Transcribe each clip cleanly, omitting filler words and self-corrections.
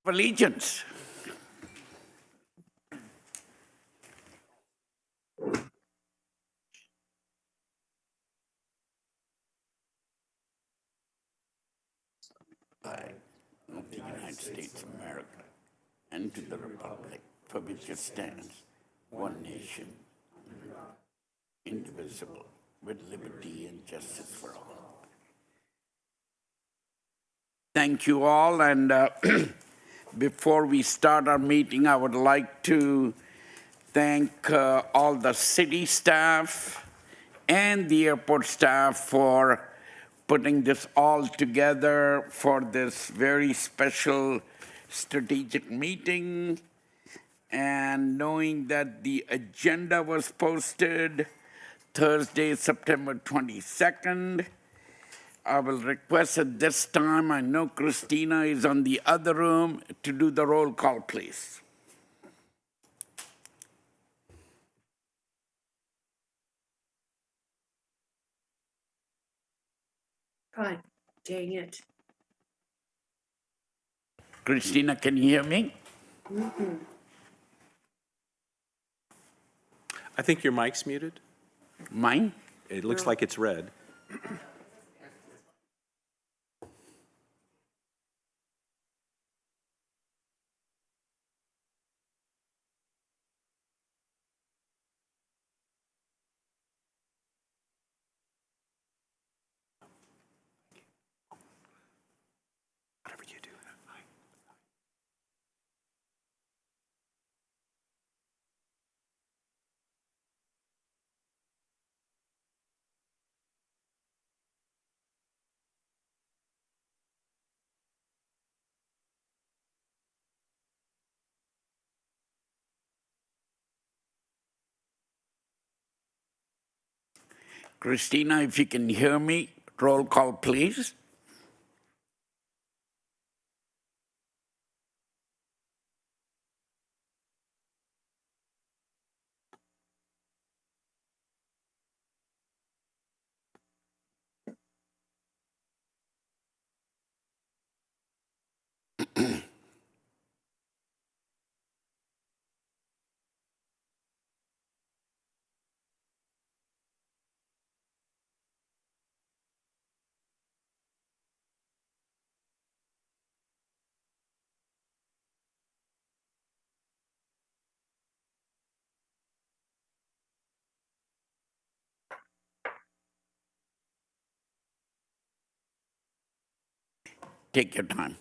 Allegiance. Flag of the United States of America and to the republic for which it stands, one nation, indivisible, with liberty and justice for all. Thank you all, and before we start our meeting, I would like to thank all the city staff and the airport staff for putting this all together for this very special strategic meeting. And knowing that the agenda was posted Thursday, September 22nd, I will request at this time, I know Christina is on the other room, to do the roll call, please. God dang it. Christina, can you hear me? I think your mic's muted. Mine? It looks like it's red. Whatever you do. Christina, if you can hear me, roll call, please. Take your time.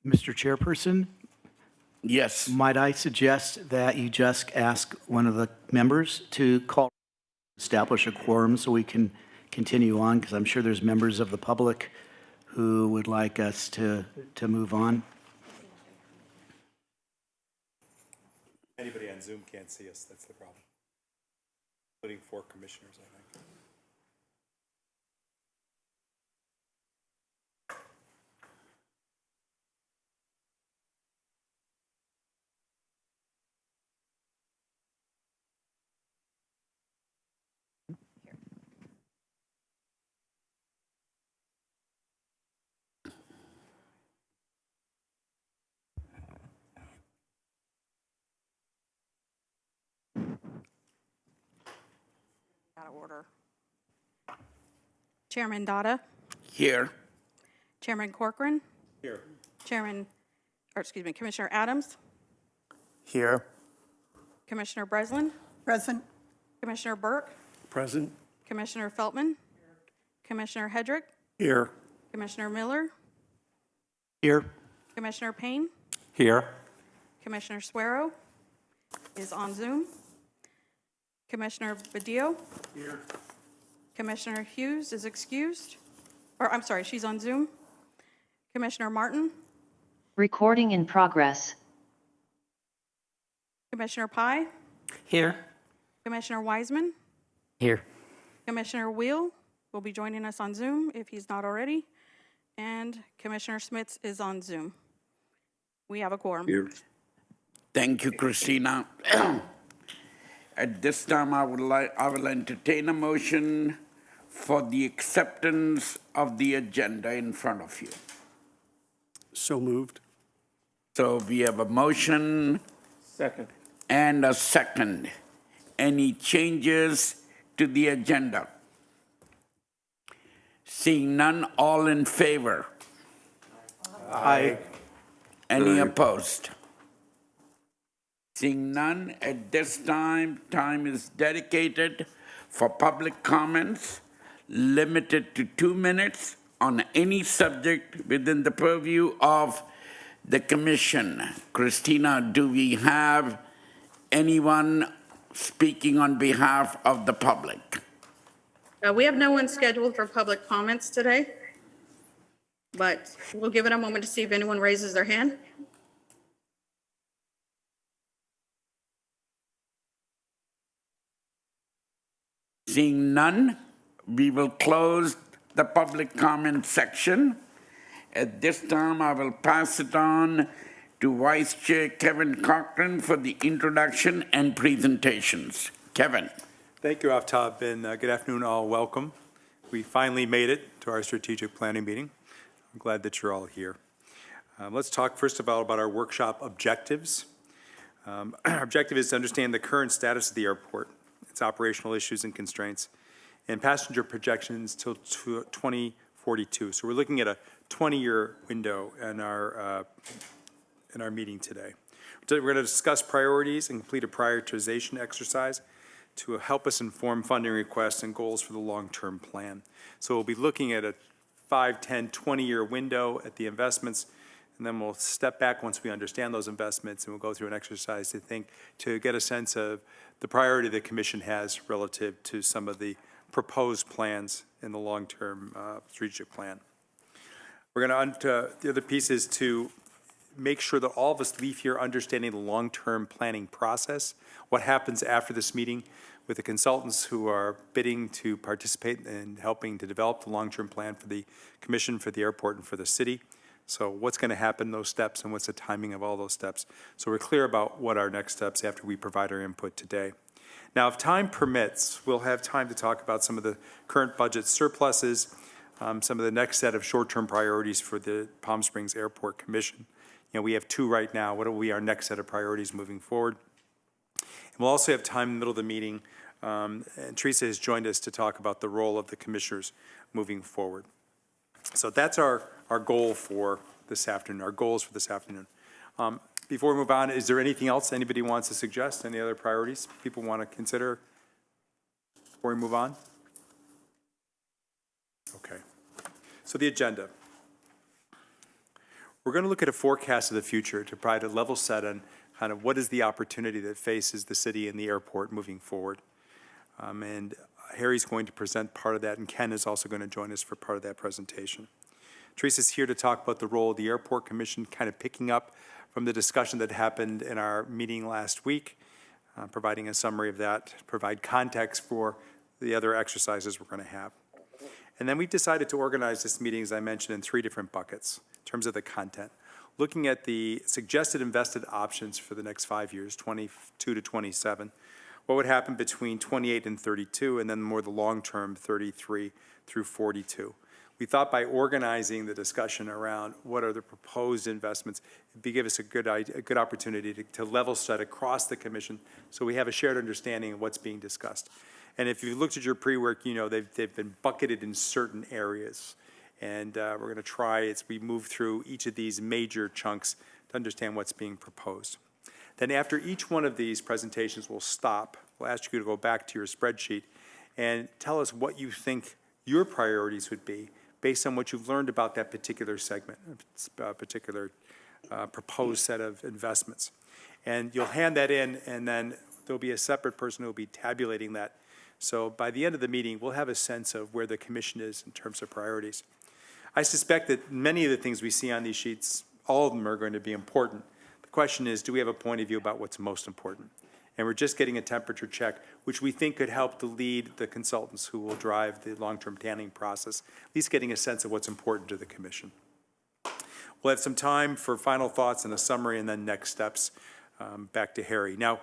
Mr. Chairperson, Yes. might I suggest that you just ask one of the members to establish a quorum so we can continue on, because I'm sure there's members of the public who would like us to move on. Anybody on Zoom can't see us, that's the problem. Including 4 commissioners, I think. Out of order. Chairman Dada, Here. Chairman Corcoran, Here. Commissioner Adams, Here. Commissioner Breslin, Present. Commissioner Burke, Present. Commissioner Feltman, Commissioner Hedrick, Here. Commissioner Miller, Here. Commissioner Payne, Here. Commissioner Suero is on Zoom, Commissioner Badillo. Here. Commissioner Hughes is excused, or I'm sorry, she's on Zoom. Commissioner Martin, Recording in progress. Commissioner Pai, Here. Commissioner Wiseman, Here. Commissioner Wheel will be joining us on Zoom if he's not already, and Commissioner Smits is on Zoom. We have a quorum. Thank you, Christina. At this time, I will entertain a motion for the acceptance of the agenda in front of you. So moved. So we have a motion. Second. And a second. Any changes to the agenda? Seeing none, all in favor? Aye. Any opposed? Seeing none, at this time is dedicated for public comments, limited to 2 minutes on any subject within the purview of the commission. Christina, do we have anyone speaking on behalf of the public? We have no one scheduled for public comments today, but we'll give it a moment to see if anyone raises their hand. Seeing none, we will close the public comment section. At this time, I will pass it on to Vice Chair Kevin Cochran for the introduction and presentations. Kevin. Thank you, Aftab, and good afternoon, all. Welcome. We finally made it to our strategic planning meeting. I'm glad that you're all here. Let's talk first of all about our workshop objectives. Our objective is to understand the current status of the airport, its operational issues and constraints, and passenger projections till 2042. So we're looking at a 20-year window in our meeting today. We're going to discuss priorities and complete a prioritization exercise to help us inform funding requests and goals for the long-term plan. So we'll be looking at a 5, 10, 20-year window at the investments, and then we'll step back once we understand those investments, and we'll go through an exercise to get a sense of the priority the commission has relative to some of the proposed plans in the long-term strategic plan. We're going to, the other piece is to make sure that all of us leave here understanding the long-term planning process, what happens after this meeting with the consultants who are bidding to participate in helping to develop the long-term plan for the commission, for the airport, and for the city. So what's going to happen, those steps, and what's the timing of all those steps. So we're clear about what our next steps after we provide our input today. Now, if time permits, we'll have time to talk about some of the current budget surpluses, some of the next set of short-term priorities for the Palm Springs Airport Commission. You know, we have 2 right now. What will be our next set of priorities moving forward? And we'll also have time in the middle of the meeting, and Teresa has joined us to talk about the role of the commissioners moving forward. So that's our goal for this afternoon, our goals for this afternoon. Before we move on, is there anything else anybody wants to suggest? Any other priorities people want to consider before we move on? Okay. So the agenda. we're going to look at a forecast of the future to provide a level set on kind of what is the opportunity that faces the city and the airport moving forward. And Harry's going to present part of that, and Ken is also going to join us for part of that presentation. Teresa's here to talk about the role of the Airport Commission, kind of picking up from the discussion that happened in our meeting last week, providing a summary of that, provide context for the other exercises we're going to have. And then we decided to organize this meeting, as I mentioned, in 3 different buckets in terms of the content. Looking at the suggested invested options for the next 5 years, 22 to 27, what would happen between 28 and 32, and then more the long-term 33 through 42. We thought by organizing the discussion around what are the proposed investments, it'd give us a good opportunity to level set across the commission so we have a shared understanding of what's being discussed. And if you looked at your pre-work, you know they've been bucketed in certain areas. And we're going to try, as we move through each of these major chunks, to understand what's being proposed. Then after each one of these presentations, we'll stop. We'll ask you to go back to your spreadsheet and tell us what you think your priorities would be based on what you've learned about that particular segment, particular proposed set of investments. And you'll hand that in, and then there'll be a separate person who will be tabulating that. So by the end of the meeting, we'll have a sense of where the commission is in terms of priorities. I suspect that many of the things we see on these sheets, all of them are going to be important. The question is, do we have a point of view about what's most important? And we're just getting a temperature check, which we think could help to lead the consultants who will drive the long-term planning process, at least getting a sense of what's important to the commission. We'll have some time for final thoughts and a summary, and then next steps. Back to Harry. Now,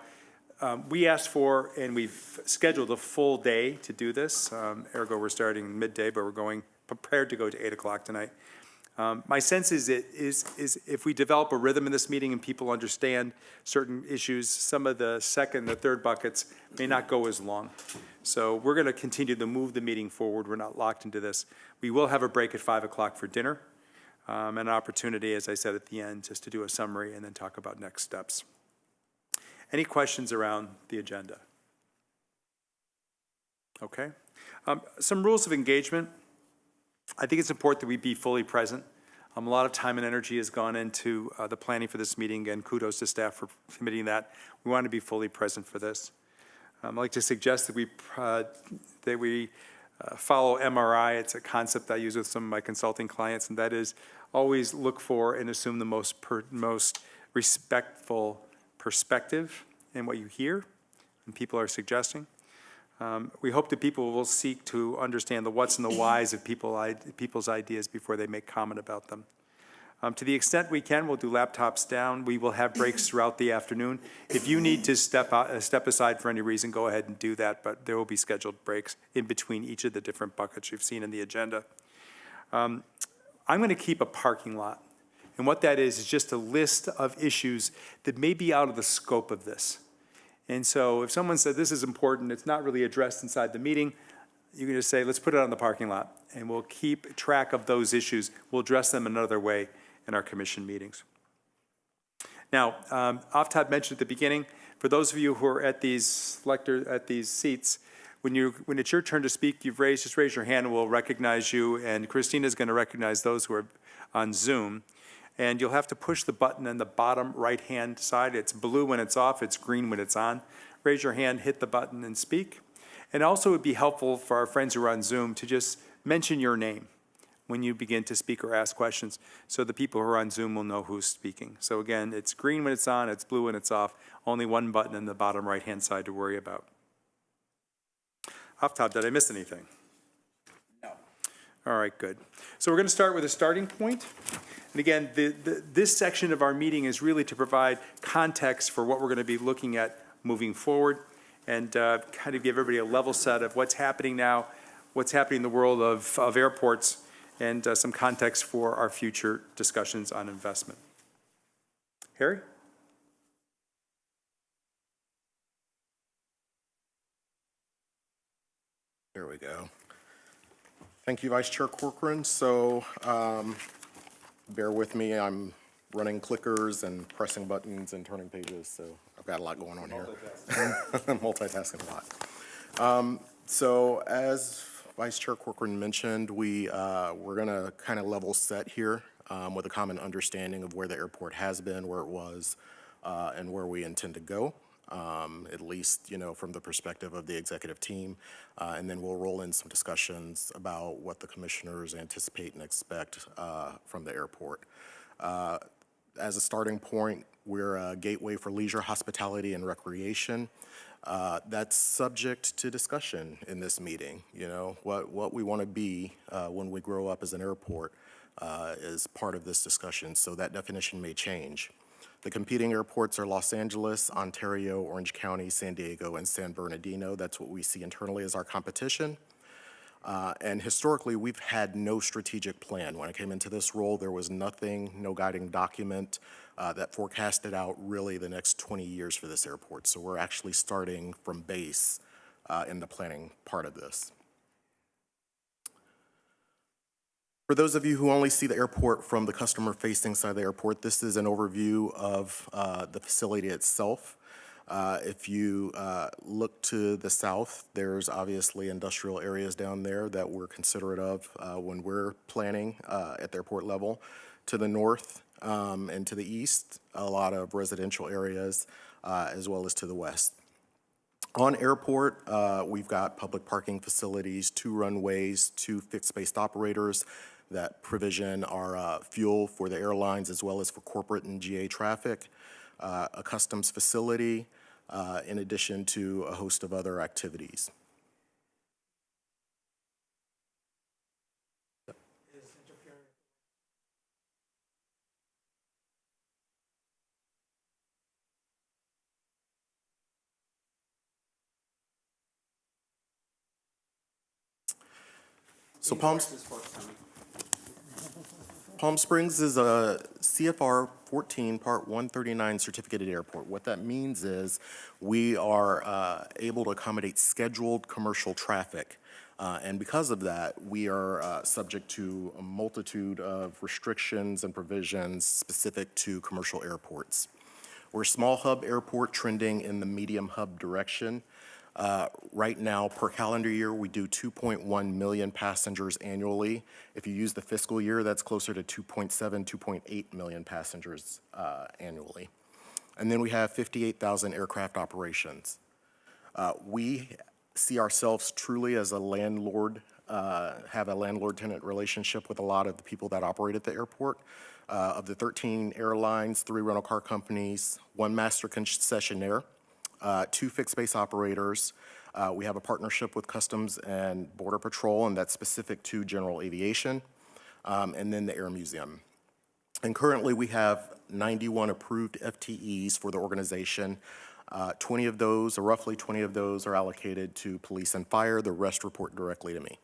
we asked for, and we've scheduled a full day to do this. Ergo, we're starting midday, but we're prepared to go to 8 o'clock tonight. My sense is if we develop a rhythm in this meeting and people understand certain issues, some of the second, the third buckets may not go as long. So we're going to continue to move the meeting forward. We're not locked into this. We will have a break at 5 o'clock for dinner, and an opportunity, as I said at the end, just to do a summary and then talk about next steps. Any questions around the agenda? Okay. Some rules of engagement. I think it's important that we be fully present. A lot of time and energy has gone into the planning for this meeting, and kudos to staff for committing that. We want to be fully present for this. I'd like to suggest that we follow MRI. It's a concept I use with some of my consulting clients, and that is always look for and assume the most respectful perspective in what you hear and people are suggesting. We hope that people will seek to understand the what's and the whys of people's ideas before they make comment about them. To the extent we can, we'll do laptops down. We will have breaks throughout the afternoon. If you need to step aside for any reason, go ahead and do that, but there will be scheduled breaks in between each of the different buckets you've seen in the agenda. I'm going to keep a parking lot. And what that is just a list of issues that may be out of the scope of this. And so if someone said this is important, it's not really addressed inside the meeting, you can just say, let's put it on the parking lot, and we'll keep track of those issues. We'll address them another way in our commission meetings. Now, Aftab mentioned at the beginning, for those of you who are at these seats, when it's your turn to speak, just raise your hand and we'll recognize you, and Christina's going to recognize those who are on Zoom. And you'll have to push the button on the bottom right-hand side. It's blue when it's off, it's green when it's on. Raise your hand, hit the button, and speak. And also it would be helpful for our friends who are on Zoom to just mention your name when you begin to speak or ask questions, so the people who are on Zoom will know who's speaking. So again, it's green when it's on, it's blue when it's off. Only one button on the bottom right-hand side to worry about. Off top, did I miss anything? No. All right, good. So we're going to start with a starting point. And again, this section of our meeting is really to provide context for what we're going to be looking at moving forward, and kind of give everybody a level set of what's happening now, what's happening in the world of airports, and some context for our future discussions on investment. Harry? There we go. Thank you, Vice Chair Corcoran. So bear with me, I'm running clickers and pressing buttons and turning pages, so I've got a lot going on here. Multitasking a lot. So as Vice Chair Corcoran mentioned, we're going to kind of level set here with a common understanding of where the airport has been, where it was, and where we intend to go, at least, from the perspective of the executive team. And then we'll roll in some discussions about what the commissioners anticipate and expect from the airport. As a starting point, we're a gateway for leisure, hospitality, and recreation. That's subject to discussion in this meeting. What we want to be when we grow up as an airport is part of this discussion, so that definition may change. The competing airports are Los Angeles, Ontario, Orange County, San Diego, and San Bernardino. That's what we see internally as our competition. And historically, we've had no strategic plan. When I came into this role, there was nothing, no guiding document that forecasted out really the next 20 years for this airport. So we're actually starting from base in the planning part of this. For those of you who only see the airport from the customer-facing side of the airport, this is an overview of the facility itself. If you look to the south, there's obviously industrial areas down there that we're considerate of when we're planning at the airport level. To the north and to the east, a lot of residential areas, as well as to the west. On airport, we've got public parking facilities, 2 runways, 2 fixed-based operators that provision our fuel for the airlines as well as for corporate and GA traffic, a customs facility, in addition to a host of other activities. So Palm Springs is a CFR 14 Part 139 certificated airport. What that means is we are able to accommodate scheduled commercial traffic. And because of that, we are subject to a multitude of restrictions and provisions specific to commercial airports. We're a small hub airport trending in the medium hub direction. Right now, per calendar year, we do 2.1 million passengers annually. If you use the fiscal year, that's closer to 2.7, 2.8 million passengers annually. And then we have 58,000 aircraft operations. We see ourselves truly as a landlord, have a landlord-tenant relationship with a lot of the people that operate at the airport. Of the 13 airlines, 3 rental car companies, 1 master concessionaire, 2 fixed-base operators. We have a partnership with Customs and Border Patrol, and that's specific to general aviation, and then the Air Museum. And currently, we have 91 approved FTEs for the organization. 20 of those, or roughly 20 of those, are allocated to police and fire. The rest report directly to me.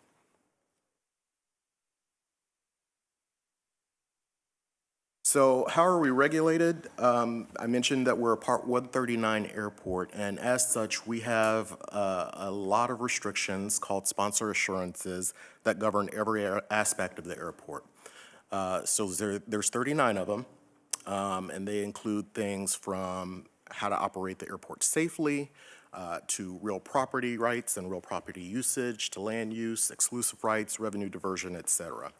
So how are we regulated? I mentioned that we're a Part 139 airport, and as such, we have a lot of restrictions called sponsor assurances that govern every aspect of the airport. So there's 39 of them, and they include things from how to operate the airport safely, to real property rights and real property usage, to land use, exclusive rights, revenue diversion, et cetera.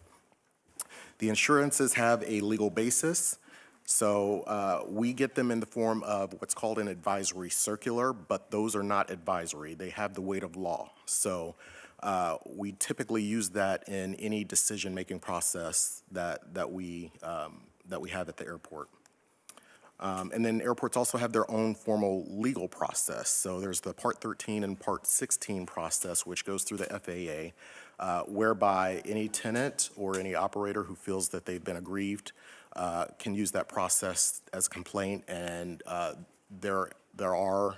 The insurances have a legal basis, so we get them in the form of what's called an advisory circular, but those are not advisory. They have the weight of law. So we typically use that in any decision-making process that we have at the airport. And then airports also have their own formal legal process. So there's the Part 13 and Part 16 process, which goes through the FAA, whereby any tenant or any operator who feels that they've been aggrieved can use that process as a complaint. And there are,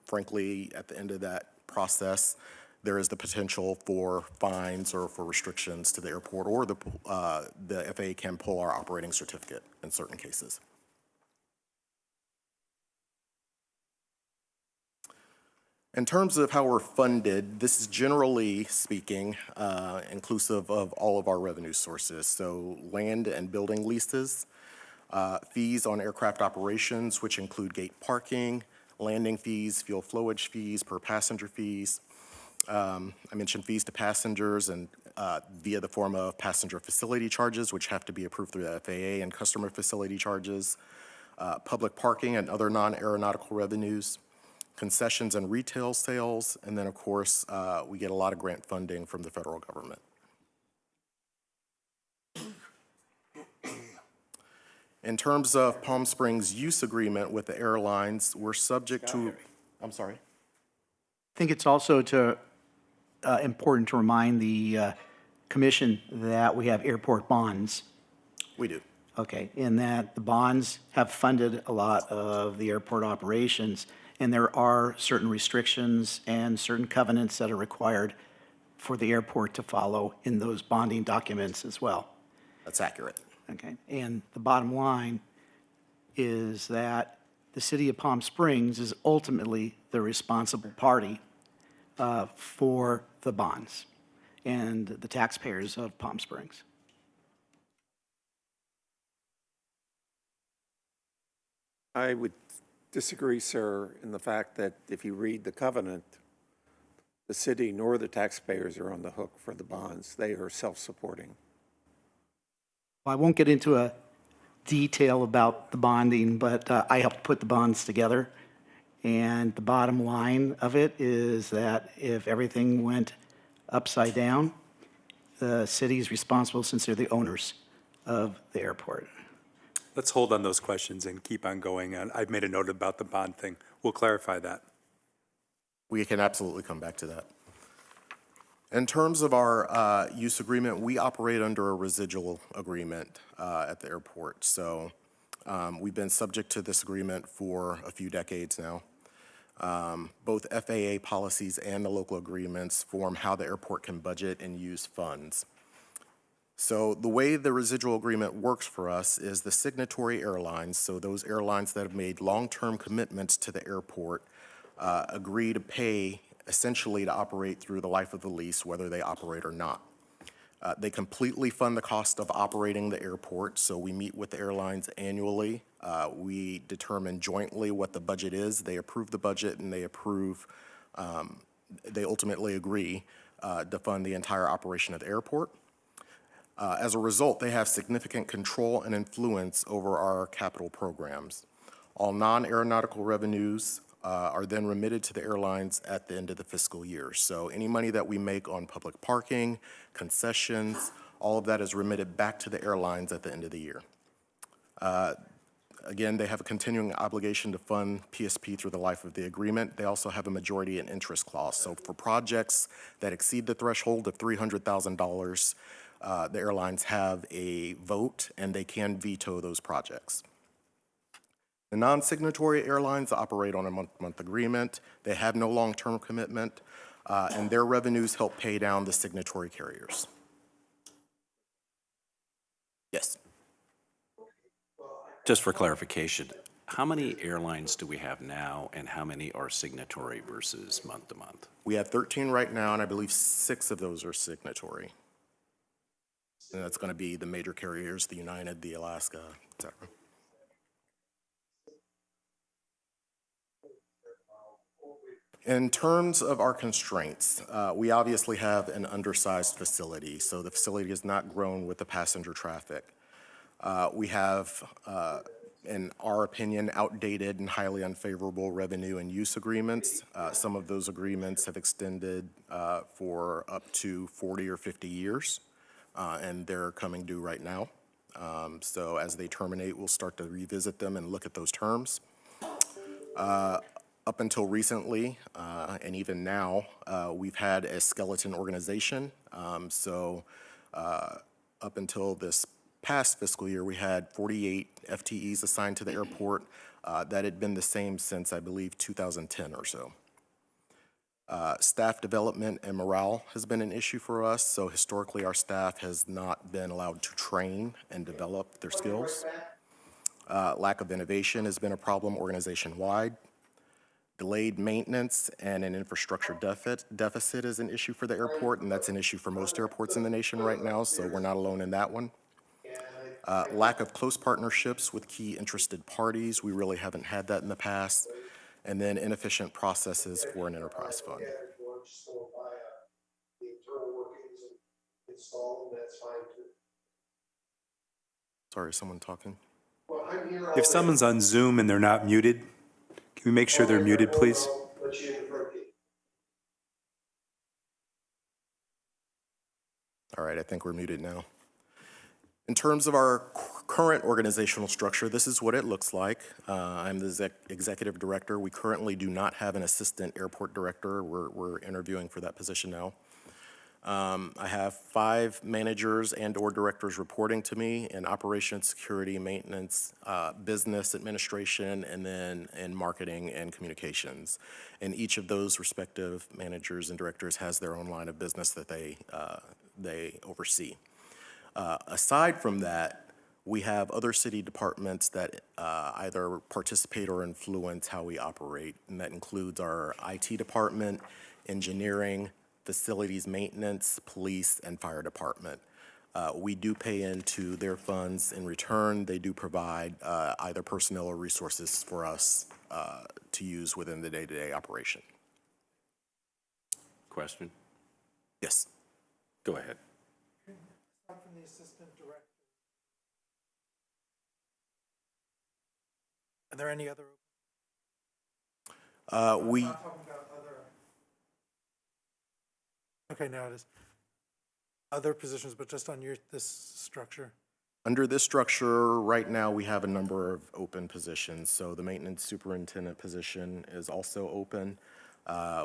frankly, at the end of that process, there is the potential for fines or for restrictions to the airport, or the FAA can pull our operating certificate in certain cases. In terms of how we're funded, this is generally speaking inclusive of all of our revenue sources. So land and building leases, fees on aircraft operations, which include gate parking, landing fees, fuel flowage fees, per passenger fees. I mentioned fees to passengers and via the form of passenger facility charges, which have to be approved through the FAA, and customer facility charges, public parking and other non-aeronautical revenues, concessions and retail sales, and then, of course, we get a lot of grant funding from the federal government. In terms of Palm Springs use agreement with the airlines, we're subject to, I'm sorry. I think it's also important to remind the commission that we have airport bonds. We do. Okay, in that the bonds have funded a lot of the airport operations, and there are certain restrictions and certain covenants that are required for the airport to follow in those bonding documents as well. That's accurate. Okay, and the bottom line is that the city of Palm Springs is ultimately the responsible party for the bonds and the taxpayers of Palm Springs. I would disagree, sir, in the fact that if you read the covenant, the city nor the taxpayers are on the hook for the bonds. They are self-supporting. Well, I won't get into a detail about the bonding, but I helped put the bonds together. And the bottom line of it is that if everything went upside down, the city is responsible since they're the owners of the airport. Let's hold on those questions and keep on going. And I've made a note about the bond thing. We'll clarify that. We can absolutely come back to that. In terms of our use agreement, we operate under a residual agreement at the airport. So we've been subject to this agreement for a few decades now. Both FAA policies and the local agreements form how the airport can budget and use funds. So the way the residual agreement works for us is the signatory airlines, so those airlines that have made long-term commitments to the airport, agree to pay essentially to operate through the life of the lease, whether they operate or not. They completely fund the cost of operating the airport, so we meet with the airlines annually. We determine jointly what the budget is. They approve the budget, and they ultimately agree to fund the entire operation of the airport. As a result, they have significant control and influence over our capital programs. All non-aeronautical revenues are then remitted to the airlines at the end of the fiscal year. So any money that we make on public parking, concessions, all of that is remitted back to the airlines at the end of the year. Again, they have a continuing obligation to fund PSP through the life of the agreement. They also have a majority and interest clause. So for projects that exceed the threshold of $300,000, the airlines have a vote, and they can veto those projects. The non-signatory airlines operate on a month-to-month agreement. They have no long-term commitment, and their revenues help pay down the signatory carriers. Yes. Just for clarification, how many airlines do we have now, and how many are signatory versus month to month? We have 13 right now, and I believe 6 of those are signatory. And that's going to be the major carriers, the United, the Alaska, et cetera. In terms of our constraints, we obviously have an undersized facility, so the facility has not grown with the passenger traffic. We have, in our opinion, outdated and highly unfavorable revenue and use agreements. Some of those agreements have extended for up to 40 or 50 years, and they're coming due right now. So as they terminate, we'll start to revisit them and look at those terms. Up until recently, and even now, we've had a skeleton organization. Up until this past fiscal year, we had 48 FTEs assigned to the airport. That had been the same since, I believe, 2010 or so. Staff development and morale has been an issue for us, so historically our staff has not been allowed to train and develop their skills. Lack of innovation has been a problem organization-wide. Delayed maintenance and an infrastructure deficit is an issue for the airport, and that's an issue for most airports in the nation right now, so we're not alone in that one. Lack of close partnerships with key interested parties. We really haven't had that in the past. And then inefficient processes for an enterprise fund. Sorry, is someone talking? If someone's on Zoom and they're not muted, can we make sure they're muted, please? All right, I think we're muted now. In terms of our current organizational structure, this is what it looks like. I'm the executive director. We currently do not have an assistant airport director. We're interviewing for that position now. I have 5 managers and/or directors reporting to me in operations, security, maintenance, business administration, and then in marketing and communications. And each of those respective managers and directors has their own line of business that they oversee. Aside from that, we have other city departments that either participate or influence how we operate, and that includes our IT department, engineering, facilities maintenance, police, and fire department. We do pay into their funds. In return, they do provide either personnel or resources for us to use within the day-to-day operation. Question? Yes. Go ahead. From the assistant director. Are there any other? We. I'm not talking about other. Okay, now it is. Other positions, but just on this structure. Under this structure, right now, we have a number of open positions. So the maintenance superintendent position is also open.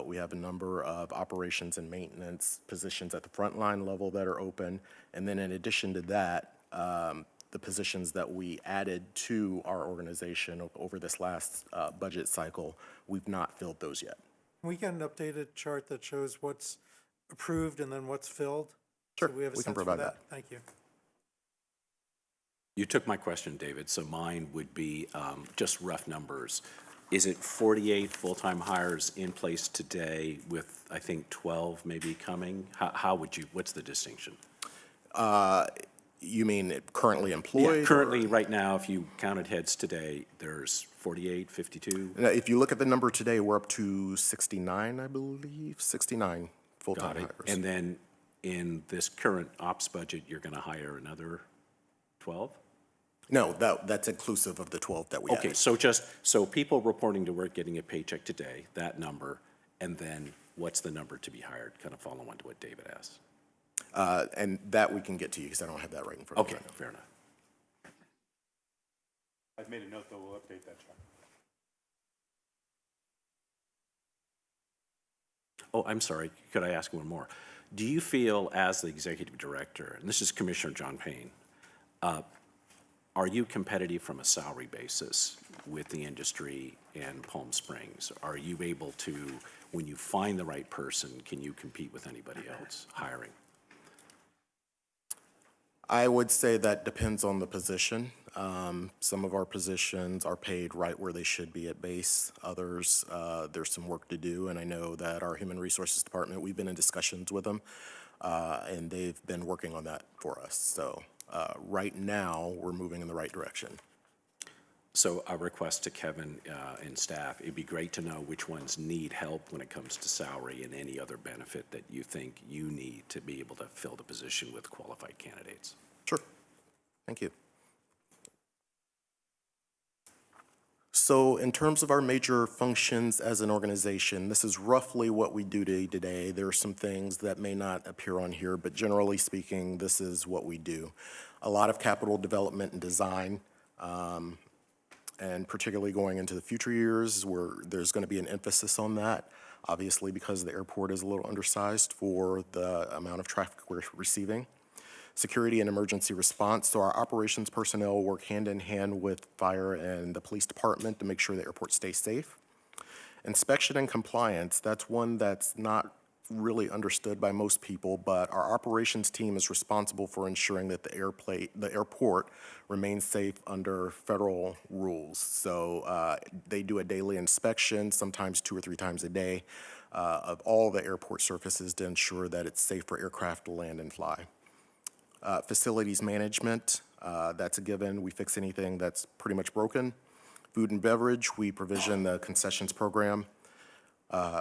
We have a number of operations and maintenance positions at the frontline level that are open. And then in addition to that, the positions that we added to our organization over this last budget cycle, we've not filled those yet. Can we get an updated chart that shows what's approved and then what's filled? Sure, So we have a we can sense for provide that. Thank you. You took my question, David, so mine would be just rough numbers. Is it 48 full-time hires in place today with, I think, 12 maybe coming? How would you, what's the distinction? You mean currently employed? Yeah, currently, right now, if you counted heads today, there's 48, 52? If you look at the number today, we're up to 69, I believe, 69 full-time hires. And then in this current ops budget, you're going to hire another 12? No, that's inclusive of the 12 that we Okay, added. so people reporting to work, getting a paycheck today, that number, and then what's the number to be hired? Kind of follow on to what David asked. And that we can get to you because I don't have that right in front of me. Okay, fair enough. I've made a note that we'll update that chart. Oh, I'm sorry, could I ask one more? Do you feel, as the executive director, and this is Commissioner John Payne, are you competitive from a salary basis with the industry in Palm Springs? Are you able to, when you find the right person, can you compete with anybody else hiring? I would say that depends on the position. Some of our positions are paid right where they should be at base. Others, there's some work to do, and I know that our Human Resources Department, we've been in discussions with them, and they've been working on that for us. So right now, we're moving in the right direction. So a request to Kevin and staff, it'd be great to know which ones need help when it comes to salary and any other benefit that you think you need to be able to fill the position with qualified candidates. Sure. Thank you. So in terms of our major functions as an organization, this is roughly what we do day to day. There are some things that may not appear on here, but generally speaking, this is what we do. A lot of capital development and design, and particularly going into the future years where there's going to be an emphasis on that, obviously because the airport is a little undersized for the amount of traffic we're receiving. Security and emergency response, so our operations personnel work hand in hand with fire and the police department to make sure the airport stays safe. Inspection and compliance, that's one that's not really understood by most people, but our operations team is responsible for ensuring that the airport remains safe under federal rules. So they do a daily inspection, sometimes 2 or 3 times a day, of all the airport surfaces to ensure that it's safe for aircraft to land and fly. Facilities management, that's a given. We fix anything that's pretty much broken. Food and beverage, we provision the concessions program.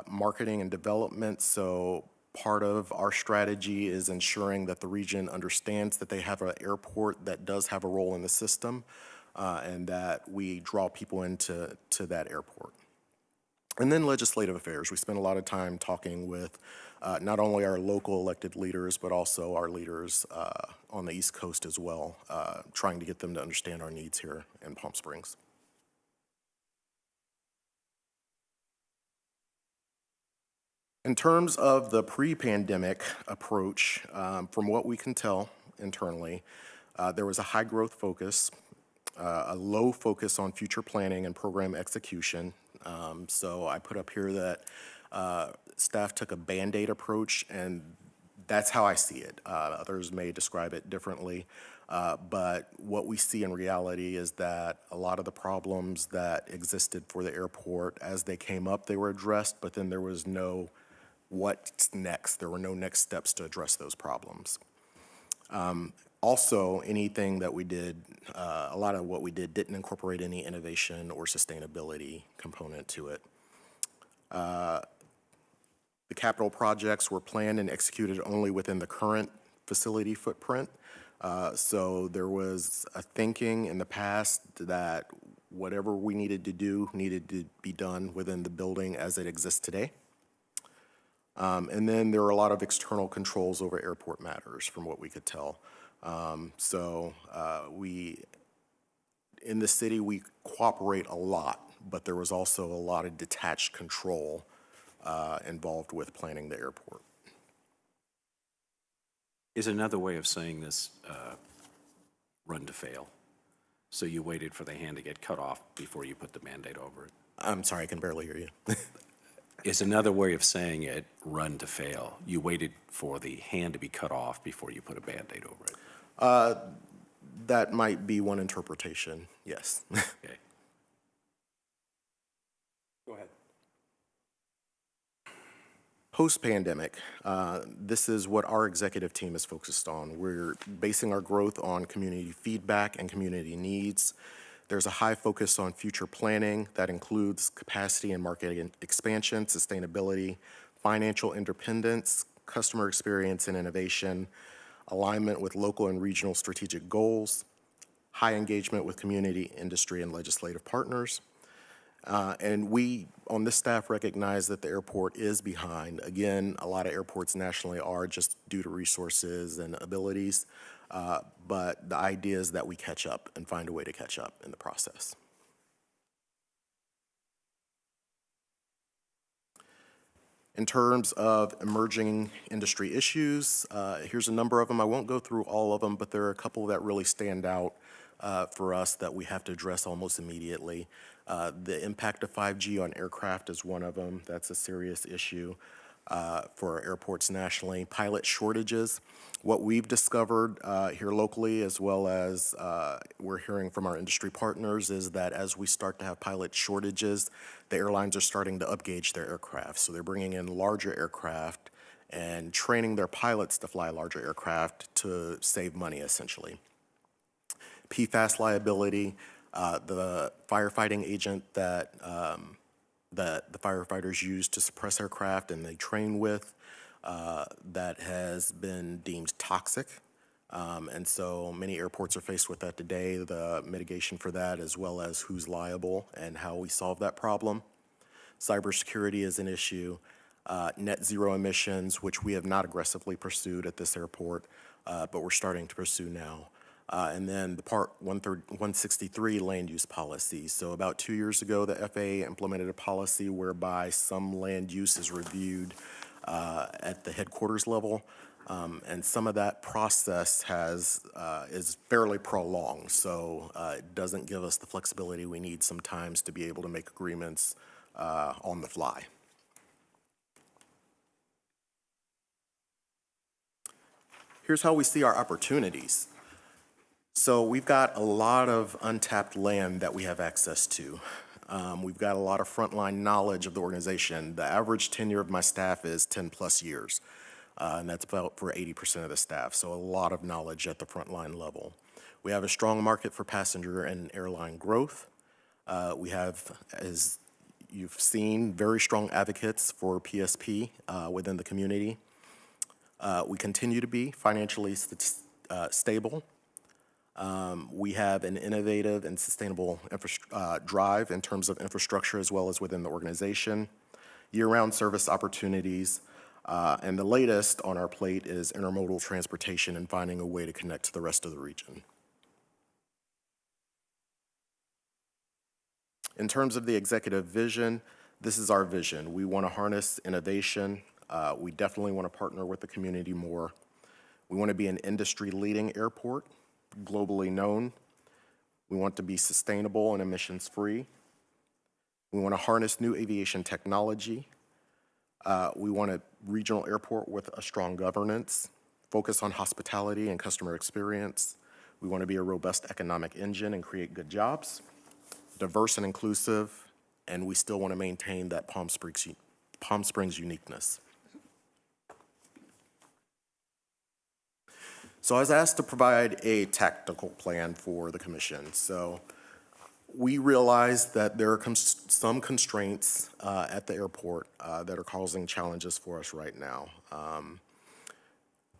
Marketing and development, so Part of our strategy is ensuring that the region understands that they have an airport that does have a role in the system, and that we draw people into that airport. And then legislative affairs. We spend a lot of time talking with not only our local elected leaders, but also our leaders on the East Coast as well, trying to get them to understand our needs here in Palm Springs. In terms of the pre-pandemic approach, from what we can tell internally, there was a high growth focus, a low focus on future planning and program execution. So I put up here that staff took a Band-Aid approach, and that's how I see it. Others may describe it differently, but what we see in reality is that a lot of the problems that existed for the airport, as they came up, they were addressed, but then there was no what's next. There were no next steps to address those problems. Also, anything that we did, a lot of what we did didn't incorporate any innovation or sustainability component to it. The capital projects were planned and executed only within the current facility footprint. So there was a thinking in the past that whatever we needed to do needed to be done within the building as it exists today. And then there are a lot of external controls over airport matters from what we could tell. In the city, we cooperate a lot, but there was also a lot of detached control involved with planning the airport. Is another way of saying this run to fail? So you waited for the hand to get cut off before you put the Band-Aid over it? I'm sorry, I can barely hear you. Is another way of saying it run to fail? You waited for the hand to be cut off before you put a Band-Aid over it? That might be one interpretation, yes. Okay. Go ahead. Post-pandemic, this is what our executive team is focused on. We're basing our growth on community feedback and community needs. There's a high focus on future planning that includes capacity and market expansion, sustainability, financial independence, customer experience and innovation, alignment with local and regional strategic goals, high engagement with community, industry, and legislative partners. And we, on this staff, recognize that the airport is behind. Again, a lot of airports nationally are just due to resources and abilities. But the idea is that we catch up and find a way to catch up in the process. In terms of emerging industry issues, here's a number of them. I won't go through all of them, but there are a couple that really stand out for us that we have to address almost immediately. The impact of 5G on aircraft is one of them. That's a serious issue for airports nationally. Pilot shortages. What we've discovered here locally, as well as we're hearing from our industry partners, is that as we start to have pilot shortages, the airlines are starting to upgauge their aircraft. So they're bringing in larger aircraft and training their pilots to fly larger aircraft to save money, essentially. PFAS liability, the firefighting agent that the firefighters use to suppress aircraft and they train with, that has been deemed toxic. And so many airports are faced with that today, the mitigation for that, as well as who's liable and how we solve that problem. Cybersecurity is an issue. Net zero emissions, which we have not aggressively pursued at this airport, but we're starting to pursue now. And then the Part 163 land use policy. So about 2 years ago, the FAA implemented a policy whereby some land use is reviewed at the headquarters level. And some of that process is fairly prolonged. So it doesn't give us the flexibility we need sometimes to be able to make agreements on the fly. Here's how we see our opportunities. So we've got a lot of untapped land that we have access to. We've got a lot of frontline knowledge of the organization. The average tenure of my staff is 10 plus years, and that's about for 80% of the staff. So a lot of knowledge at the frontline level. We have a strong market for passenger and airline growth. We have, as you've seen, very strong advocates for PSP within the community. We continue to be financially stable. We have an innovative and sustainable drive in terms of infrastructure as well as within the organization, year-round service opportunities, and the latest on our plate is intermodal transportation and finding a way to connect to the rest of the region. In terms of the executive vision, this is our vision. We want to harness innovation. We definitely want to partner with the community more. We want to be an industry-leading airport, globally known. We want to be sustainable and emissions-free. We want to harness new aviation technology. We want a regional airport with a strong governance, focus on hospitality and customer experience. We want to be a robust economic engine and create good jobs, diverse and inclusive, and we still want to maintain that Palm Springs uniqueness. So I was asked to provide a tactical plan for the commission. So we realize that there are some constraints at the airport that are causing challenges for us right now.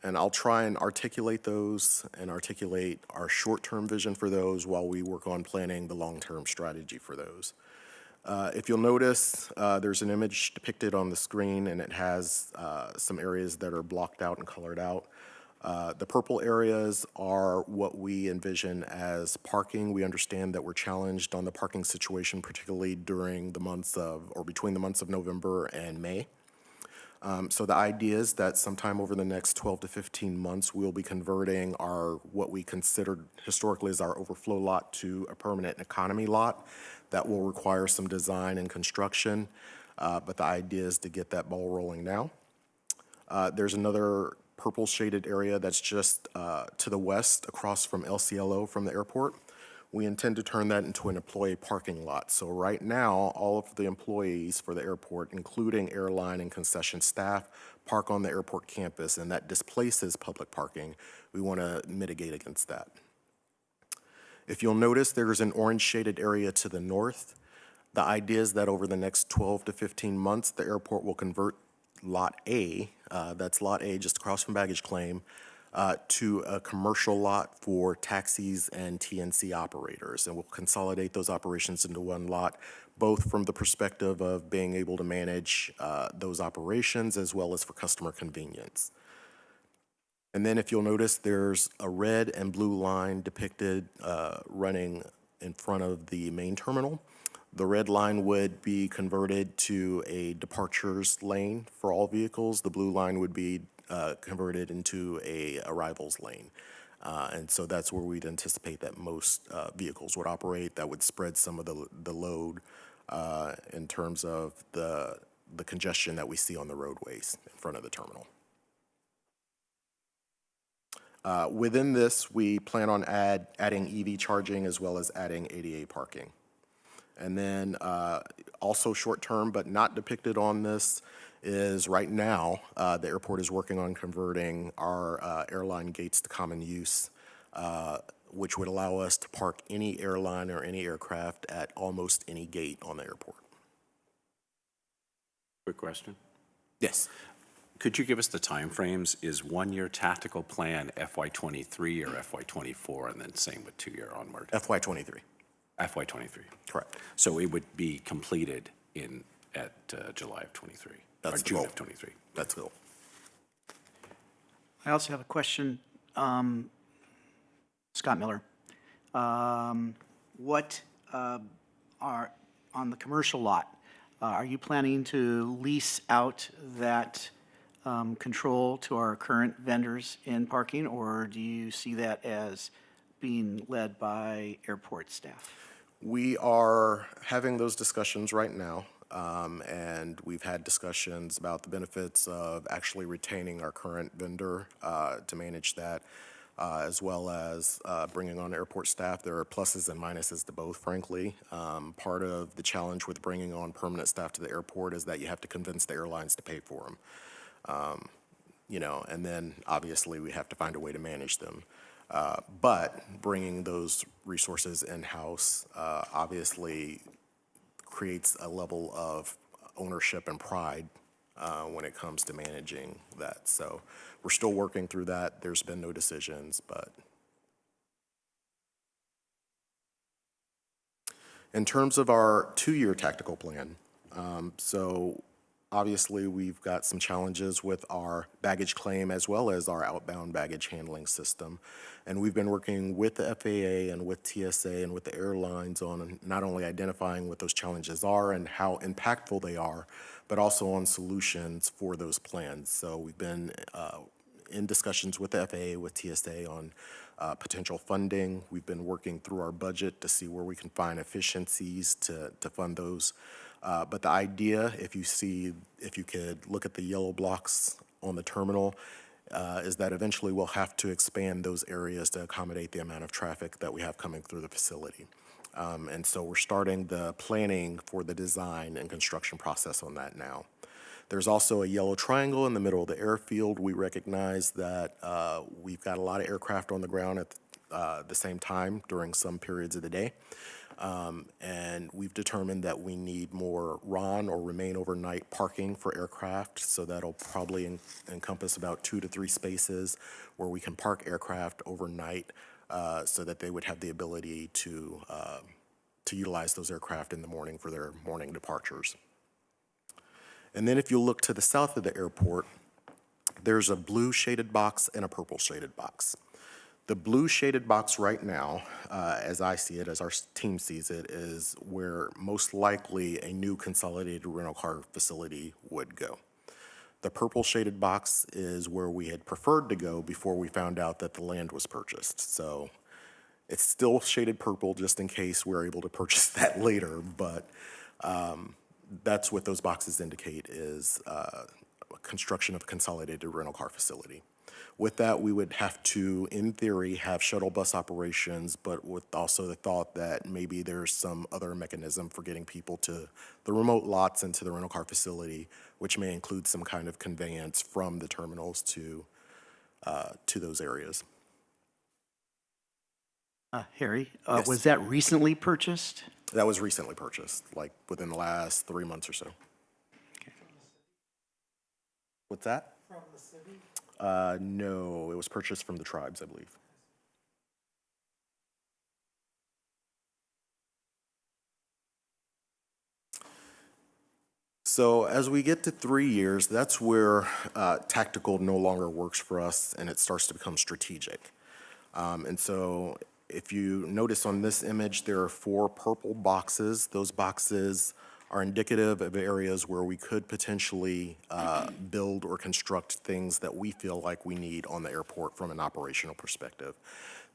And I'll try and articulate those and articulate our short-term vision for those while we work on planning the long-term strategy for those. If you'll notice, there's an image depicted on the screen and it has some areas that are blocked out and colored out. The purple areas are what we envision as parking. We understand that we're challenged on the parking situation, particularly during the months of, or between the months of November and May. So the idea is that sometime over the next 12 to 15 months, we'll be converting our, what we considered historically as our overflow lot to a permanent economy lot. That will require some design and construction, but the idea is to get that ball rolling now. There's another purple shaded area that's just to the west across from LCLO from the airport. We intend to turn that into an employee parking lot. So right now, all of the employees for the airport, including airline and concession staff, park on the airport campus, and that displaces public parking. We want to mitigate against that. If you'll notice, there's an orange shaded area to the north. The idea is that over the next 12 to 15 months, the airport will convert Lot A, that's Lot A just across from baggage claim, to a commercial lot for taxis and TNC operators. And we'll consolidate those operations into one lot, both from the perspective of being able to manage those operations as well as for customer convenience. And then if you'll notice, there's a red and blue line depicted running in front of the main terminal. The red line would be converted to a departures lane for all vehicles. The blue line would be converted into a arrivals lane. And so that's where we'd anticipate that most vehicles would operate. That would spread some of the load in terms of the congestion that we see on the roadways in front of the terminal. Within this, we plan on adding EV charging as well as adding ADA parking. And then also short-term, but not depicted on this, is right now, the airport is working on converting our airline gates to common use, which would allow us to park any airline or any aircraft at almost any gate on the airport. Quick question. Yes. Could you give us the timeframes? Is 1 year tactical plan FY23 or FY24, and then same with 2 year onward? FY23. FY23. Correct. So it would be completed at July of 23. That's or the June goal. of 23. That's the goal. I also have a question. Scott Miller. What are, on the commercial lot, are you planning to lease out that control to our current vendors in parking, or do you see that as being led by airport staff? We are having those discussions right now, and we've had discussions about the benefits of actually retaining our current vendor to manage that, as well as bringing on airport staff. There are pluses and minuses to both, frankly. Part of the challenge with bringing on permanent staff to the airport is that you have to convince the airlines to pay for them. You know, and then obviously we have to find a way to manage them. But bringing those resources in-house obviously creates a level of ownership and pride when it comes to managing that. So we're still working through that. There's been no decisions, but in terms of our 2-year tactical plan, so obviously we've got some challenges with our baggage claim as well as our outbound baggage handling system. And we've been working with the FAA and with TSA and with the airlines on not only identifying what those challenges are and how impactful they are, but also on solutions for those plans. So we've been in discussions with the FAA, with TSA on potential funding. We've been working through our budget to see where we can find efficiencies to fund those. But the idea, if you could look at the yellow blocks on the terminal, is that eventually we'll have to expand those areas to accommodate the amount of traffic that we have coming through the facility. And so we're starting the planning for the design and construction process on that now. There's also a yellow triangle in the middle of the airfield. We recognize that we've got a lot of aircraft on the ground at the same time during some periods of the day. And we've determined that we need more RON or remain overnight parking for aircraft. So that'll probably encompass about 2 to 3 spaces where we can park aircraft overnight so that they would have the ability to utilize those aircraft in the morning for their morning departures. And then if you look to the south of the airport, there's a blue shaded box and a purple shaded box. The blue shaded box right now, as I see it, as our team sees it, is where most likely a new consolidated rental car facility would go. The purple shaded box is where we had preferred to go before we found out that the land was purchased. So it's still shaded purple just in case we're able to purchase that later, but that's what those boxes indicate is construction of a consolidated rental car facility. With that, we would have to, in theory, have shuttle bus operations, but with also the thought that maybe there's some other mechanism for getting people to the remote lots and to the rental car facility, which may include some kind of conveyance from the terminals to those areas. Harry, Yes. was that recently purchased? That was recently purchased, like within the last 3 months or so. What's that? From the city? No, it was purchased from the tribes, I believe. So as we get to 3 years, that's where tactical no longer works for us and it starts to become strategic. And so if you notice on this image, there are 4 purple boxes. Those boxes are indicative of areas where we could potentially build or construct things that we feel like we need on the airport from an operational perspective.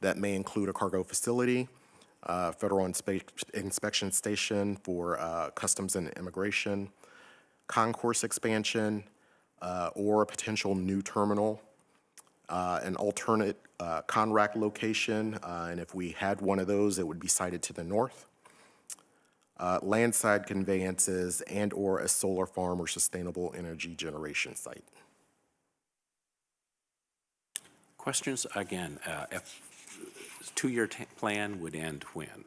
That may include a cargo facility, federal inspection station for customs and immigration, concourse expansion, or a potential new terminal, an alternate CONRAC location, and if we had one of those, it would be sited to the north. Landside conveyances and or a solar farm or sustainable energy generation site. Questions again? If 2-year plan would end when?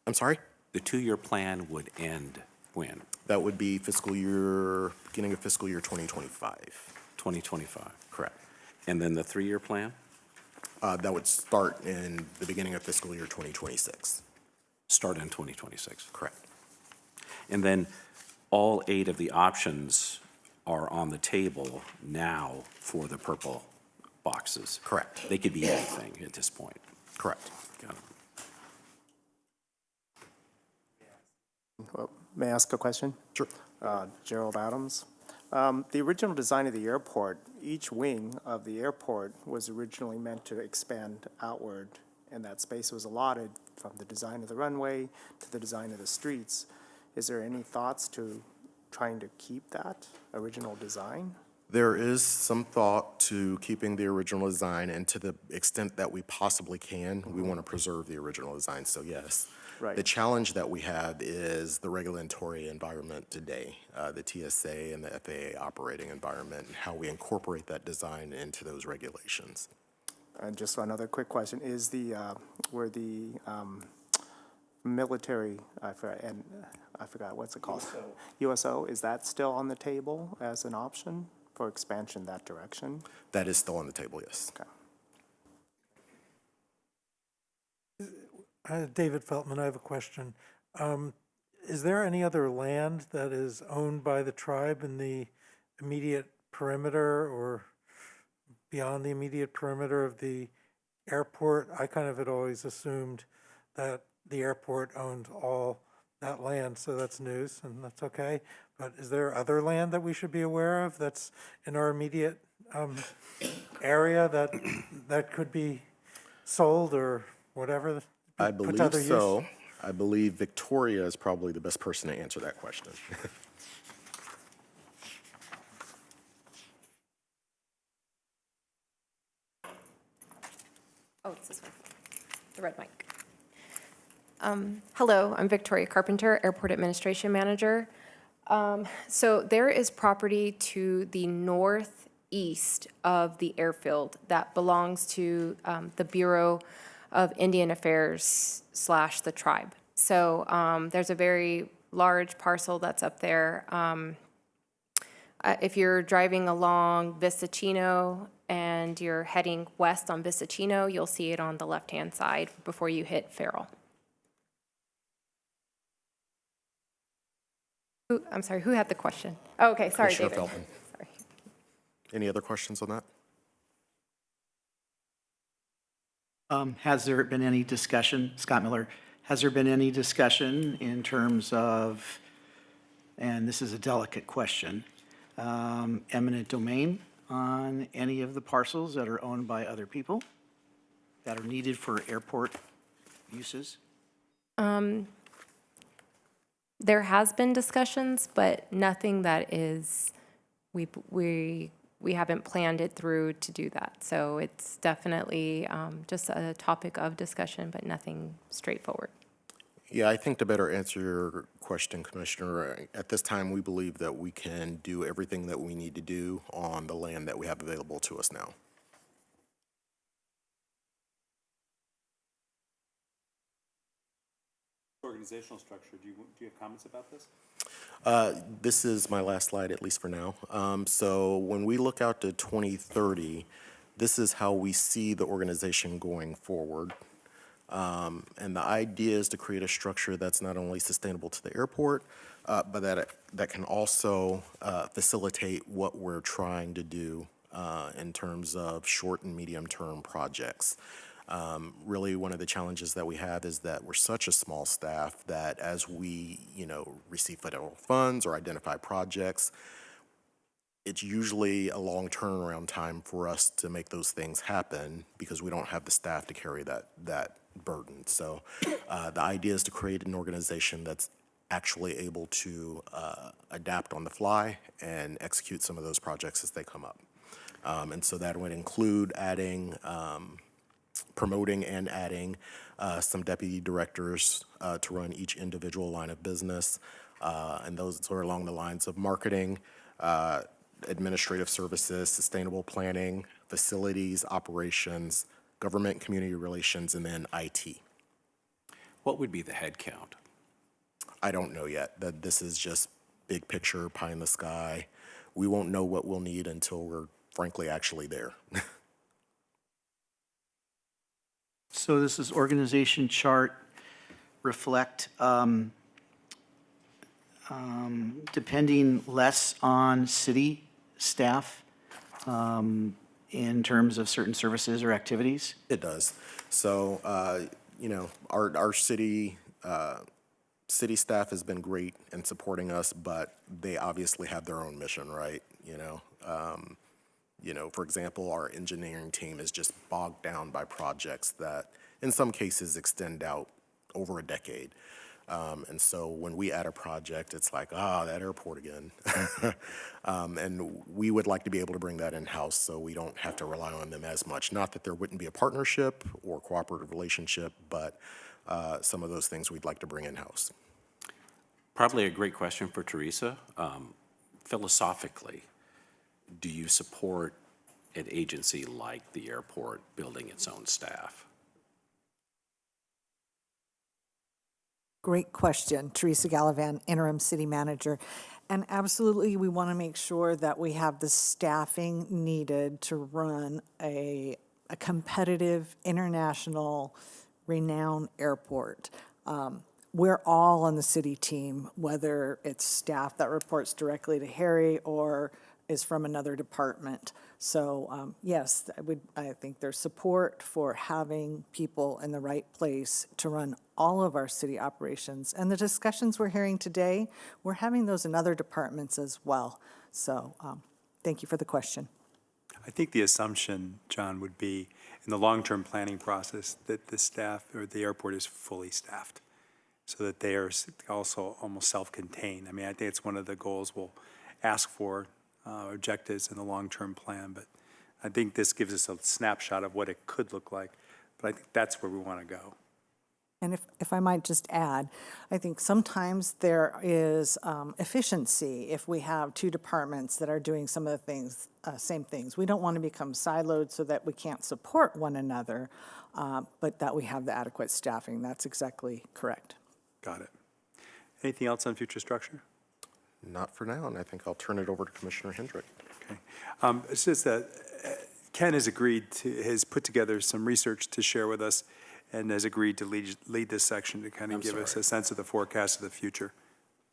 I'm sorry? The 2-year plan would end when? That would be beginning of fiscal year 2025. 2025. Correct. And then the 3-year plan? That would start in the beginning of fiscal year 2026. Start in 2026. Correct. And then all 8 of the options are on the table now for the purple boxes. Correct. They could be anything at this point. Correct. Got it. Well, may I ask a question? Sure. Gerald Adams. The original design of the airport, each wing of the airport was originally meant to expand outward, and that space was allotted from the design of the runway to the design of the streets. Is there any thoughts to trying to keep that original design? There is some thought to keeping the original design, and to the extent that we possibly can, we want to preserve the original design, so yes. Right. The challenge that we have is the regulatory environment today, the TSA and the FAA operating environment, and how we incorporate that design into those regulations. And just another quick question, is were the military, I forgot what's it called? USO, is that still on the table as an option for expansion that direction? That is still on the table, yes. Okay. David Feltman, I have a question. Is there any other land that is owned by the tribe in the immediate perimeter or beyond the immediate perimeter of the airport? I kind of had always assumed that the airport owned all that land, so that's news, and that's okay. But is there other land that we should be aware of that's in our immediate area that could be sold or whatever? I put to believe other use? so. I believe Victoria is probably the best person to answer that question. Oh, it's this one, the red mic. Hello, I'm Victoria Carpenter, Airport Administration Manager. So there is property to the northeast of the airfield that belongs to the Bureau of Indian Affairs / the tribe. So there's a very large parcel that's up there. If you're driving along Vista Chino and you're heading west on Vista Chino, you'll see it on the left-hand side before you hit Farrell. I'm sorry, who had the question? Oh, okay, sorry, Commissioner David. Feldman. Sorry. Any other questions on that? Has there been any discussion, Scott Miller, has there been any discussion in terms of, and this is a delicate question, eminent domain on any of the parcels that are owned by other people that are needed for airport uses? There has been discussions, but nothing that is, we haven't planned it through to do that. So it's definitely just a topic of discussion, but nothing straightforward. Yeah, I think to better answer your question, Commissioner, at this time, we believe that we can do everything that we need to do on the land that we have available to us now. Organizational structure, do you have comments about this? This is my last slide, at least for now. So when we look out to 2030, this is how we see the organization going forward. And the idea is to create a structure that's not only sustainable to the airport, but that can also facilitate what we're trying to do in terms of short and medium-term projects. Really, one of the challenges that we have is that we're such a small staff that as we, receive federal funds or identify projects, it's usually a long turnaround time for us to make those things happen because we don't have the staff to carry that burden. So the idea is to create an organization that's actually able to adapt on the fly and execute some of those projects as they come up. And so that would include promoting and adding some deputy directors to run each individual line of business. And those are along the lines of marketing, administrative services, sustainable planning, facilities, operations, government community relations, and then IT. What would be the head count? I don't know yet. That this is just big picture, pie in the sky. We won't know what we'll need until we're frankly actually there. So this is organization chart reflect depending less on city staff in terms of certain services or activities? It does. So, our city staff has been great in supporting us, but they obviously have their own mission, right? For example, our engineering team is just bogged down by projects that in some cases extend out over a decade. And so when we add a project, it's like, that airport again. And we would like to be able to bring that in-house so we don't have to rely on them as much. Not that there wouldn't be a partnership or cooperative relationship, but some of those things we'd like to bring in-house. Probably a great question for Teresa. Philosophically, do you support an agency like the airport building its own staff? Great question. Teresa Gallivan, interim city manager. And absolutely, we want to make sure that we have the staffing needed to run a competitive, international, renowned airport. We're all on the city team, whether it's staff that reports directly to Harry or is from another department. So yes, I think there's support for having people in the right place to run all of our city operations. And the discussions we're hearing today, we're having those in other departments as well. So thank you for the question. I think the assumption, John, would be in the long-term planning process that the staff or the airport is fully staffed so that they are also almost self-contained. I mean, I think it's one of the goals we'll ask for, objectives in the long-term plan, but I think this gives us a snapshot of what it could look like, but I think that's where we want to go. And if I might just add, I think sometimes there is efficiency if we have two departments that are doing some of the things, same things. We don't want to become siloed so that we can't support one another, but that we have the adequate staffing. That's exactly correct. Got it. Anything else on future structure? Not for now, and I think I'll turn it over to Commissioner Hendrick. Okay. It's just that Ken has put together some research to share with us and has agreed to lead this section to kind of give us a sense of the forecast of the future.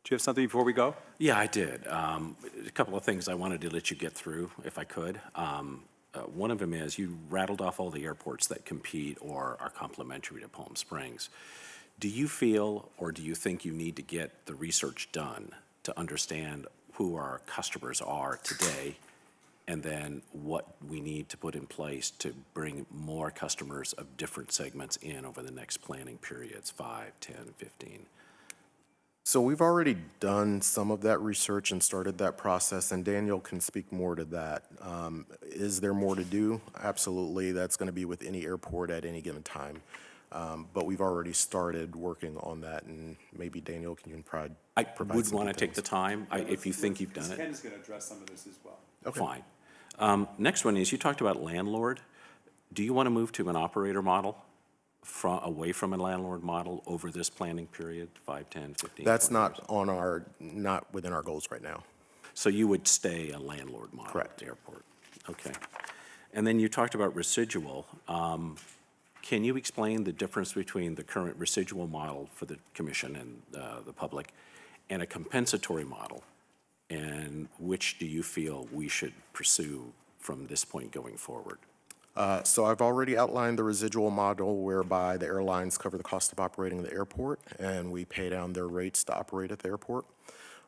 Do you have something before we go? Yeah, I did. A couple of things I wanted to let you get through, if I could. One of them is you rattled off all the airports that compete or are complementary to Palm Springs. Do you feel or do you think you need to get the research done to understand who our customers are today and then what we need to put in place to bring more customers of different segments in over the next planning periods, 5, 10, 15? So we've already done some of that research and started that process, and Daniel can speak more to that. Is there more to do? Absolutely. That's going to be with any airport at any given time. But we've already started working on that, and maybe Daniel can provide I would want to take the time, if you think you've done it. Ken is going to address some of this as well. Okay. Fine. Next one is you talked about landlord. Do you want to move to an operator model away from a landlord model over this planning period, 5, 10, 15? That's not within our goals right now. So you would stay a landlord model Correct. at the airport? Okay. And then you talked about residual. Can you explain the difference between the current residual model for the commission and the public and a compensatory model? And which do you feel we should pursue from this point going forward? So I've already outlined the residual model whereby the airlines cover the cost of operating the airport and we pay down their rates to operate at the airport.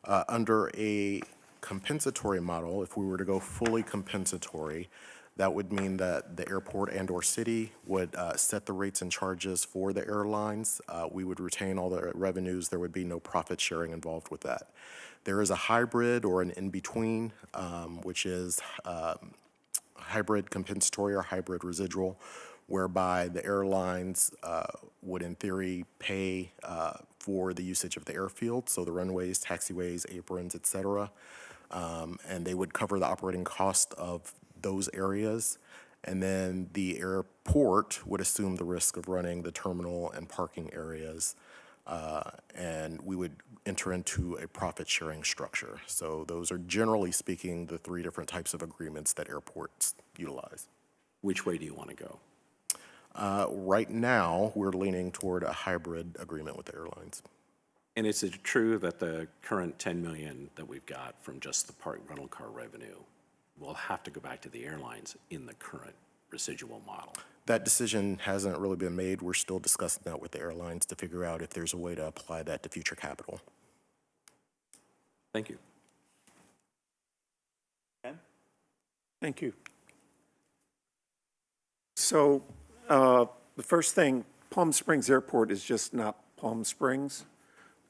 Under a compensatory model, if we were to go fully compensatory, that would mean that the airport and/or city would set the rates and charges for the airlines. We would retain all the revenues. There would be no profit sharing involved with that. There is a hybrid or an in-between, which is hybrid compensatory or hybrid residual, whereby the airlines would, in theory, pay for the usage of the airfield, so the runways, taxiways, aprons, et cetera, and they would cover the operating cost of those areas, and then the airport would assume the risk of running the terminal and parking areas, and we would enter into a profit-sharing structure. So those are, generally speaking, the three different types of agreements that airports utilize. Which way do you want to go? Right now, we're leaning toward a hybrid agreement with the airlines. And is it true that the current $10 million that we've got from just the park rental car revenue will have to go back to the airlines in the current residual model? That decision hasn't really been made. We're still discussing that with the airlines to figure out if there's a way to apply that to future capital. Thank you. Ken? Thank you. So the first thing, Palm Springs Airport is just not Palm Springs.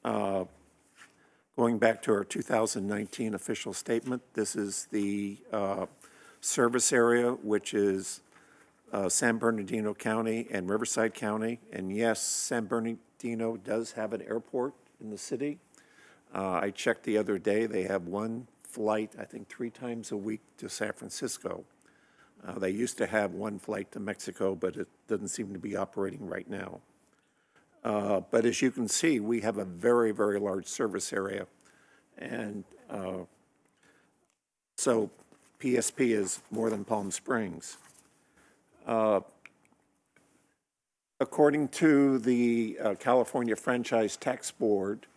Going back to our 2019 official statement, this is the service area, which is San Bernardino County and Riverside County. And yes, San Bernardino does have an airport in the city. I checked the other day, they have one flight, I think 3 times a week to San Francisco. They used to have one flight to Mexico, but it doesn't seem to be operating right now. But as you can see, we have a very, very large service area. And so PSP is more than Palm Springs. According to the California Franchise Tax Board,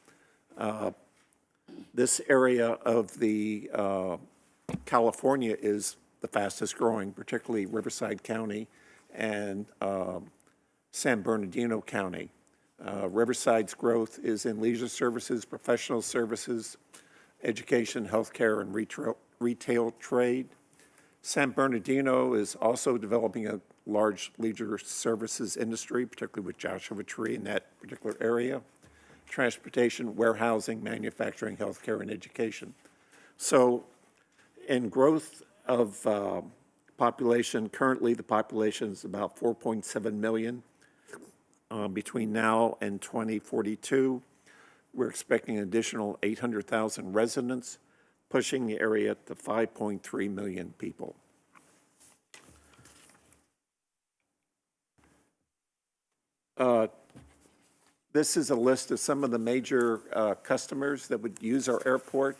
this area of the California is the fastest growing, particularly Riverside County and San Bernardino County. Riverside's growth is in leisure services, professional services, education, healthcare, and retail trade. San Bernardino is also developing a large leisure services industry, particularly with Joshua Tree in that particular area. Transportation, warehousing, manufacturing, healthcare, and education. So in growth of population, currently the population is about 4.7 million. Between now and 2042, we're expecting an additional 800,000 residents, pushing the area to 5.3 million people. This is a list of some of the major customers that would use our airport,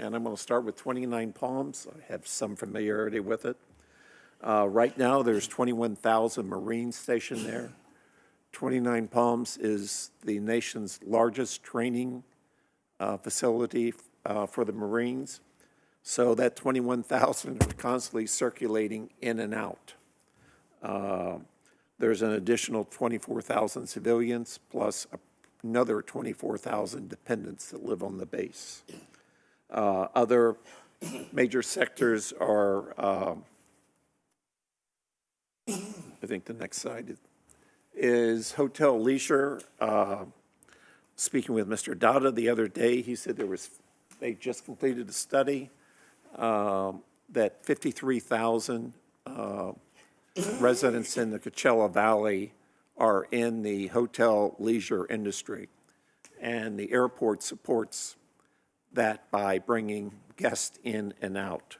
and I'm going to start with 29 Palms. I have some familiarity with it. Right now, there's 21,000 Marines stationed there. 29 Palms is the nation's largest training facility for the Marines. So that 21,000 are constantly circulating in and out. There's an additional 24,000 civilians plus another 24,000 dependents that live on the base. Other major sectors are, I think the next slide is hotel leisure. Speaking with Mr. Dada the other day, he said they just completed a study that 53,000 residents in the Coachella Valley are in the hotel leisure industry. And the airport supports that by bringing guests in and out.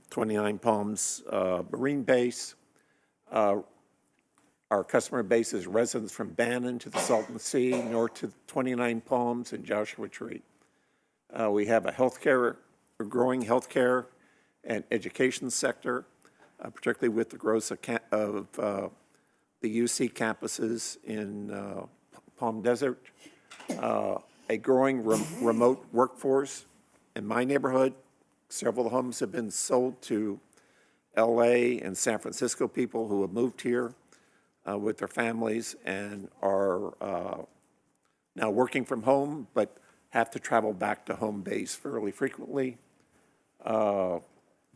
29 Palms Marine Base. Our customer base is residents from Bannon to the Salton Sea, north to 29 Palms and Joshua Tree. We have a growing healthcare and education sector, particularly with the growth of the UC campuses in Palm Desert. A growing remote workforce. In my neighborhood, several homes have been sold to LA and San Francisco people who have moved here with their families and are now working from home, but have to travel back to home base fairly frequently.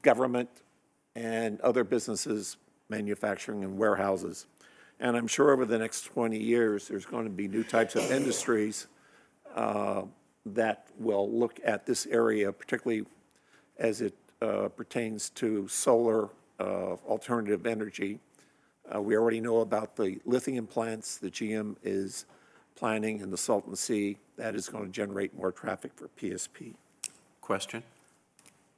Government and other businesses, manufacturing and warehouses. And I'm sure over the next 20 years, there's going to be new types of industries that will look at this area, particularly as it pertains to solar alternative energy. We already know about the lithium plants that GM is planning in the Salton Sea. That is going to generate more traffic for PSP. Question?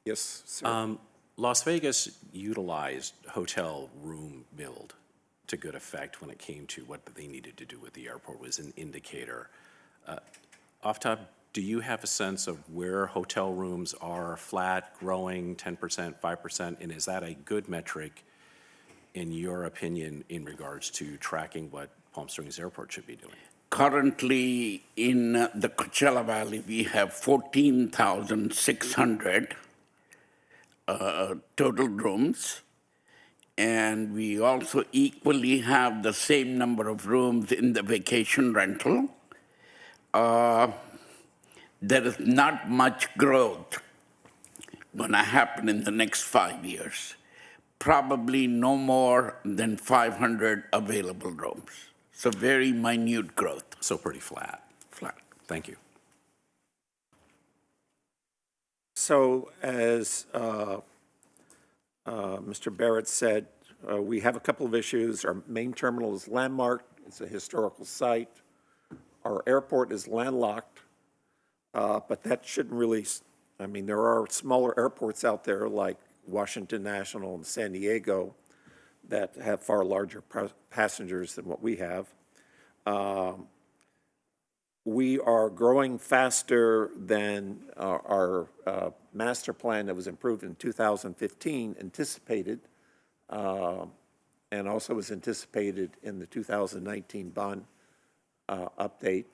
Yes, sir. Las Vegas utilized hotel room build to good effect when it came to what they needed to do with the airport was an indicator. Aftab, do you have a sense of where hotel rooms are flat, growing, 10%, 5%, and is that a good metric in your opinion in regards to tracking what Palm Springs Airport should be doing? Currently in the Coachella Valley, we have 14,600 total rooms. And we also equally have the same number of rooms in the vacation rental. There is not much growth going to happen in the next 5 years. Probably no more than 500 available rooms. So very minute growth. So pretty flat. Flat. Thank you. So as Mr. Barrett said, we have a couple of issues. Our main terminal is landmarked. It's a historical site. Our airport is landlocked, but that shouldn't really, I mean, there are smaller airports out there like Washington National and San Diego that have far larger passengers than what we have. We are growing faster than our master plan that was approved in 2015 anticipated, and also was anticipated in the 2019 bond update.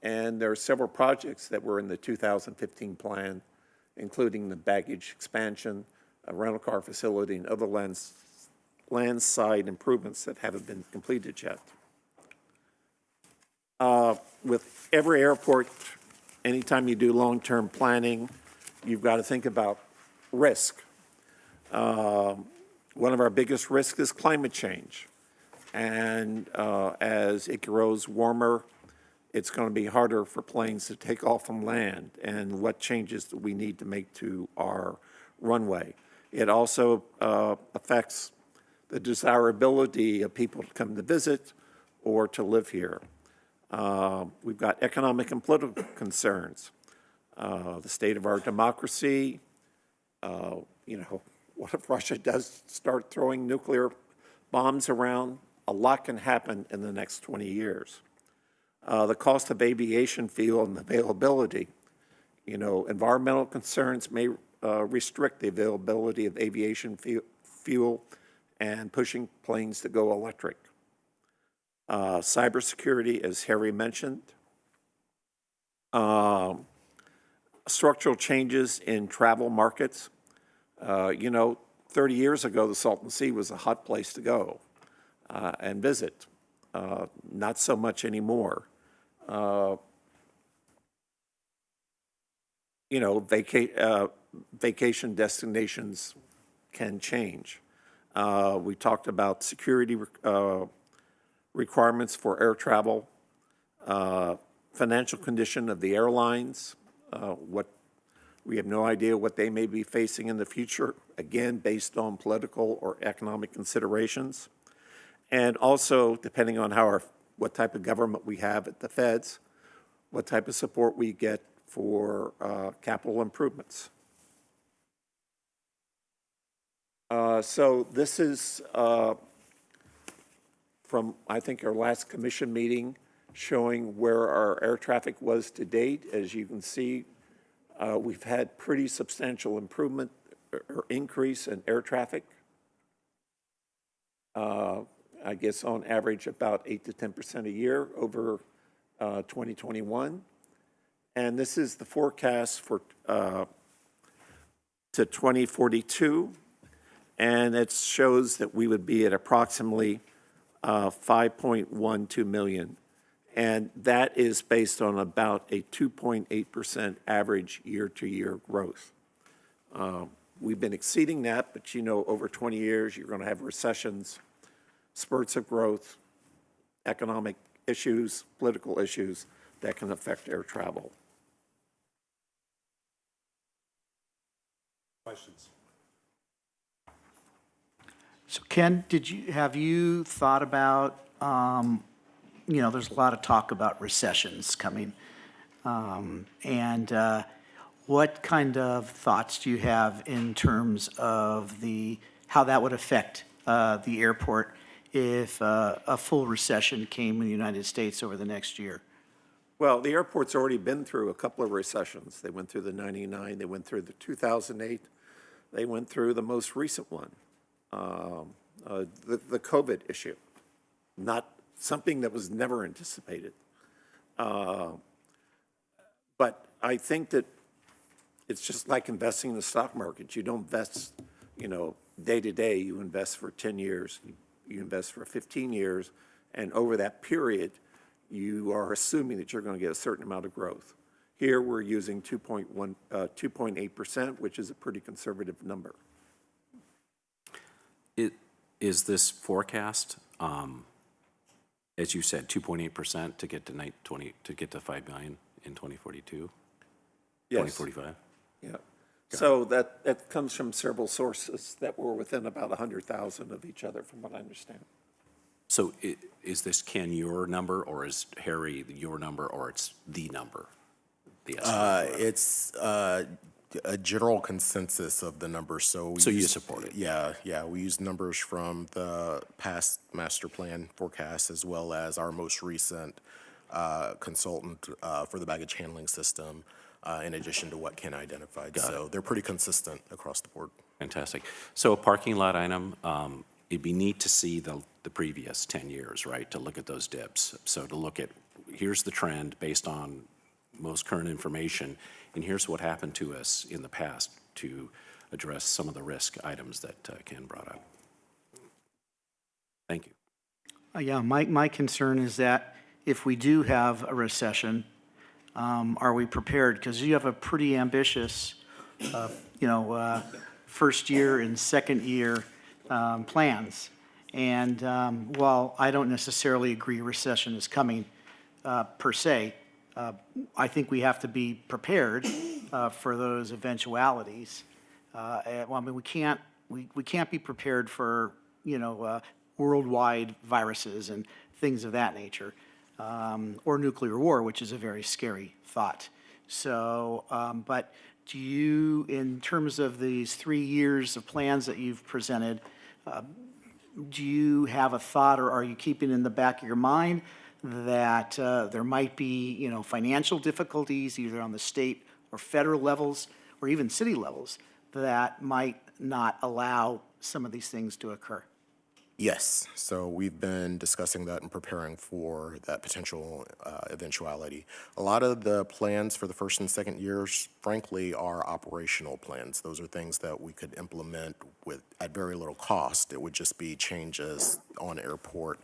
And there are several projects that were in the 2015 plan, including the baggage expansion, a rental car facility, and other landside improvements that haven't been completed yet. With every airport, anytime you do long-term planning, you've got to think about risk. One of our biggest risks is climate change. And as it grows warmer, it's going to be harder for planes to take off from land, and what changes do we need to make to our runway. It also affects the desirability of people to come to visit or to live here. We've got economic and political concerns, the state of our democracy. What if Russia does start throwing nuclear bombs around? A lot can happen in the next 20 years. The cost of aviation fuel and availability. Environmental concerns may restrict the availability of aviation fuel and pushing planes to go electric. Cybersecurity, as Harry mentioned. Structural changes in travel markets. 30 years ago, the Salton Sea was a hot place to go and visit. Not so much anymore. Vacation destinations can change. We talked about security requirements for air travel, financial condition of the airlines, we have no idea what they may be facing in the future, again, based on political or economic considerations. And also, depending on what type of government we have at the feds, what type of support we get for capital improvements. So this is from, I think, our last commission meeting, showing where our air traffic was to date. As you can see, we've had pretty substantial improvement or increase in air traffic. I guess on average about 8 to 10% a year over 2021. And this is the forecast for to 2042. And it shows that we would be at approximately 5.12 million. And that is based on about a 2.8% average year-to-year growth. We've been exceeding that, but over 20 years, you're going to have recessions, spurts of growth, economic issues, political issues that can affect air travel. Questions? So Ken, have you thought about, there's a lot of talk about recessions coming. What kind of thoughts do you have in terms of how that would affect the airport if a full recession came in the United States over the next year? Well, the airport's already been through a couple of recessions. They went through the 99, they went through the 2008, they went through the most recent one, the COVID issue, not something that was never anticipated. But I think that it's just like investing in the stock market. You don't invest, day to day. You invest for 10 years. You invest for 15 years. And over that period, you are assuming that you're going to get a certain amount of growth. Here, we're using 2.8%, which is a pretty conservative number. Is this forecast, as you said, 2.8% to get to 5 million in 2042? Yes. 2045? Yeah. So that comes from several sources that were within about 100,000 of each other, from what I understand. So is this, Ken, your number, or is Harry your number, or it's the number? The estimate? It's a general consensus of the numbers, so. So you support it? Yeah, we use numbers from the past master plan forecast as well as our most recent consultant for the baggage handling system, in addition to what Ken identified. So they're pretty consistent across the board. Fantastic. So a parking lot item, it'd be neat to see the previous 10 years, right? To look at those dips. So to look at, here's the trend based on most current information, and here's what happened to us in the past to address some of the risk items that Ken brought up. Thank you. Yeah, my concern is that if we do have a recession, are we prepared? Because you have a pretty ambitious, first year and second year plans. And while I don't necessarily agree recession is coming per se, I think we have to be prepared for those eventualities. We can't be prepared for worldwide viruses and things of that nature, or nuclear war, which is a very scary thought. So, but do you, in terms of these 3 years of plans that you've presented, do you have a thought, or are you keeping in the back of your mind that there might be, financial difficulties either on the state or federal levels or even city levels that might not allow some of these things to occur? Yes, so we've been discussing that and preparing for that potential eventuality. A lot of the plans for the first and second years, frankly, are operational plans. Those are things that we could implement at very little cost. It would just be changes on airport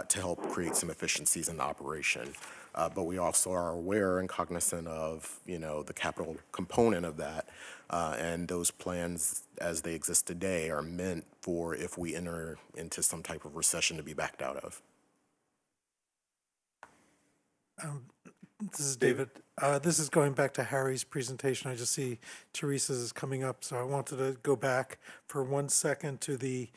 to help create some efficiencies in the operation. But we also are aware and cognizant of, the capital component of that. And those plans, as they exist today, are meant for if we enter into some type of recession to be backed out of. This is David. This is going back to Harry's presentation. I just see Teresa's is coming up, so I wanted to go back for 1 second to the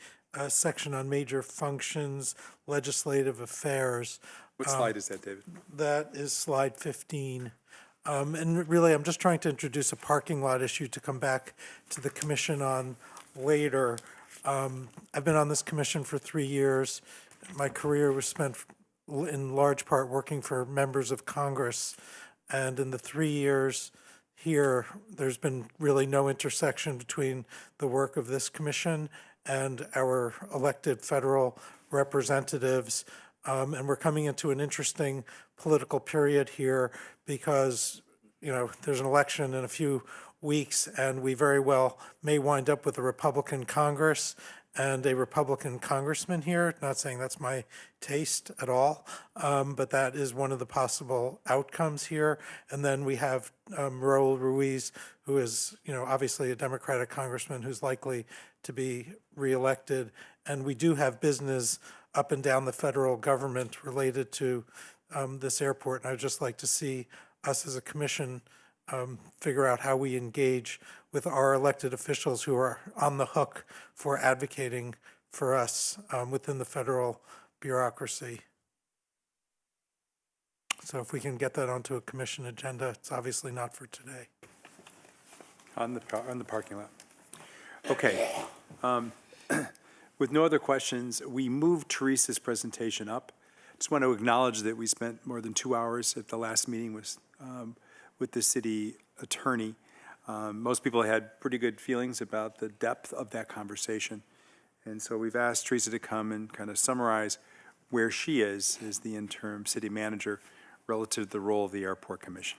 section on major functions, legislative affairs. What slide is that, David? That is slide 15. And really, I'm just trying to introduce a parking lot issue to come back to the commission on later. I've been on this commission for 3 years. My career was spent in large part working for members of Congress. And in the 3 years here, there's been really no intersection between the work of this commission and our elected federal representatives. And we're coming into an interesting political period here because, there's an election in a few weeks, and we very well may wind up with a Republican Congress and a Republican congressman here. Not saying that's my taste at all, but that is one of the possible outcomes here. And then we have Raul Ruiz, who is, obviously a Democratic congressman who's likely to be reelected. And we do have business up and down the federal government related to this airport. And I'd just like to see us as a commission figure out how we engage with our elected officials who are on the hook for advocating for us within the federal bureaucracy. So if we can get that onto a commission agenda, it's obviously not for today. On the parking lot. Okay. With no other questions, we moved Teresa's presentation up. Just want to acknowledge that we spent more than 2 hours at the last meeting with the city attorney. Most people had pretty good feelings about the depth of that conversation. And so we've asked Teresa to come and kind of summarize where she is as the interim city manager relative to the role of the Airport Commission.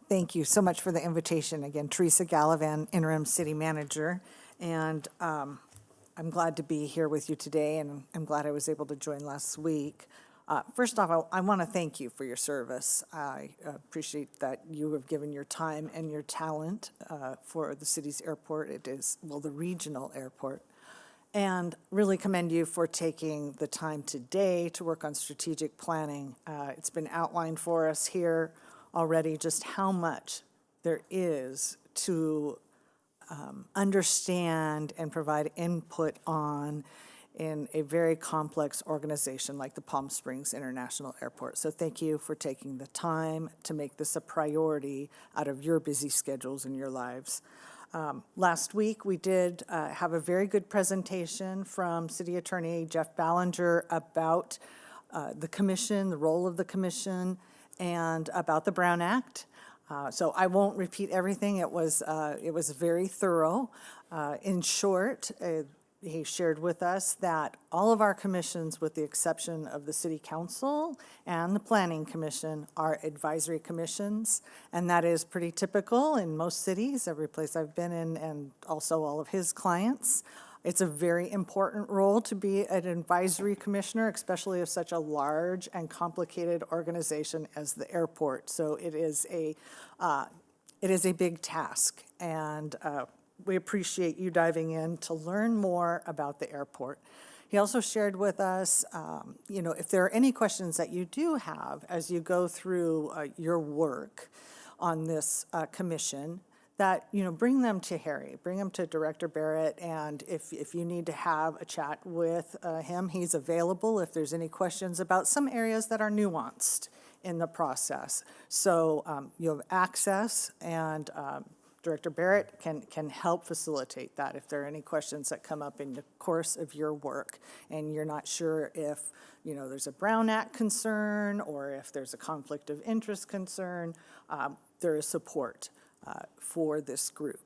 Thank you so much for the invitation. Again, Teresa Gallivan, interim city manager. And I'm glad to be here with you today, and I'm glad I was able to join last week. First off, I want to thank you for your service. I appreciate that you have given your time and your talent for the city's airport. It is, the regional airport. And really commend you for taking the time today to work on strategic planning. It's been outlined for us here already just how much there is to understand and provide input on in a very complex organization like the Palm Springs International Airport. So thank you for taking the time to make this a priority out of your busy schedules and your lives. Last week, we did have a very good presentation from City Attorney Jeff Ballinger about the commission, the role of the commission, and about the Brown Act. So I won't repeat everything. It was very thorough. In short, he shared with us that all of our commissions, with the exception of the City Council and the Planning Commission, are advisory commissions, and that is pretty typical in most cities, every place I've been in, and also all of his clients. It's a very important role to be an advisory commissioner, especially of such a large and complicated organization as the airport. So it is a big task, and we appreciate you diving in to learn more about the airport. He also shared with us, if there are any questions that you do have as you go through your work on this commission, that, bring them to Harry, bring them to Director Barrett, and if you need to have a chat with him, he's available if there's any questions about some areas that are nuanced in the process. So you have access, and Director Barrett can help facilitate that if there are any questions that come up in the course of your work and you're not sure if there's a Brown Act concern or if there's a conflict of interest concern, there is support for this group.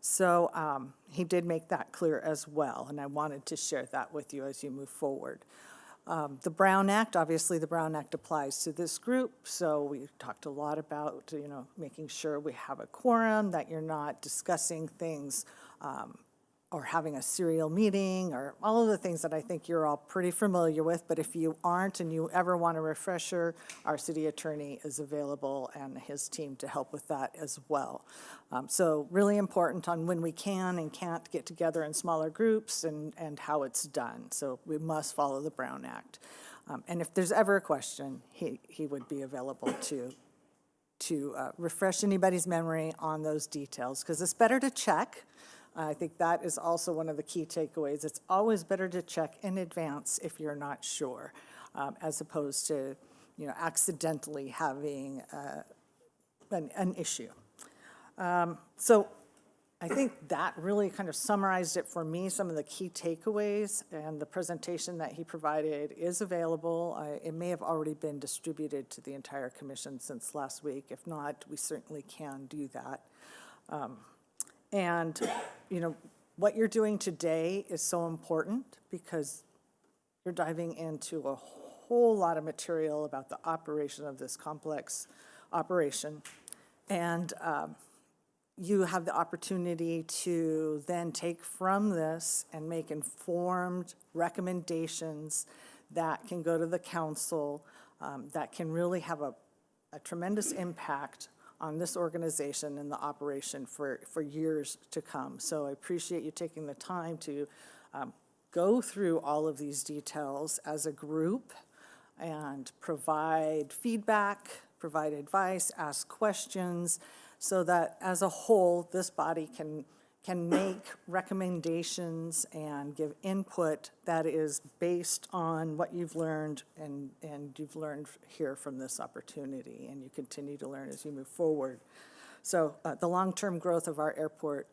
So he did make that clear as well, and I wanted to share that with you as you move forward. The Brown Act, obviously the Brown Act applies to this group, so we talked a lot about, making sure we have a quorum, that you're not discussing things or having a serial meeting, or all of the things that I think you're all pretty familiar with. But if you aren't and you ever want a refresher, our city attorney is available and his team to help with that as well. So really important on when we can and can't get together in smaller groups and how it's done. So we must follow the Brown Act. And if there's ever a question, he would be available to refresh anybody's memory on those details, because it's better to check. I think that is also one of the key takeaways. It's always better to check in advance if you're not sure, as opposed to, accidentally having an issue. So I think that really kind of summarized it for me, some of the key takeaways, and the presentation that he provided is available. It may have already been distributed to the entire commission since last week. If not, we certainly can do that. And, what you're doing today is so important because you're diving into a whole lot of material about the operation of this complex operation. And you have the opportunity to then take from this and make informed recommendations that can go to the council, that can really have a tremendous impact on this organization and the operation for years to come. So I appreciate you taking the time to go through all of these details as a group and provide feedback, provide advice, ask questions, so that as a whole, this body can make recommendations and give input that is based on what you've learned and you've learned here from this opportunity, and you continue to learn as you move forward. So the long-term growth of our airport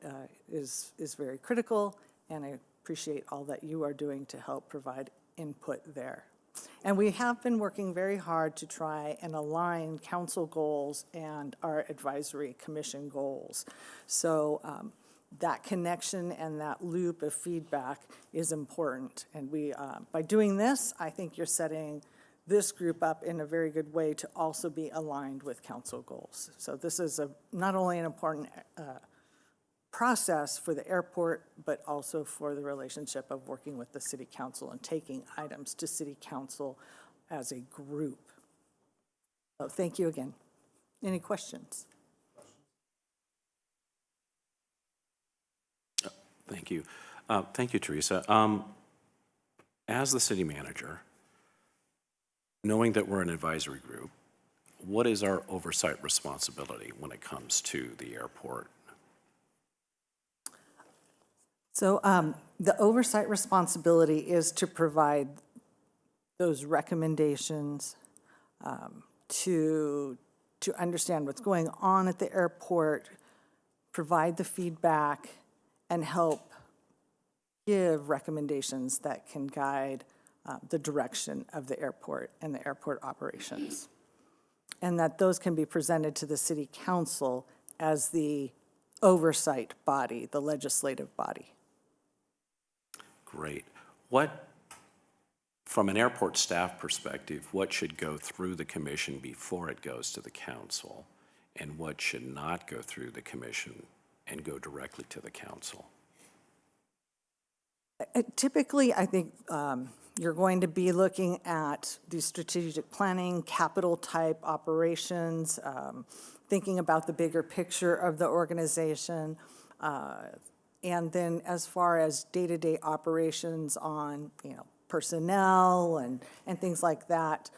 is very critical, and I appreciate all that you are doing to help provide input there. And we have been working very hard to try and align council goals and our advisory commission goals. So that connection and that loop of feedback is important. And we, by doing this, I think you're setting this group up in a very good way to also be aligned with council goals. So this is not only an important process for the airport, but also for the relationship of working with the city council and taking items to city council as a group. So thank you again. Any questions? Thank you. Thank you, Teresa. As the city manager, knowing that we're an advisory group, what is our oversight responsibility when it comes to the airport? So the oversight responsibility is to provide those recommendations to understand what's going on at the airport, provide the feedback, and help give recommendations that can guide the direction of the airport and the airport operations. And that those can be presented to the city council as the oversight body, the legislative body. Great. From an airport staff perspective, what should go through the commission before it goes to the council? And what should not go through the commission and go directly to the council? Typically, I think you're going to be looking at the strategic planning, capital type operations, thinking about the bigger picture of the organization. And then as far as day-to-day operations on, personnel and things like that,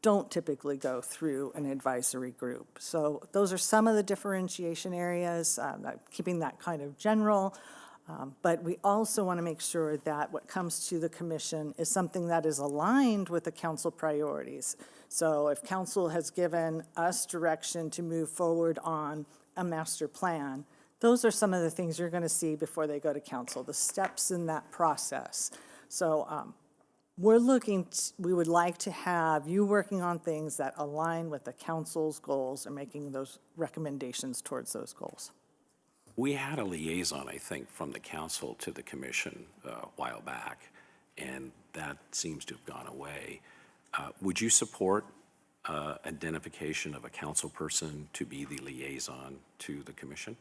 don't typically go through an advisory group. So those are some of the differentiation areas, keeping that kind of general. But we also want to make sure that what comes to the commission is something that is aligned with the council priorities. So if council has given us direction to move forward on a master plan, those are some of the things you're going to see before they go to council, the steps in that process. So we would like to have you working on things that align with the council's goals and making those recommendations towards those goals. We had a liaison, I think, from the council to the commission a while back, and that seems to have gone away. Would you support identification of a council person to be the liaison to the commission?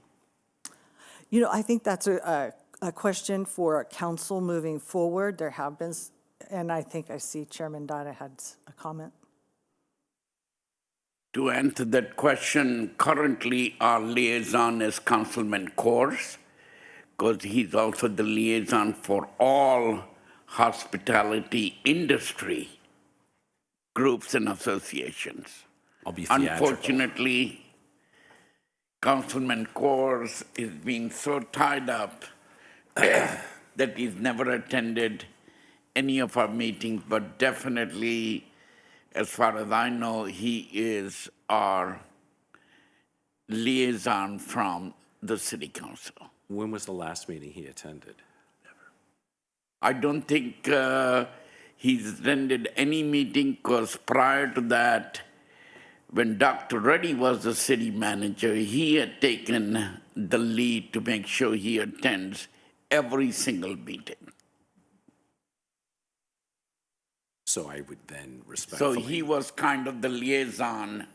I think that's a question for council moving forward. There have been, and I think I see Chairman Dada had a comment. To answer that question, currently our liaison is Councilman Coors, because he's also the liaison for all hospitality industry groups and associations. I'll be theatrical. Unfortunately, Councilman Coors is being so tied up that he's never attended any of our meetings, but definitely, as far as I know, he is our liaison from the city council. When was the last meeting he attended? I don't think he's attended any meeting, because prior to that, when Dr. Reddy was the city manager, he had taken the lead to make sure he attends every single meeting. So I would then respectfully... So he was kind of the liaison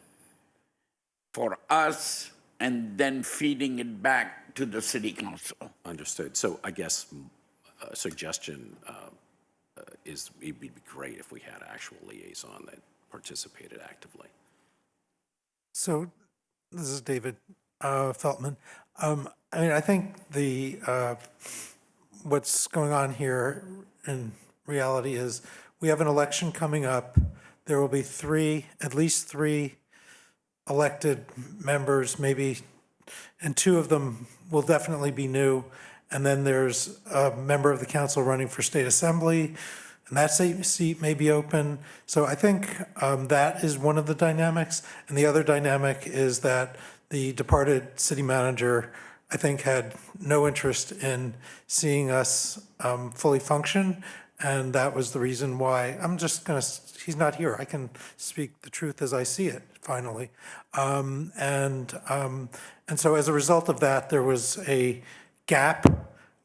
for us and then feeding it back to the city council. Understood. So I guess a suggestion is it would be great if we had an actual liaison that participated actively. So this is David Feltman. I think what's going on here in reality is we have an election coming up. There will be at least three elected members, maybe, and two of them will definitely be new. And then there's a member of the council running for state assembly, and that seat may be open. So I think that is one of the dynamics. And the other dynamic is that the departed city manager, I think, had no interest in seeing us fully function. And that was the reason why he's not here. I can speak the truth as I see it, finally. And so as a result of that, there was a gap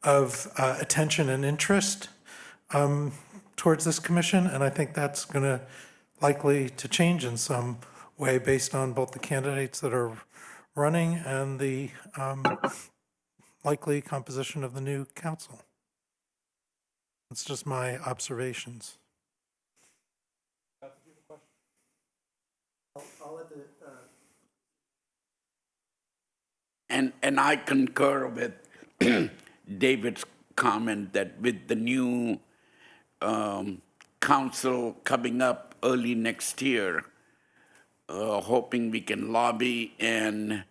of attention and interest towards this commission. And I think that's going to likely to change in some way based on both the candidates that are running and the likely composition of the new council. It's just my observations. And I concur with David's comment that with the new council coming up early next year, hoping we can lobby and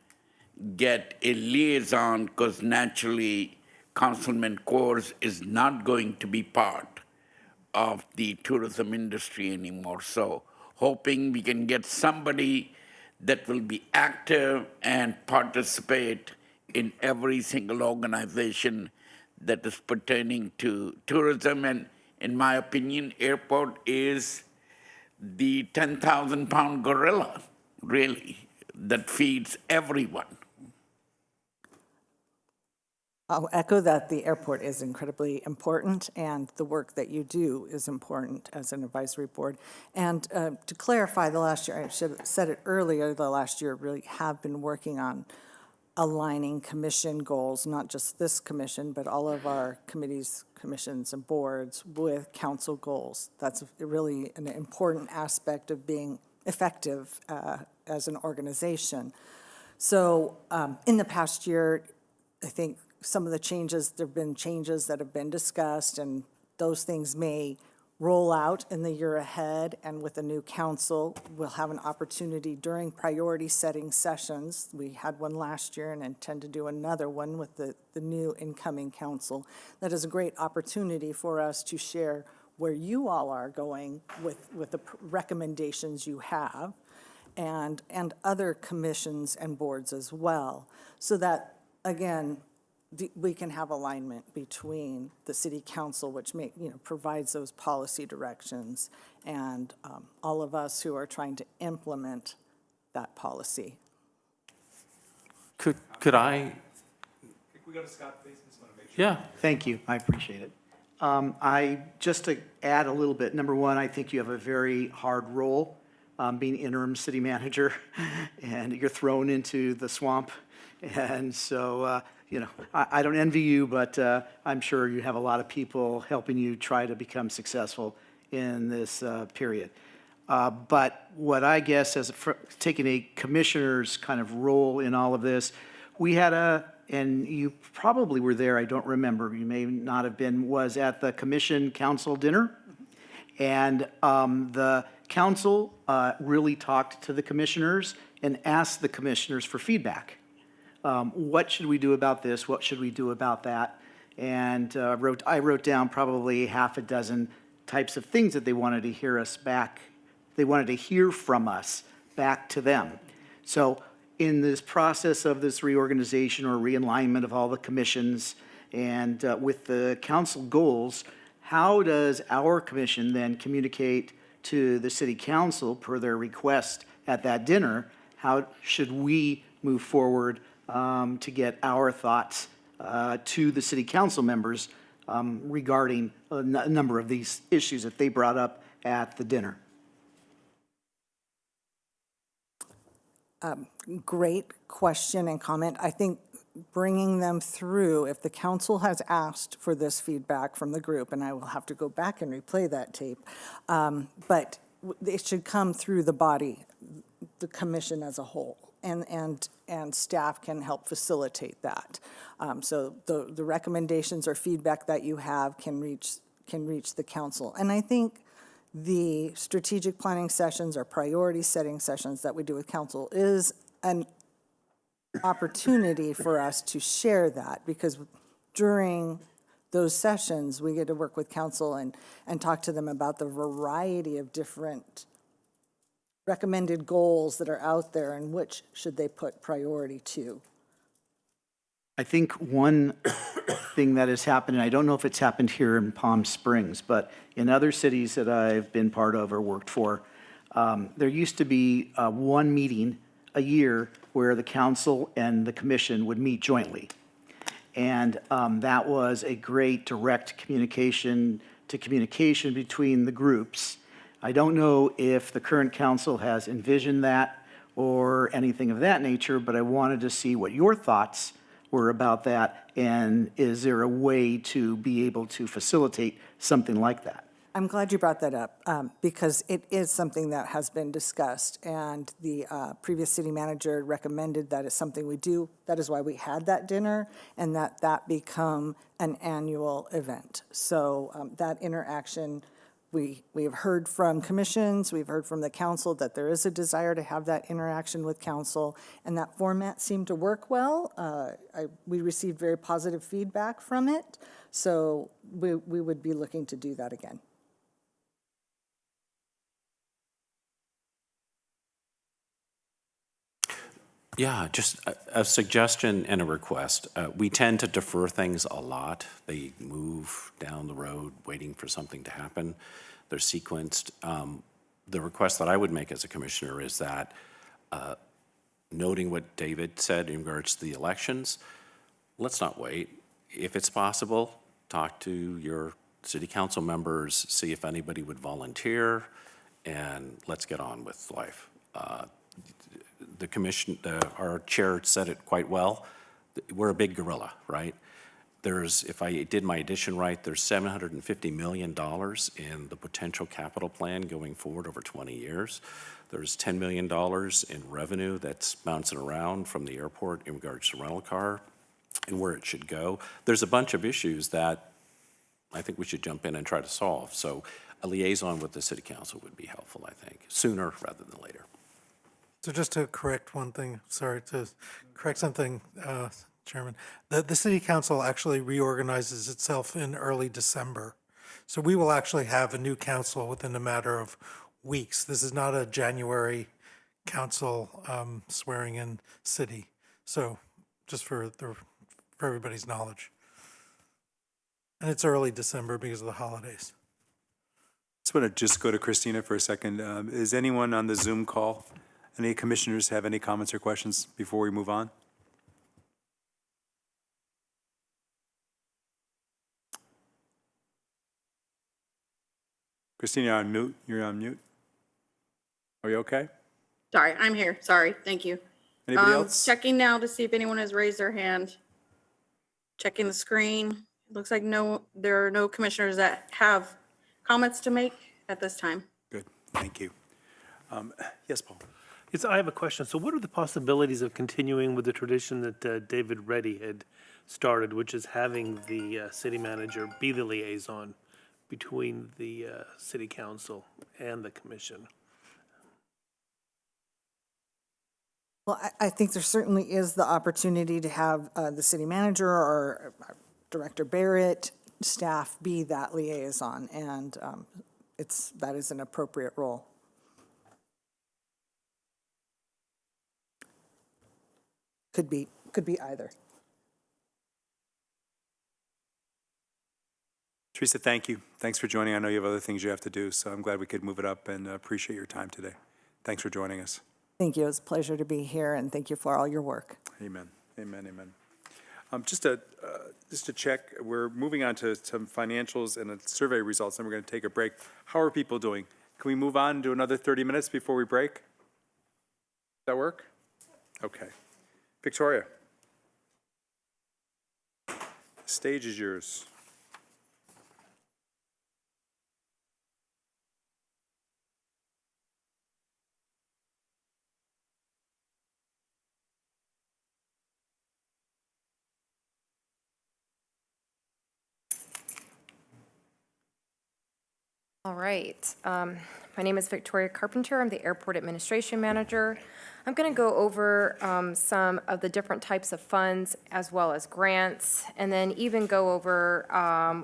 get a liaison, because naturally Councilman Coors is not going to be part of the tourism industry anymore. So hoping we can get somebody that will be active and participate in every single organization that is pertaining to tourism. And in my opinion, airport is the 10,000-pound gorilla, really, that feeds everyone. I'll echo that the airport is incredibly important, and the work that you do is important as an advisory board. And to clarify, the last year, I should have said it earlier, the last year really have been working on aligning commission goals, not just this commission, but all of our committees, commissions, and boards with council goals. That's really an important aspect of being effective as an organization. So in the past year, I think some of the changes, there have been changes that have been discussed, and those things may roll out in the year ahead. And with the new council, we'll have an opportunity during priority setting sessions. We had one last year and intend to do another one with the new incoming council. That is a great opportunity for us to share where you all are going with the recommendations you have, and other commissions and boards as well, so that, again, we can have alignment between the city council, which provides those policy directions, and all of us who are trying to implement that policy. Could I? We go to Scott, please. Yeah. Thank you, I appreciate it. Just to add a little bit, number one, I think you have a very hard role being interim city manager, and you're thrown into the swamp. And so, I don't envy you, but I'm sure you have a lot of people helping you try to become successful in this period. But what I guess, taking a commissioner's kind of role in all of this, we had and you probably were there, I don't remember, you may not have been, was at the commission council dinner. And the council really talked to the commissioners and asked the commissioners for feedback. What should we do about this? What should we do about that? And I wrote down probably half a dozen types of things that they wanted to hear us back. They wanted to hear from us back to them. So in this process of this reorganization or realignment of all the commissions and with the council goals, how does our commission then communicate to the city council per their request at that dinner? How should we move forward to get our thoughts to the city council members regarding a number of these issues that they brought up at the dinner? Great question and comment. I think bringing them through, if the council has asked for this feedback from the group, and I will have to go back and replay that tape, but it should come through the body, the commission as a whole, and staff can help facilitate that. So the recommendations or feedback that you have can reach the council. And I think the strategic planning sessions or priority setting sessions that we do with council is an opportunity for us to share that, because during those sessions we get to work with council and talk to them about the variety of different recommended goals that are out there and which should they put priority to. I think one thing that has happened, and I don't know if it's happened here in Palm Springs, but in other cities that I've been part of or worked for, there used to be one meeting a year where the council and the commission would meet jointly. And that was a great direct communication between the groups. I don't know if the current council has envisioned that or anything of that nature, but I wanted to see what your thoughts were about that, and is there a way to be able to facilitate something like that? I'm glad you brought that up, because it is something that has been discussed, and the previous city manager recommended that it's something we do. That is why we had that dinner, and that become an annual event. So that interaction we have heard from commissions, we've heard from the council that there is a desire to have that interaction with council, and that format seemed to work well. We received very positive feedback from it, so we would be looking to do that again. Yeah, just a suggestion and a request. We tend to defer things a lot. They move down the road waiting for something to happen. They're sequenced. The request that I would make as a commissioner is that, noting what David said in regards to the elections, let's not wait. If it's possible, talk to your city council members, see if anybody would volunteer, and let's get on with life. The commission, our chair said it quite well. We're a big gorilla, right? There's, if I did my addition right, there's $750 million in the potential capital plan going forward over 20 years. There's $10 million in revenue that's bouncing around from the airport in regards to rental car and where it should go. There's a bunch of issues that I think we should jump in and try to solve. So a liaison with the city council would be helpful, I think, sooner rather than later. So just to correct one thing, sorry, to correct something, Chairman, the city council actually reorganizes itself in early December. So we will actually have a new council within a matter of weeks. This is not a January council swearing in city. So just for everybody's knowledge. And it's early December because of the holidays. I want to just go to Christina for a second. Is anyone on the Zoom call? Any commissioners have any comments or questions before we move on? Christina, you're on mute. You're on mute. Are you okay? Sorry, I'm here. Sorry. Thank you. Anybody else? Checking now to see if anyone has raised their hand. Checking the screen. It looks like there are no commissioners that have comments to make at this time. Good. Thank you. Yes, Paul. Yes, I have a question. So what are the possibilities of continuing with the tradition that David Reddy had started, which is having the city manager be the liaison between the city council and the commission? Well, I think there certainly is the opportunity to have the city manager or Director Barrett, staff be that liaison, and that is an appropriate role. Could be either. Teresa, thank you. Thanks for joining. I know you have other things you have to do, so I'm glad we could move it up and appreciate your time today. Thanks for joining us. Thank you. It's a pleasure to be here, and thank you for all your work. Amen. Amen. Amen. Just to check, we're moving on to some financials and survey results, and we're going to take a break. How are people doing? Can we move on and do another 30 minutes before we break? Does that work? Okay. Victoria, the stage is yours. All right. My name is Victoria Carpenter. I'm the Airport Administration Manager. I'm going to go over some of the different types of funds as well as grants, and then even go over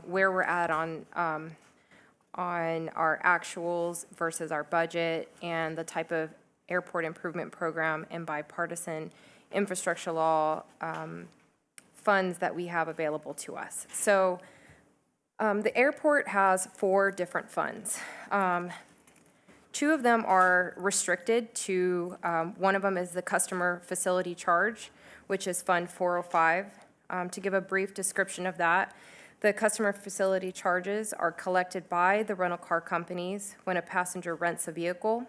where we're at on our actuals versus our budget and the type of airport improvement program and bipartisan infrastructure law funds that we have available to us. So the airport has 4 different funds. 2 of them are restricted to, one of them is the customer facility charge, which is Fund 405. To give a brief description of that, the customer facility charges are collected by the rental car companies when a passenger rents a vehicle.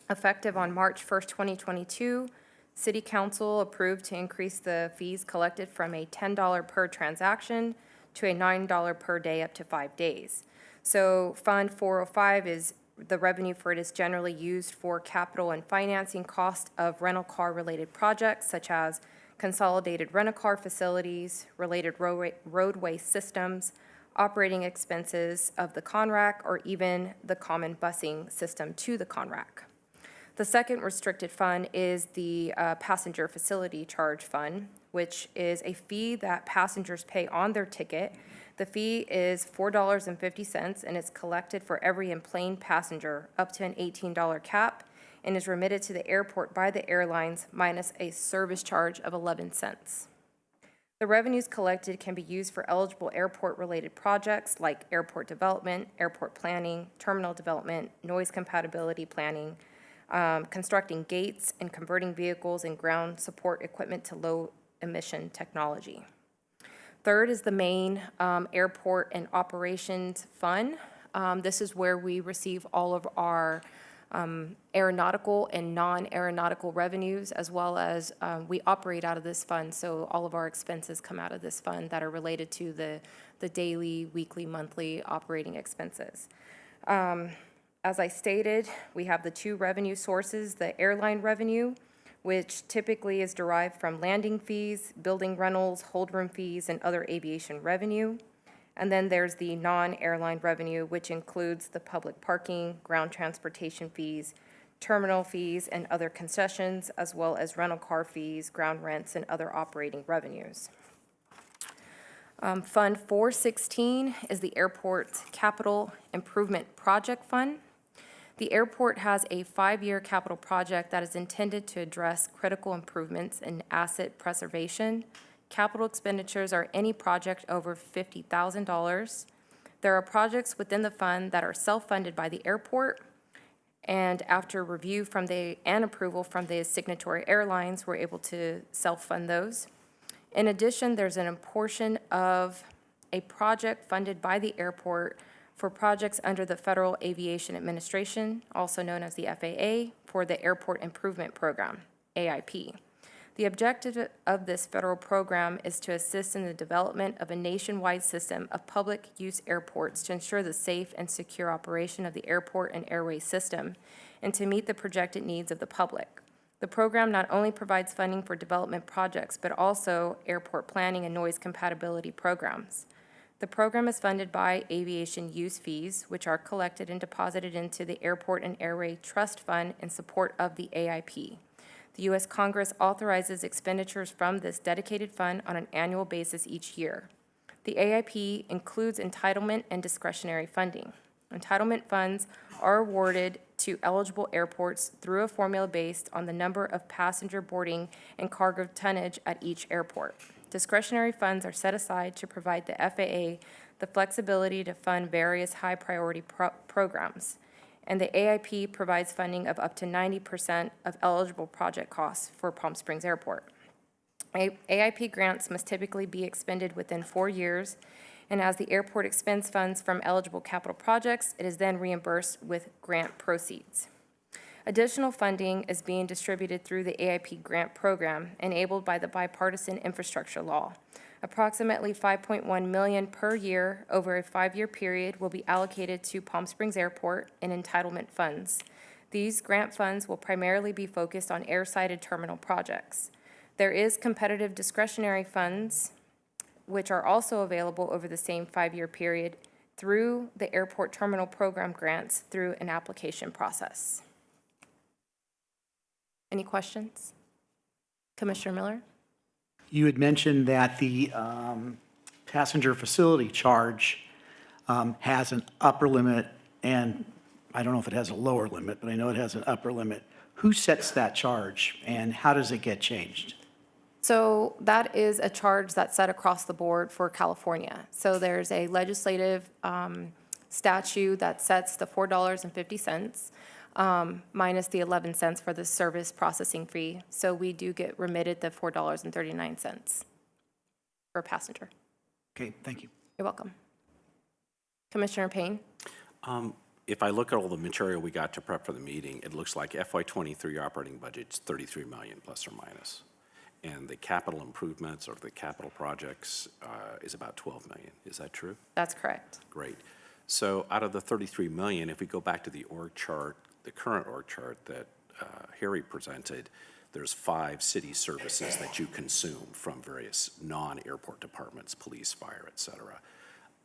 Effective on March 1st, 2022, City Council approved to increase the fees collected from a $10 per transaction to a $9 per day up to 5 days. So Fund 405 is, the revenue for it is generally used for capital and financing cost of rental car related projects such as consolidated rental car facilities, related roadway systems, operating expenses of the CONRAC, or even the common busing system to the CONRAC. The second restricted fund is the passenger facility charge fund, which is a fee that passengers pay on their ticket. The fee is $4.50, and it's collected for every enplaned passenger up to an $18 cap, and is remitted to the airport by the airlines minus a service charge of 11 cents. The revenues collected can be used for eligible airport-related projects like airport development, airport planning, terminal development, noise compatibility planning, constructing gates, and converting vehicles and ground support equipment to low-emission technology. Third is the main airport and operations fund. This is where we receive all of our aeronautical and non-aeronautical revenues, as well as we operate out of this fund, so all of our expenses come out of this fund that are related to the daily, weekly, monthly operating expenses. As I stated, we have the two revenue sources: the airline revenue, which typically is derived from landing fees, building rentals, hold room fees, and other aviation revenue. And then there's the non-airline revenue, which includes the public parking, ground transportation fees, terminal fees, and other concessions, as well as rental car fees, ground rents, and other operating revenues. Fund 416 is the Airport's Capital Improvement Project Fund. The airport has a 5-year capital project that is intended to address critical improvements in asset preservation. Capital expenditures are any project over $50,000. There are projects within the fund that are self-funded by the airport, and after review and approval from the signatory airlines, we're able to self-fund those. In addition, there's a portion of a project funded by the airport for projects under the Federal Aviation Administration, also known as the FAA, for the Airport Improvement Program, AIP. The objective of this federal program is to assist in the development of a nationwide system of public use airports to ensure the safe and secure operation of the airport and airway system, and to meet the projected needs of the public. The program not only provides funding for development projects, but also airport planning and noise compatibility programs. The program is funded by aviation use fees, which are collected and deposited into the Airport and Airway Trust Fund in support of the AIP. The U.S. Congress authorizes expenditures from this dedicated fund on an annual basis each year. The AIP includes entitlement and discretionary funding. Entitlement funds are awarded to eligible airports through a formula based on the number of passenger boarding and cargo tonnage at each airport. Discretionary funds are set aside to provide the FAA the flexibility to fund various high-priority programs, and the AIP provides funding of up to 90% of eligible project costs for Palm Springs Airport. AIP grants must typically be expended within 4 years, and as the airport expends funds from eligible capital projects, it is then reimbursed with grant proceeds. Additional funding is being distributed through the AIP grant program, enabled by the bipartisan infrastructure law. Approximately $5.1 million per year over a 5-year period will be allocated to Palm Springs Airport in entitlement funds. These grant funds will primarily be focused on air-sided terminal projects. There is competitive discretionary funds, which are also available over the same 5-year period through the airport terminal program grants through an application process. Any questions? Commissioner Miller? You had mentioned that the passenger facility charge has an upper limit, and I don't know if it has a lower limit, but I know it has an upper limit. Who sets that charge, and how does it get changed? So that is a charge that's set across the board for California. So there's a legislative statute that sets the $4.50 minus the 11 cents for the service processing fee. So we do get remitted the $4.39 per passenger. Okay, thank you. You're welcome. Commissioner Payne? If I look at all the material we got to prep for the meeting, it looks like FY23 operating budget's $33 million plus or minus. And the capital improvements or the capital projects is about $12 million. Is that true? That's correct. Great. So out of the $33 million, if we go back to the org chart, the current org chart that Harry presented, there's 5 city services that you consume from various non-airport departments, police, fire, et cetera.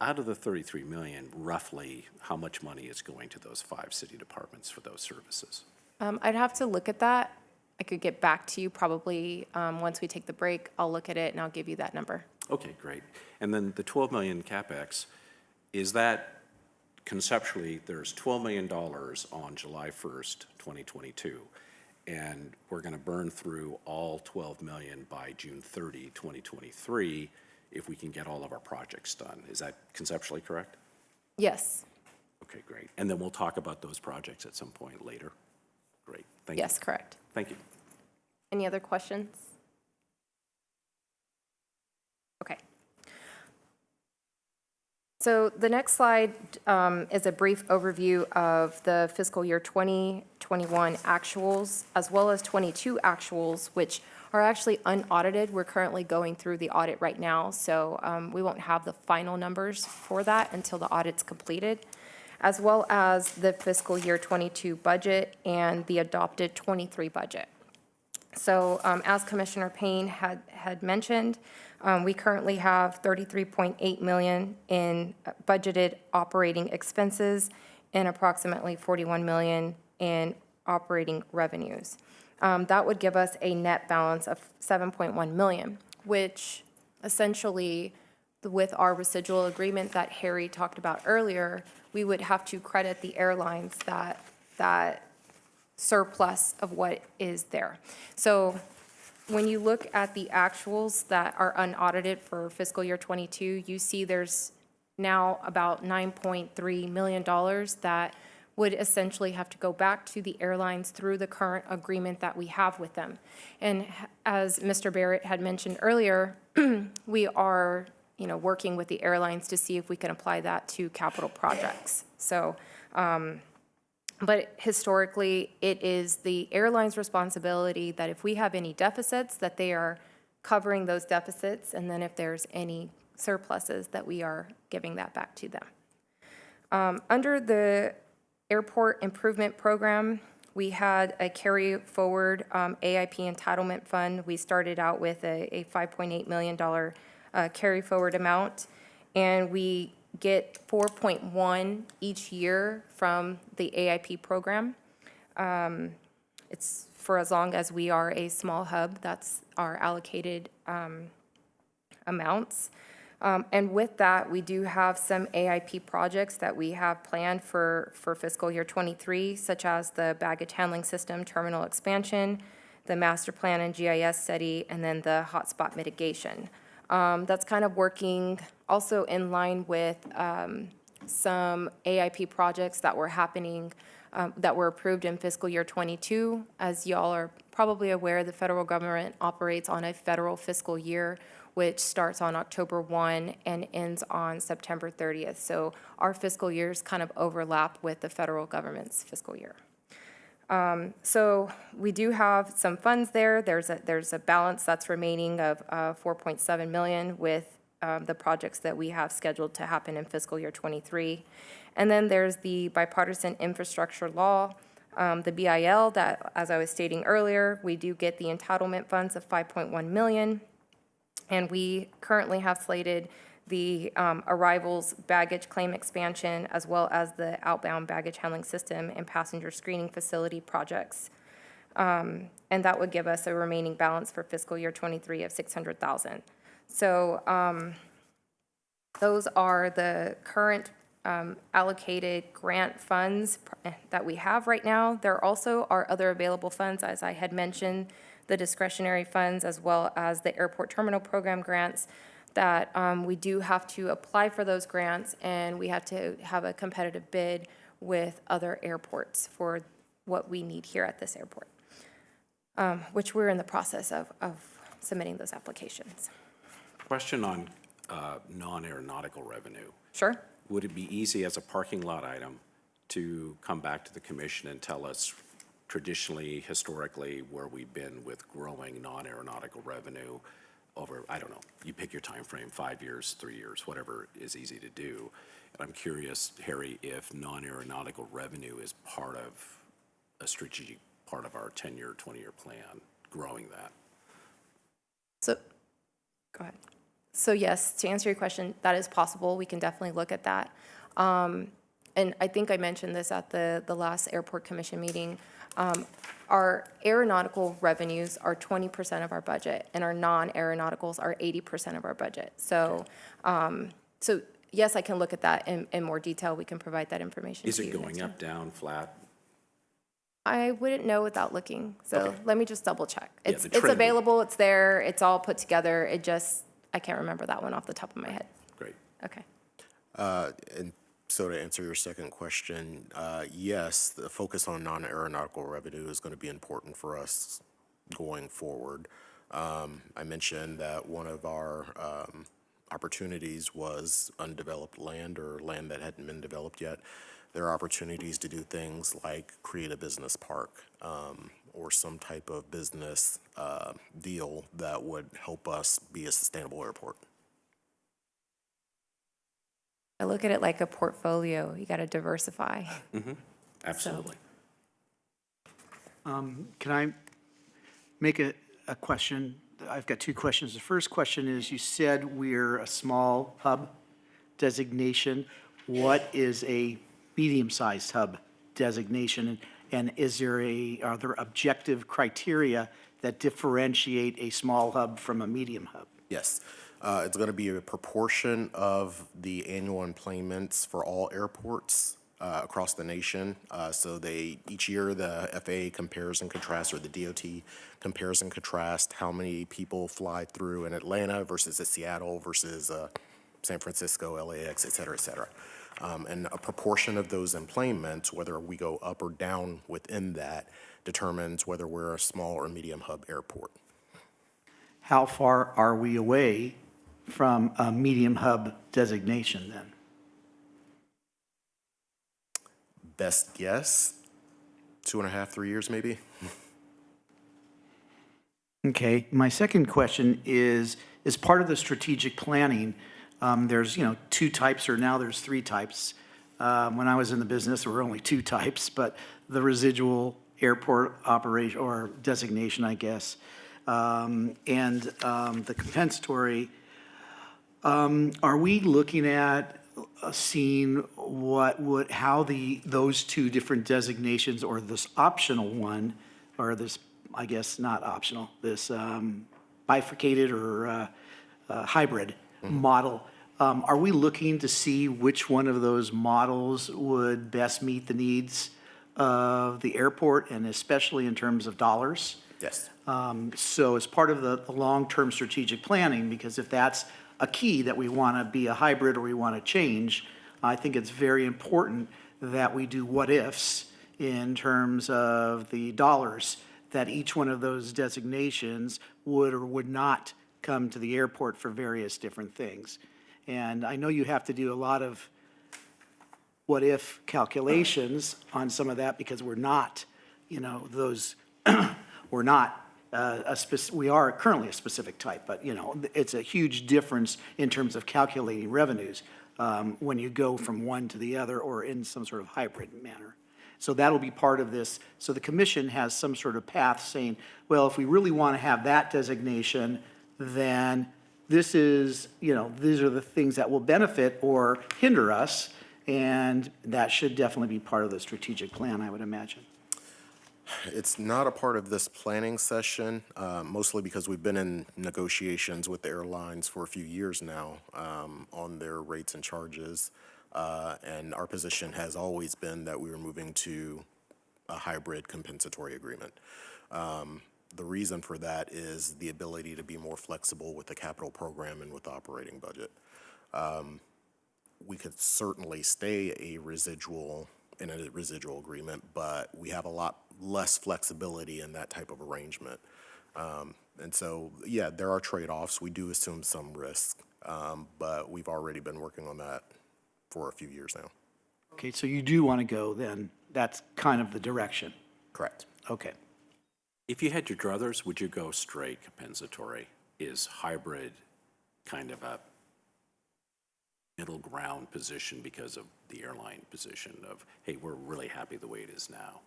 out of the 33 million, roughly, how much money is going to those 5 city departments for those services? I'd have to look at that. I could get back to you probably once we take the break. I'll look at it and I'll give you that number. Okay, great. And then the 12 million CapEx, is that conceptually, there's $12 million on July 1st, 2022, and we're going to burn through all 12 million by June 30, 2023, if we can get all of our projects done. Is that conceptually correct? Yes. Okay, great. And then we'll talk about those projects at some point later. Great, thank you. Yes, correct. Thank you. Any other questions? Okay. So the next slide is a brief overview of the fiscal year 2021 actuals, as well as 22 actuals, which are actually unaudited. We're currently going through the audit right now, so we won't have the final numbers for that until the audit's completed, as well as the fiscal year 22 budget and the adopted 23 budget. So as Commissioner Payne had mentioned, we currently have $33.8 million in budgeted operating expenses and approximately $41 million in operating revenues. That would give us a net balance of $7.1 million, which essentially, with our residual agreement that Harry talked about earlier, we would have to credit the airlines that surplus of what is there. So when you look at the actuals that are unaudited for fiscal year 22, you see there's now about $9.3 million that would essentially have to go back to the airlines through the current agreement that we have with them. And as Mr. Barrett had mentioned earlier, we are, working with the airlines to see if we can apply that to capital projects. So, but historically, it is the airline's responsibility that if we have any deficits, that they are covering those deficits, and then if there's any surpluses, that we are giving that back to them. Under the Airport Improvement Program, we had a carry forward AIP entitlement fund. We started out with a $5.8 million carry forward amount, and we get 4.1 each year from the AIP program. It's for as long as we are a small hub. That's our allocated amounts. And with that, we do have some AIP projects that we have planned for fiscal year 23, such as the baggage handling system terminal expansion, the master plan and GIS study, and then the hotspot mitigation. That's kind of working also in line with some AIP projects that were happening, that were approved in fiscal year 22. As y'all are probably aware, the federal government operates on a federal fiscal year, which starts on October 1 and ends on September 30th. So our fiscal years kind of overlap with the federal government's fiscal year. So we do have some funds there. There's a balance that's remaining of $4.7 million with the projects that we have scheduled to happen in fiscal year 23. And then there's the bipartisan infrastructure law, the BIL, that, as I was stating earlier, we do get the entitlement funds of $5.1 million. And we currently have slated the arrivals baggage claim expansion, as well as the outbound baggage handling system and passenger screening facility projects. And that would give us a remaining balance for fiscal year 23 of $600,000. So those are the current allocated grant funds that we have right now. There also are other available funds, as I had mentioned, the discretionary funds, as well as the airport terminal program grants, that we do have to apply for those grants, and we have to have a competitive bid with other airports for what we need here at this airport, which we're in the process of submitting those applications. Question on non-aeronautical revenue. Sure. Would it be easy as a parking lot item to come back to the commission and tell us traditionally, historically, where we've been with growing non-aeronautical revenue over, I don't know, you pick your time frame, 5 years, 3 years, whatever is easy to do. And I'm curious, Harry, if non-aeronautical revenue is part of a strategic part of our 10-year, 20-year plan, growing that. So, go ahead. So yes, to answer your question, that is possible. We can definitely look at that. And I think I mentioned this at the last Airport Commission meeting. Our aeronautical revenues are 20% of our budget, and our non-aeronauticals are 80% of our budget. So, so yes, I can look at that in more detail. We can provide that information Is to you. it going up, down, flat? I wouldn't know without looking, so let me just double check. Yeah, It's the trend would- available, it's there, it's all put together. It just, I can't remember that one off the top of my head. Great. Okay. And so to answer your second question, yes, the focus on non-aeronautical revenue is going to be important for us going forward. I mentioned that one of our opportunities was undeveloped land or land that hadn't been developed yet. There are opportunities to do things like create a business park or some type of business deal that would help us be a sustainable airport. I look at it like a portfolio. You got to diversify. Absolutely. Can I make a question? I've got two questions. The first question is, you said we're a small hub designation. What is a medium-sized hub designation? And are there objective criteria that differentiate a small hub from a medium hub? Yes. It's going to be a proportion of the annual employments for all airports across the nation. So each year the FAA compares and contrasts, or the DOT compares and contrasts how many people fly through in Atlanta versus Seattle versus San Francisco, LAX, et cetera, et cetera. And a proportion of those employments, whether we go up or down within that, determines whether we're a small or medium hub airport. How far are we away from a medium hub designation then? Best guess, 2.5, 3 years maybe. Okay, my second question is part of the strategic planning, there's, two types, or now there's three types. When I was in the business, there were only two types, but the residual airport operation, or designation, I guess, and the compensatory. Are we looking at seeing how those two different designations, or this optional one, or this, I guess not optional, this bifurcated or hybrid model, are we looking to see which one of those models would best meet the needs of the airport, and especially in terms of dollars? Yes. So as part of the long-term strategic planning, because if that's a key that we want to be a hybrid or we want to change, I think it's very important that we do what-ifs in terms of the dollars that each one of those designations would or would not come to the airport for various different things. And I know you have to do a lot of what-if calculations on some of that, because we're not, we're not we are currently a specific type, but, it's a huge difference in terms of calculating revenues when you go from one to the other or in some sort of hybrid manner. So that'll be part of this. So the commission has some sort of path saying, well, if we really want to have that designation, then this is, these are the things that will benefit or hinder us, and that should definitely be part of the strategic plan, I would imagine. It's not a part of this planning session, mostly because we've been in negotiations with the airlines for a few years now on their rates and charges. And our position has always been that we were moving to a hybrid compensatory agreement. The reason for that is the ability to be more flexible with the capital program and with the operating budget. We could certainly stay in a residual agreement, but we have a lot less flexibility in that type of arrangement. And so, yeah, there are trade-offs. We do assume some risk, but we've already been working on that for a few years now. Okay, so you do want to go then, that's kind of the direction. Correct. Okay. If you had your druthers, would you go straight compensatory? Is hybrid kind of a middle ground position because of the airline position of, hey, we're really happy the way it is now?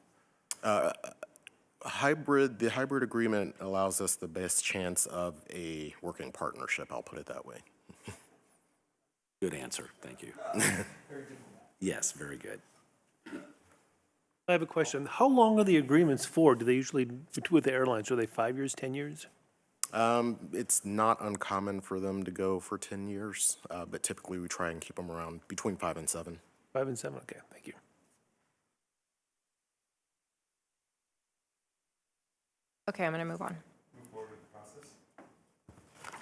The hybrid agreement allows us the best chance of a working partnership, I'll put it that way. Good answer, thank you. Yes, very good. I have a question. How long are the agreements for? Do they usually, with the airlines, are they 5 years, 10 years? It's not uncommon for them to go for 10 years, but typically we try and keep them around between 5 and 7. 5 and 7, okay, thank you. Okay, I'm going to move on. Move forward with the process.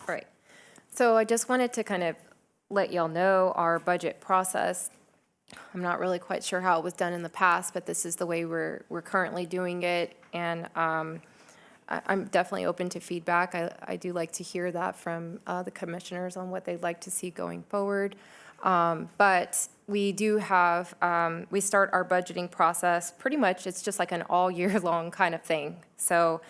All right. So I just wanted to kind of let y'all know our budget process. I'm not really quite sure how it was done in the past, but this is the way we're currently doing it. And I'm definitely open to feedback. I do like to hear that from the commissioners on what they'd like to see going forward. But we do have, we start our budgeting process, pretty much, it's just like an all year long kind of thing. So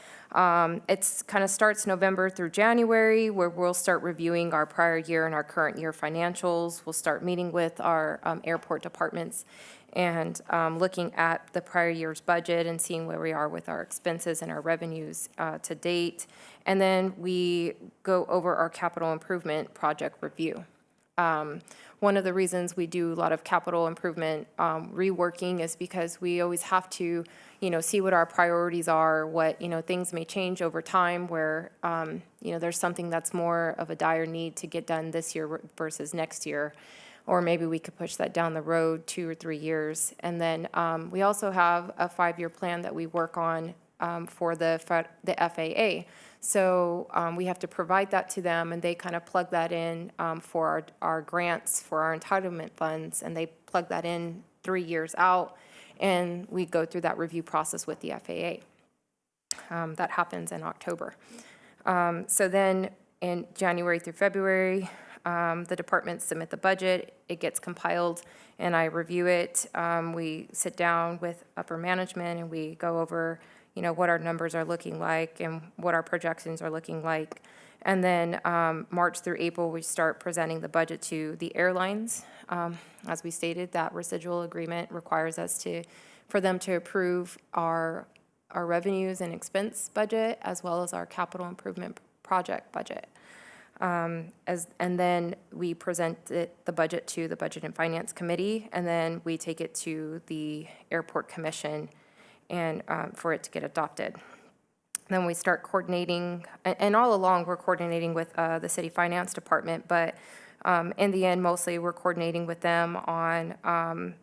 it's kind of starts November through January, where we'll start reviewing our prior year and our current year financials. We'll start meeting with our airport departments and looking at the prior year's budget and seeing where we are with our expenses and our revenues to date. And then we go over our capital improvement project review. One of the reasons we do a lot of capital improvement reworking is because we always have to, see what our priorities are, what, things may change over time where, there's something that's more of a dire need to get done this year versus next year. Or maybe we could push that down the road 2 or 3 years. And then we also have a 5-year plan that we work on for the FAA. So we have to provide that to them, and they kind of plug that in for our grants, for our entitlement funds, and they plug that in 3 years out, and we go through that review process with the FAA. That happens in October. So then in January through February, the departments submit the budget, it gets compiled, and I review it. We sit down with upper management, and we go over what our numbers are looking like and what our projections are looking like. And then March through April, we start presenting the budget to the airlines. As we stated, that residual agreement requires us for them to approve our revenues and expense budget as well as our capital improvement project budget. And then we present the budget to the Budget and Finance Committee, and then we take it to the Airport Commission and for it to get adopted. Then we start coordinating, and all along we're coordinating with the City Finance Department, but in the end, mostly we're coordinating with them on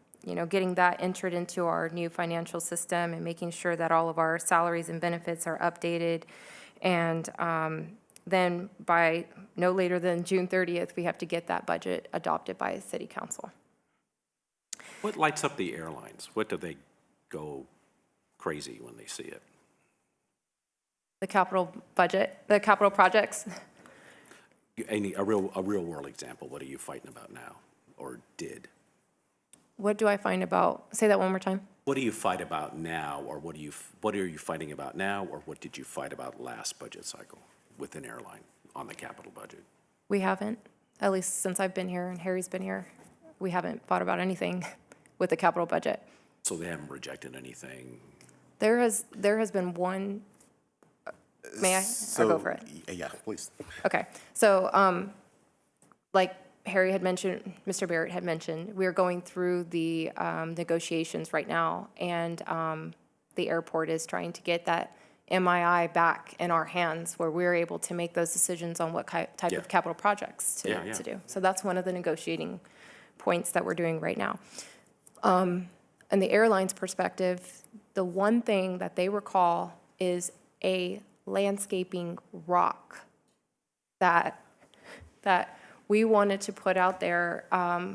getting that entered into our new financial system and making sure that all of our salaries and benefits are updated. And then by no later than June 30th, we have to get that budget adopted by City Council. What lights up the airlines? What do they go crazy when they see it? The capital budget, the capital projects. A real world example. What are you fighting about now, or did? What do I find about? Say that one more time. What do you fight about now, or what are you fighting about now, or what did you fight about last budget cycle with an airline on the capital budget? We haven't, at least since I've been here and Harry's been here, we haven't fought about anything with the capital budget. So they haven't rejected anything. There has been one. May I? I'll go for it. Yeah, please. Okay. So, like Harry had mentioned, Mr. Barrett had mentioned, we're going through the negotiations right now, and the airport is trying to get that MII back in our hands where we're able to make those decisions on what type of capital projects to do. So that's one of the negotiating points that we're doing right now. And the airline's perspective, the one thing that they recall is a landscaping rock that we wanted to put out there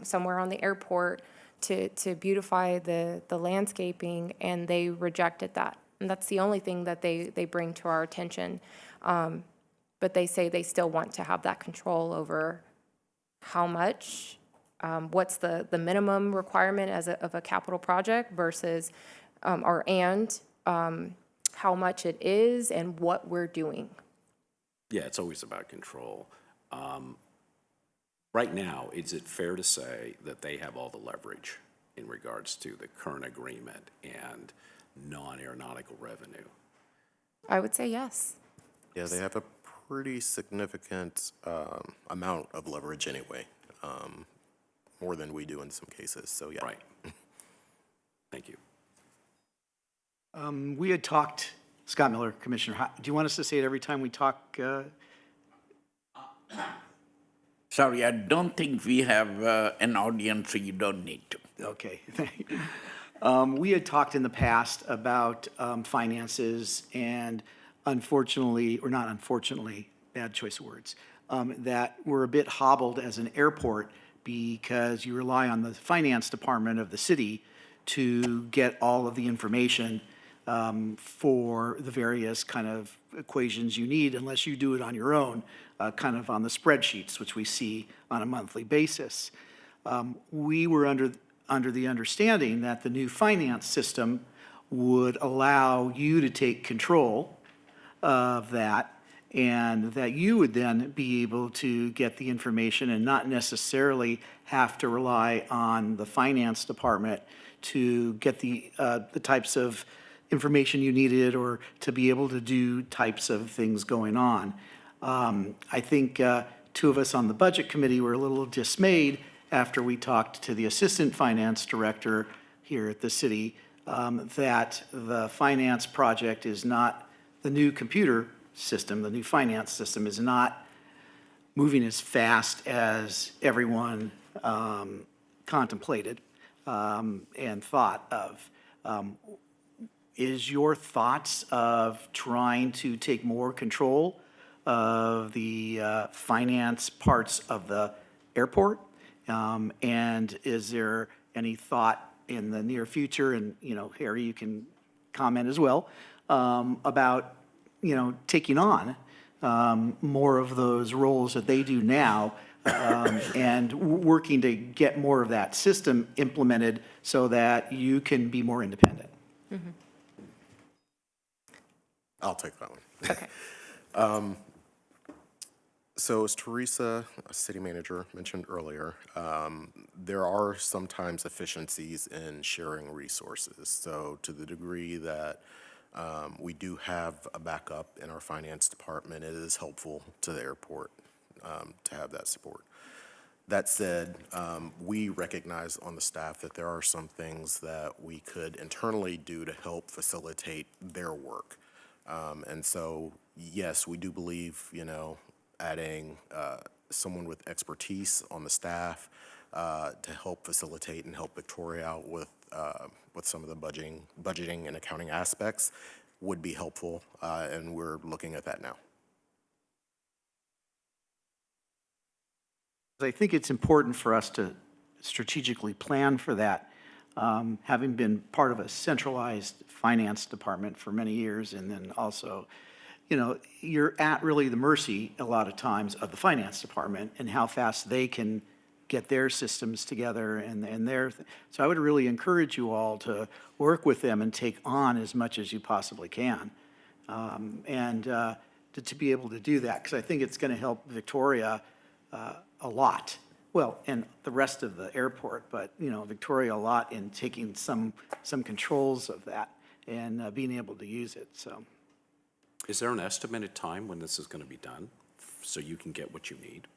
somewhere on the airport to beautify the landscaping, and they rejected that. And that's the only thing that they bring to our attention. But they say they still want to have that control over how much, what's the minimum requirement of a capital project versus, how much it is and what we're doing. Yeah, it's always about control. Right now, is it fair to say that they have all the leverage in regards to the current agreement and non-aeronautical revenue? I would say yes. Yeah, they have a pretty significant amount of leverage anyway, more than we do in some cases, so yeah. Right. Thank you. We had talked, Scott Miller, Commissioner, do you want us to say it every time we talk? Sorry, I don't think we have an audience, so you don't need to. Okay. We had talked in the past about finances and unfortunately, or not unfortunately, bad choice of words, that we're a bit hobbled as an airport because you rely on the finance department of the city to get all of the information for the various kind of equations you need unless you do it on your own, kind of on the spreadsheets, which we see on a monthly basis. We were under the understanding that the new finance system would allow you to take control of that and that you would then be able to get the information and not necessarily have to rely on the finance department to get the types of information you needed or to be able to do types of things going on. I think two of us on the budget committee were a little dismayed after we talked to the assistant finance director here at the city that the finance project is not, the new computer system, the new finance system is not moving as fast as everyone contemplated and thought of. Is your thoughts of trying to take more control of the finance parts of the airport? And is there any thought in the near future, and, you know, Harry, you can comment as well, about, you know, taking on more of those roles that they do now and working to get more of that system implemented so that you can be more independent? Mm-hmm. I'll take that one. Okay. So as Teresa, city manager, mentioned earlier, there are sometimes efficiencies in sharing resources. So to the degree that we do have a backup in our finance department, it is helpful to the airport to have that support. That said, we recognize on the staff that there are some things that we could internally do to help facilitate their work. And so, yes, we do believe, you know, adding someone with expertise on the staff to help facilitate and help Victoria out with some of the budgeting and accounting aspects would be helpful, and we're looking at that now. I think it's important for us to strategically plan for that. Having been part of a centralized finance department for many years, and then also, you know, you're at really the mercy a lot of times of the finance department and how fast they can get their systems together and their, so I would really encourage you all to work with them and take on as much as you possibly can. To be able to do that, because I think it's going to help Victoria a lot. Well, and the rest of the airport, but, you know, Victoria a lot in taking some controls of that and being able to use it, so. Is there an estimated time when this is going to be done so you can get what you need?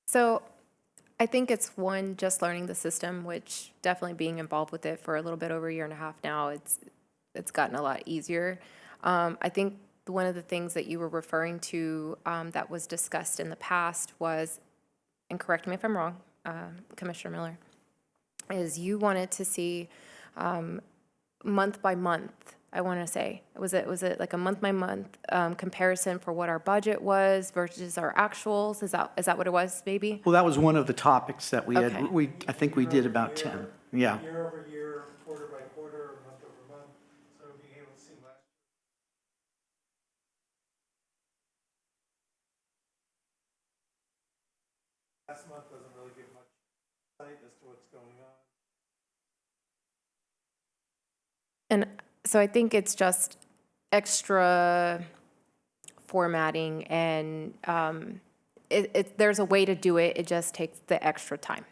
So I think it's one, just learning the system, which definitely being involved with it for a little bit over a year and a half now, it's gotten a lot easier. I think one of the things that you were referring to that was discussed in the past was, and correct me if I'm wrong, Commissioner Miller, is you wanted to see month by month, I want to say. Was it like a month by month comparison for what our budget was versus our actuals? Is that what it was, maybe? Well, that was one of the topics that we Okay. had, I think we did about 10, yeah. Year over year, quarter by quarter, month over month, so being able to see last month doesn't really give much insight as to what's going on. And so I think it's just extra formatting, and there's a way to do it. It just takes the extra time.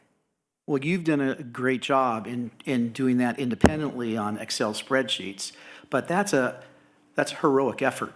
Well, you've done a great job in doing that independently on Excel spreadsheets, but that's a that's a heroic effort.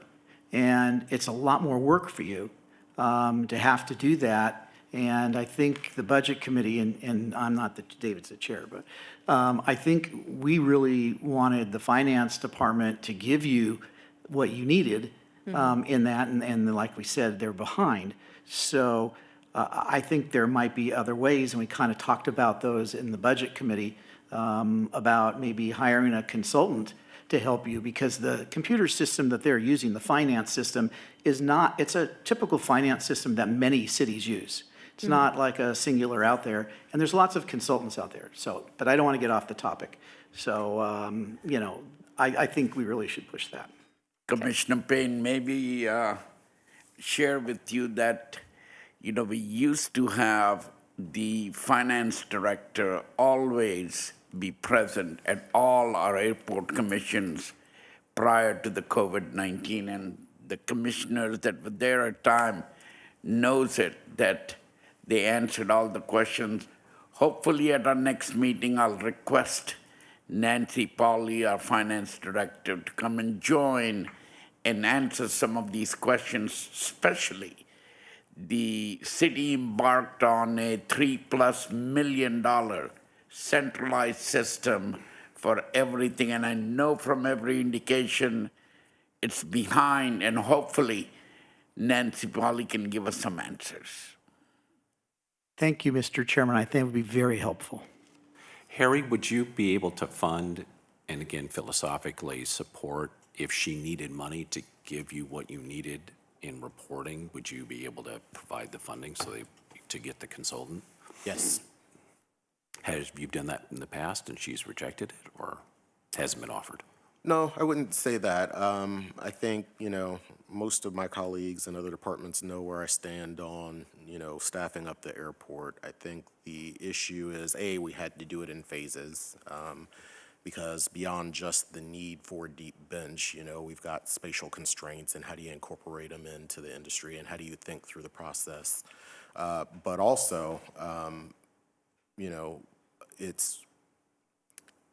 And it's a lot more work for you to have to do that. And I think the Budget Committee, and I'm not David's the chair, but I think we really wanted the Finance Department to give you what you needed in that, and like we said, they're behind. So I think there might be other ways, and we kind of talked about those in the Budget Committee, about maybe hiring a consultant to help you, because the computer system that they're using, the finance system, is not, it's a typical finance system that many cities use. It's not like a singular out there, and there's lots of consultants out there, so, but I don't want to get off the topic. So, you know, I think we really should push that. Commissioner Payne, maybe share with you that, you know, we used to have the finance director always be present at all our airport commissions prior to the COVID-19, and the commissioners that were there at the time knows it, that they answered all the questions. Hopefully at our next meeting, I'll request Nancy Pauley, our finance director, to come and join and answer some of these questions, especially the city embarked on a $3+ million centralized system for everything, and I know from every indication it's behind, and hopefully Nancy Pauley can give us some answers. Thank you, Mr. Chairman. I think it would be very helpful. Harry, would you be able to fund, and again, philosophically support, if she needed money to give you what you needed in reporting, would you be able to provide the funding to get the consultant? Yes. Have you done that in the past and she's rejected it, or hasn't been offered? No, I wouldn't say that. I think, you know, most of my colleagues and other departments know where I stand on, you know, staffing up the airport. I think the issue is, A, we had to do it in phases, because beyond just the need for a deep bench, you know, we've got spatial constraints, and how do you incorporate them into the industry, and how do you think through the process? But also, you know, it's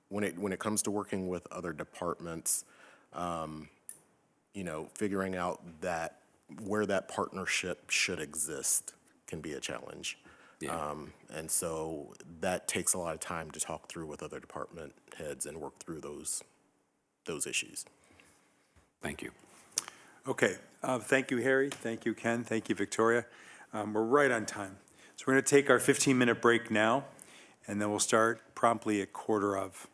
when it comes to working with other departments, you know, figuring out that where that partnership should exist can be a challenge. Yeah. And so that takes a lot of time to talk through with other department heads and work through those issues. Thank you. Okay, thank you, Harry. Thank you, Ken. Thank you, Victoria. We're right on time. So we're going to take our 15-minute break now, and then we'll start promptly at 11:45.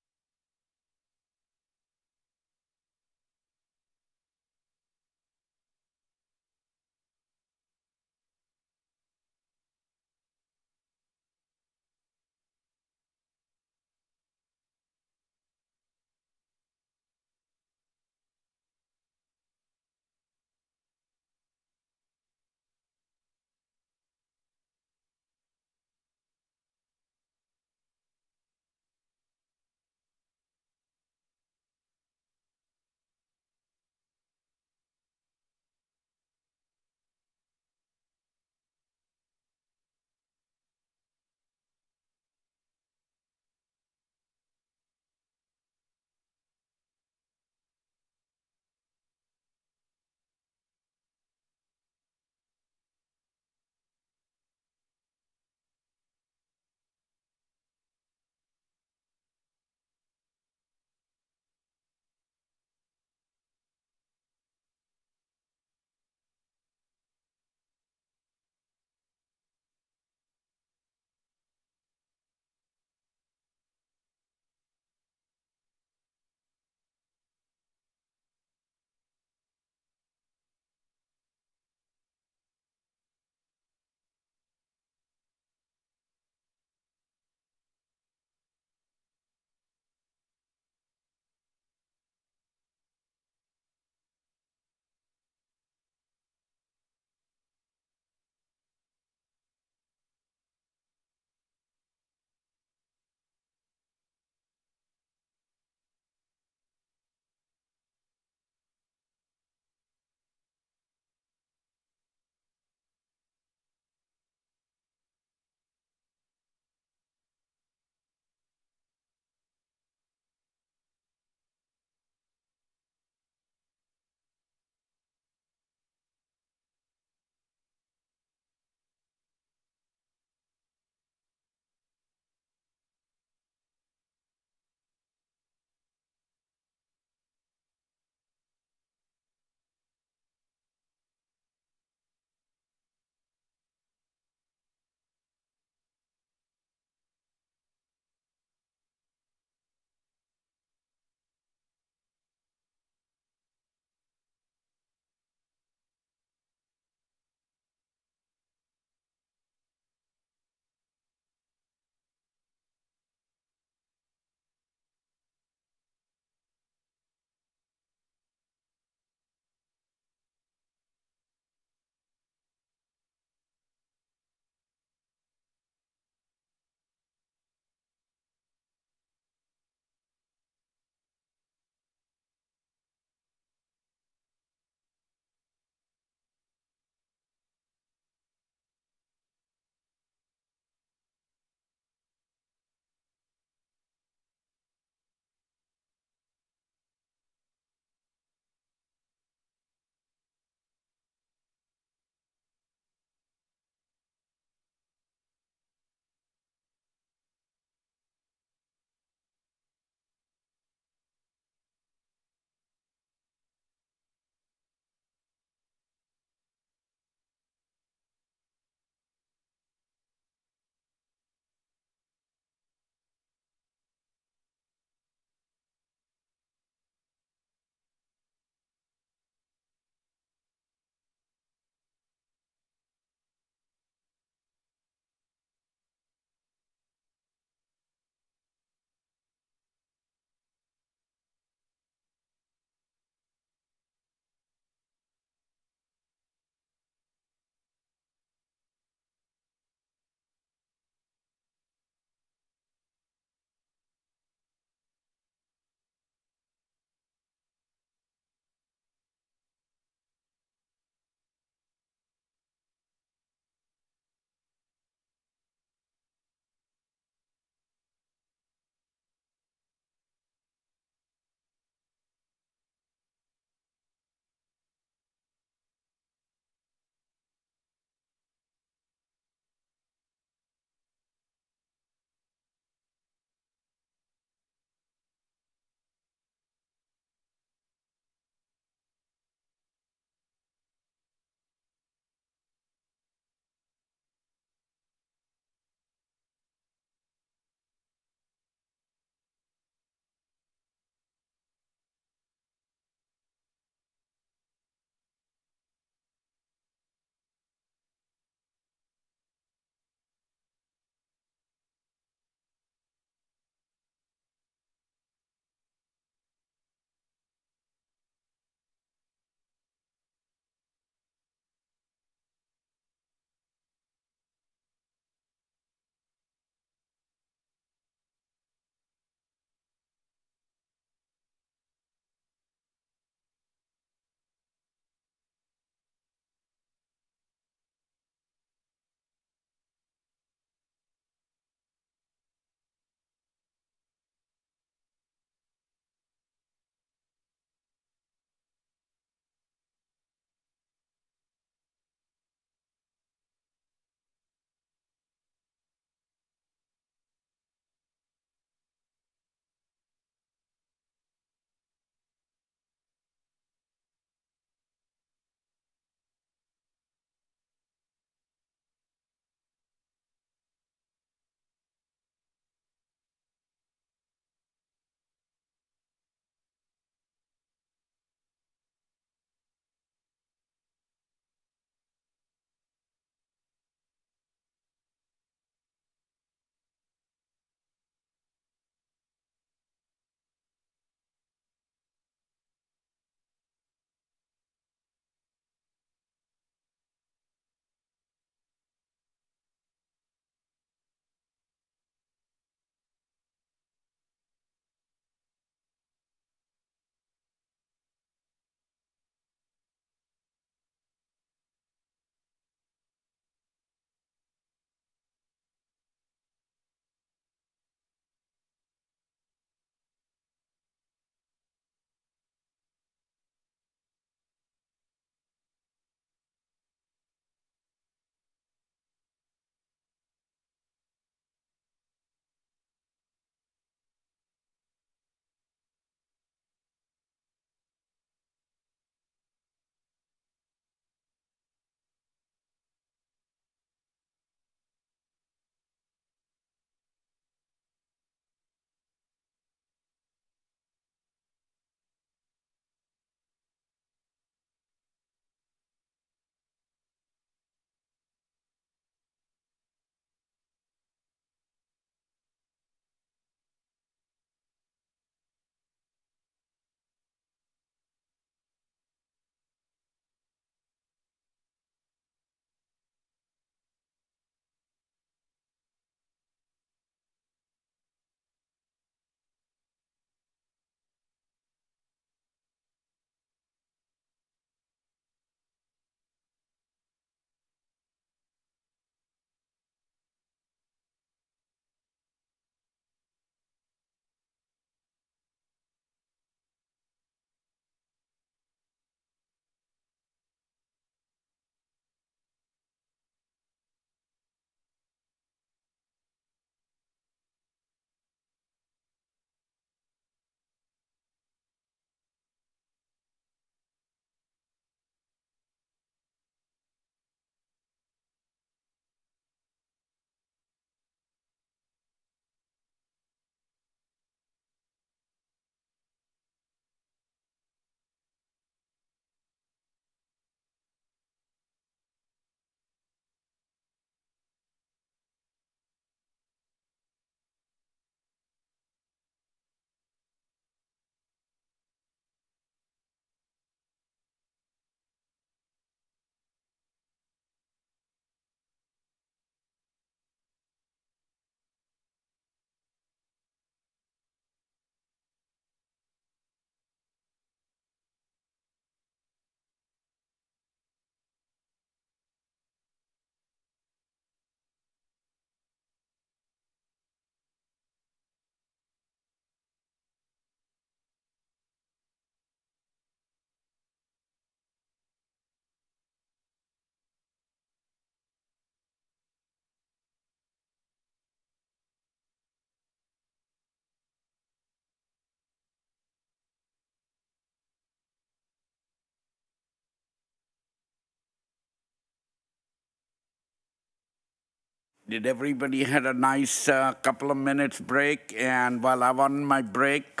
Did everybody had a nice couple of minutes break? And while I'm on my break,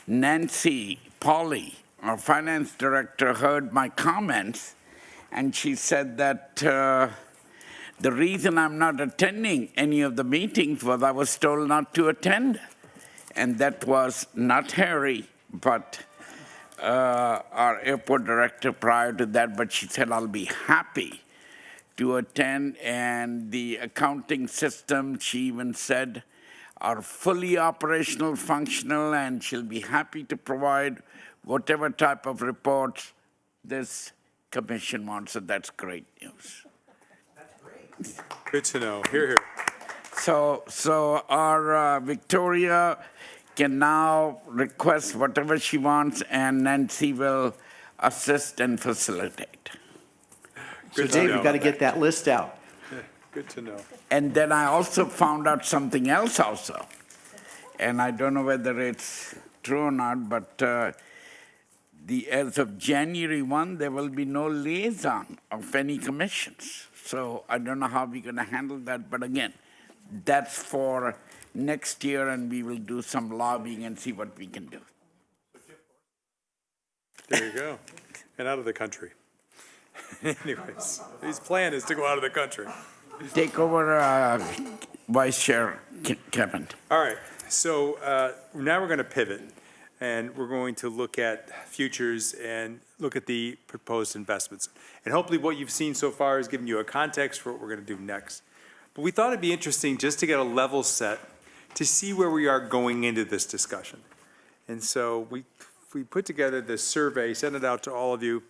Nancy Polly, our finance director, heard my comments, and she said that the reason I'm not attending any of the meetings was I was told not to attend. And that was not Harry, but our airport director prior to that, but she said, I'll be happy to attend, and the accounting system, she even said, are fully operational, functional, and she'll be happy to provide whatever type of reports this commission wants, so that's great news. Good to know. Hear, hear. So our Victoria can now request whatever she wants, and Nancy will assist and facilitate. So Good to Dave, know. we've got to get that list out. Good to know. And then I also found out something else also. And I don't know whether it's true or not, but as of January 1, there will be no liaison of any commissions. So I don't know how we're going to handle that. But again, that's for next year, and we will do some lobbying and see what we can do. There you go. And out of the country. Anyways, his plan is to go out of the country. Take over, Vice Chair Kevin. All right, so now we're going to pivot, and we're going to look at futures and look at the proposed investments. And hopefully what you've seen so far has given you a context for what we're going to do next. But we thought it'd be interesting just to get a level set to see where we are going into this discussion. And so we put together this survey, sent it out to all of you,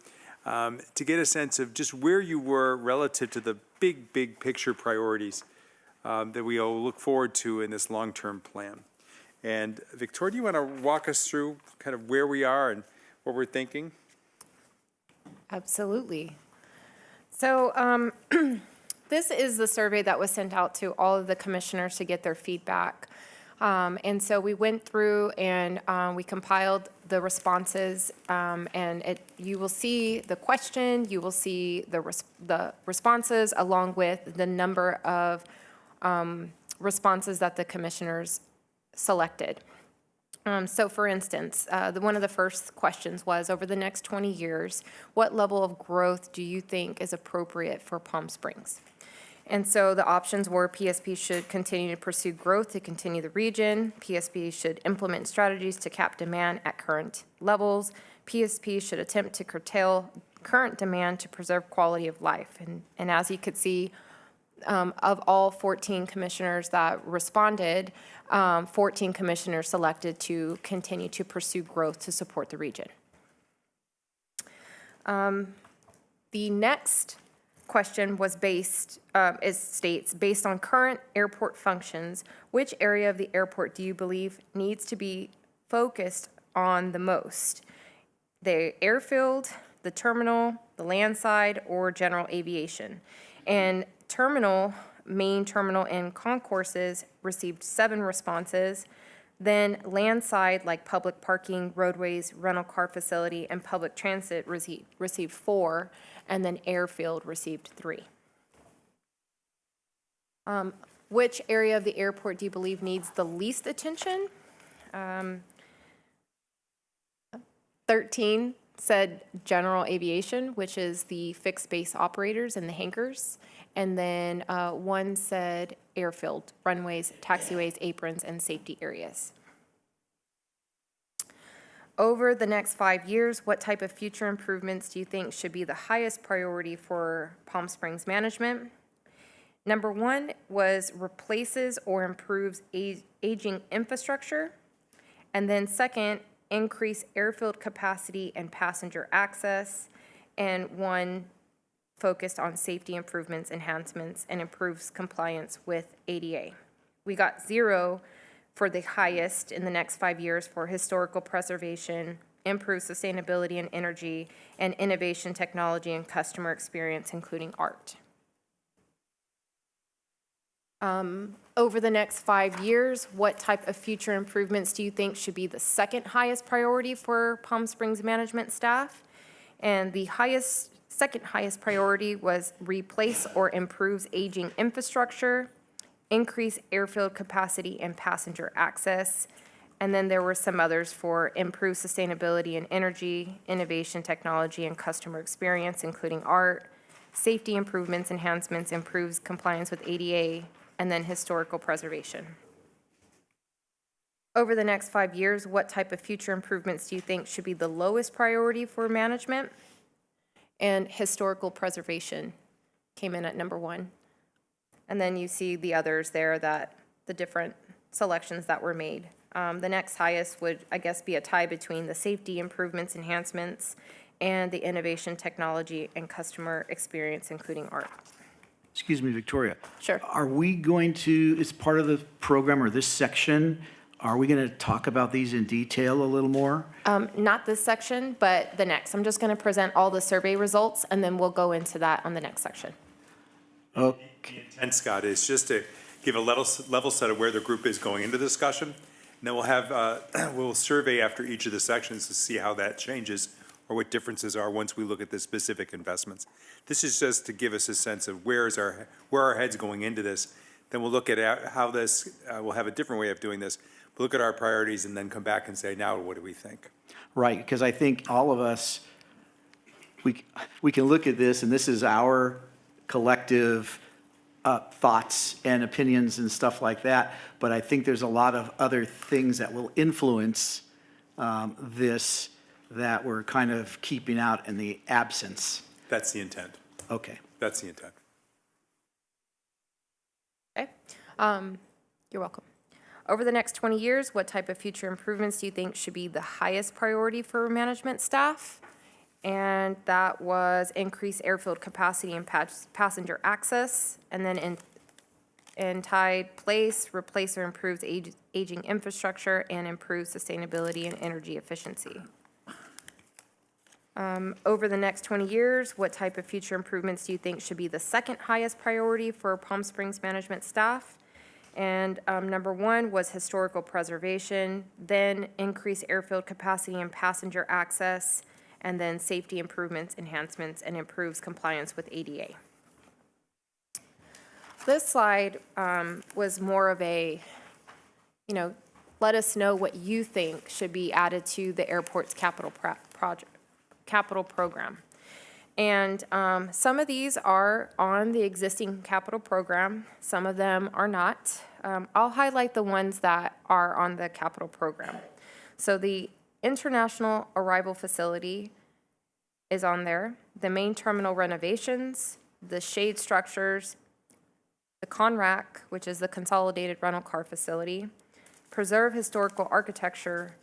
to get a sense of just where you were relative to the big picture priorities that we all look forward to in this long-term plan. And Victoria, do you want to walk us through kind of where we are and what we're thinking? Absolutely. So this is the survey that was sent out to all of the commissioners to get their feedback. And so we went through and we compiled the responses, and you will see the question, you will see the responses along with the number of responses that the commissioners selected. So for instance, one of the first questions was, over the next 20 years, what level of growth do you think is appropriate for Palm Springs? And so the options were PSP should continue to pursue growth to continue the region. PSP should implement strategies to cap demand at current levels. PSP should attempt to curtail current demand to preserve quality of life. And as you could see, of all 14 commissioners that responded, 14 commissioners selected to continue to pursue growth to support the region. The next question was states, based on current airport functions, which area of the airport do you believe needs to be focused on the most? The airfield, the terminal, the landside, or general aviation? And main terminal and concourses received 7 responses. Then landside, like public parking, roadways, rental car facility, and public transit received 4. And then airfield received 3. Which area of the airport do you believe needs the least attention? 13 said general aviation, which is the fixed base operators and the hangars. And then 1 said airfield, runways, taxiways, aprons, and safety areas. Over the next 5 years, what type of future improvements do you think should be the highest priority for Palm Springs management? Number 1 was replaces or improves aging infrastructure. And then second, increase airfield capacity and passenger access. And 1 focused on safety improvements, enhancements, and improves compliance with ADA. We got 0 for the highest in the next 5 years for historical preservation, improved sustainability and energy, and innovation, technology, and customer experience, including art. Over the next 5 years, what type of future improvements do you think should be the second highest priority for Palm Springs management staff? And the highest second highest priority was replace or improves aging infrastructure, increase airfield capacity and passenger access, and then there were some others for improved sustainability and energy, innovation, technology, and customer experience, including art, safety improvements, enhancements, improves compliance with ADA, and then historical preservation. Over the next 5 years, what type of future improvements do you think should be the lowest priority for management? And historical preservation came in at number 1. And then you see the others there, that the different selections that were made. The next highest would, I guess, be a tie between the safety improvements, enhancements, and the innovation, technology, and customer experience, including art. Excuse me, Victoria. Sure. Are we going to, as part of the program or this section, are we going to talk about these in detail a little more? Not this section, but the next. I'm just going to present all the survey results, and then we'll go into that on the next section. Okay. And Scott, is just to give a level set of where the group is going into the discussion. And then we'll have, we'll survey after each of the sections to see how that changes or what differences are once we look at the specific investments. This is just to give us a sense of where our head's going into this. Then we'll look at how this, we'll have a different way of doing this. We'll look at our priorities and then come back and say, now what do we think? Right, because I think all of us, we can look at this, and this is our collective thoughts and opinions and stuff like that, but I think there's a lot of other things that will influence this that we're kind of keeping out in the absence. That's the intent. Okay. That's the intent. Okay. You're welcome. Over the next 20 years, what type of future improvements do you think should be the highest priority for management staff? And that was increase airfield capacity and passenger access, and then in tied place, replace or improves aging infrastructure, and improve sustainability and energy efficiency. Over the next 20 years, what type of future improvements do you think should be the second highest priority for Palm Springs management staff? And number 1 was historical preservation, then increase airfield capacity and passenger access, and then safety improvements, enhancements, and improves compliance with ADA. This slide was more of a, let us know what you think should be added to the airport's capital program. And some of these are on the existing capital program. Some of them are not. I'll highlight the ones that are on the capital program. So the International Arrival Facility is on there, the main terminal renovations, the shade structures, the CONRAC, which is the Consolidated Rental Car Facility, preserve historical architecture,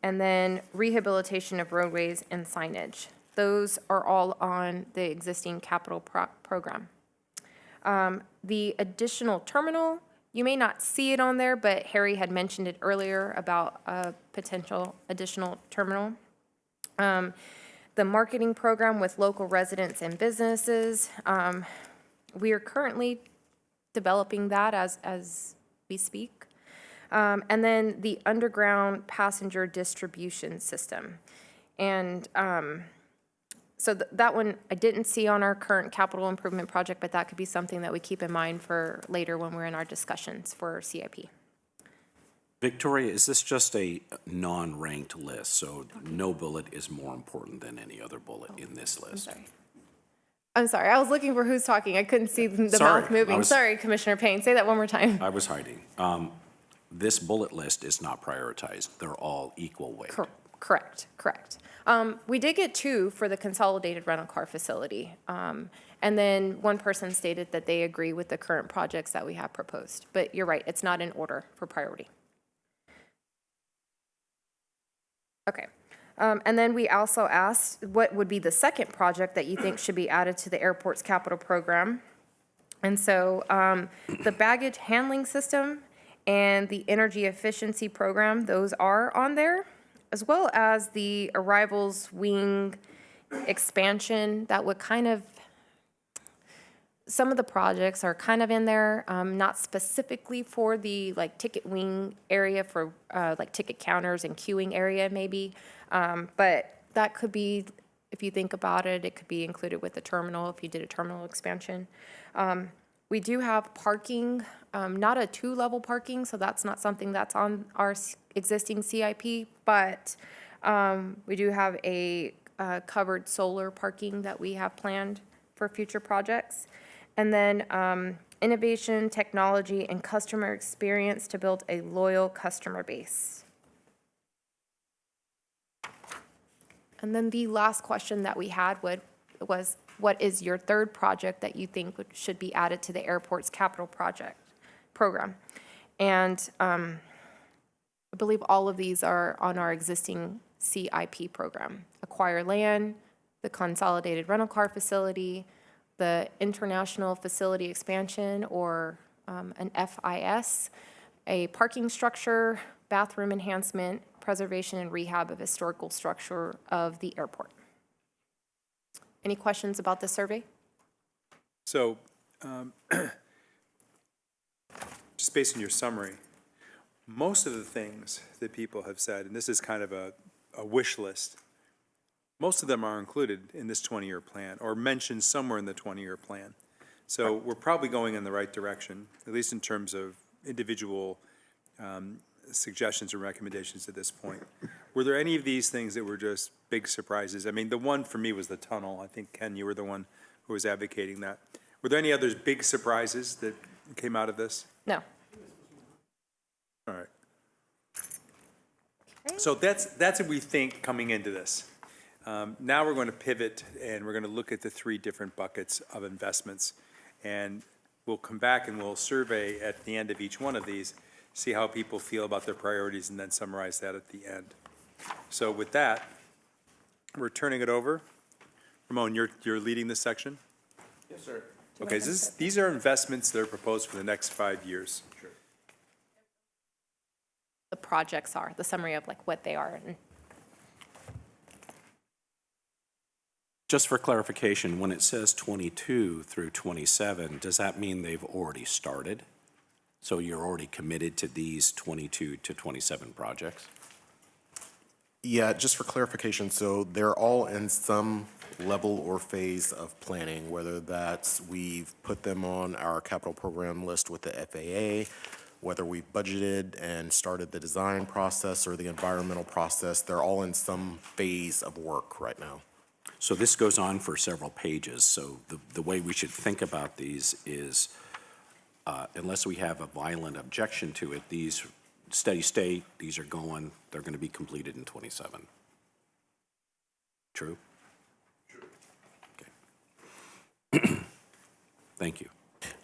and then rehabilitation of roadways and signage. Those are all on the existing capital program. The additional terminal, you may not see it on there, but Harry had mentioned it earlier about a potential additional terminal. The marketing program with local residents and businesses. We are currently developing that as we speak. And then the underground passenger distribution system. And so that one I didn't see on our current capital improvement project, but that could be something that we keep in mind for later when we're in our discussions for CIP. Victoria, is this just a non-ranked list? So no bullet is more important than any other bullet in this list? I'm sorry. I was looking for who's talking. I couldn't see the mouth moving. Sorry, Commissioner Payne. Say that one more time. I was hiding. This bullet list is not prioritized. They're all equal weight. Correct. We did get 2 for the Consolidated Rental Car Facility. And then one person stated that they agree with the current projects that we have proposed. But you're right, it's not in order for priority. Okay. And then we also asked what would be the second project that you think should be added to the airport's capital program. And so the baggage handling system and the energy efficiency program, those are on there, as well as the arrivals wing expansion that would kind of, some of the projects are kind of in there, not specifically for the ticket wing area for ticket counters and queuing area maybe, but that could be If you think about it, it could be included with the terminal if you did a terminal expansion. We do have parking, not a two-level parking, so that's not something that's on our existing CIP, but we do have a covered solar parking that we have planned for future projects. And then innovation, technology, and customer experience to build a loyal customer base. And then the last question that we had was, what is your third project that you think should be added to the airport's capital project program? And I believe all of these are on our existing CIP program. Acquire land, the consolidated rental car facility, the international facility expansion, or an FIS, a parking structure, bathroom enhancement, preservation and rehab of historical structure of the airport. Any questions about the survey? So, just based on your summary, most of the things that people have said, and this is kind of a wish list, most of them are included in this 20-year plan or mentioned somewhere in the 20-year plan. So we're probably going in the right direction, at least in terms of individual suggestions or recommendations at this point. Were there any of these things that were just big surprises? I mean, the one for me was the tunnel. I think, Ken, you were the one who was advocating that. Were there any other big surprises that came out of this? No. All right. So that's what we think coming into this. Now we're going to pivot and we're going to look at the three different buckets of investments. And we'll come back and we'll survey at the end of each one of these, see how people feel about their priorities, and then summarize that at the end. So with that, we're turning it over. Ramon, you're leading this section? Yes, sir. Okay, so these are investments that are proposed for the next 5 years. Sure. The projects are, the summary of like what they are. And Just for clarification, when it says 22 through 27, does that mean they've already started? So you're already committed to these 22 to 27 projects? Yeah, just for clarification, so they're all in some level or phase of planning, whether that's we've put them on our capital program list with the FAA, whether we've budgeted and started the design process or the environmental process, they're all in some phase of work right now. So this goes on for several pages. So the way we should think about these is, unless we have a violent objection to it, these steady state, these are going, they're going to be completed in 27. True? Okay. Thank you.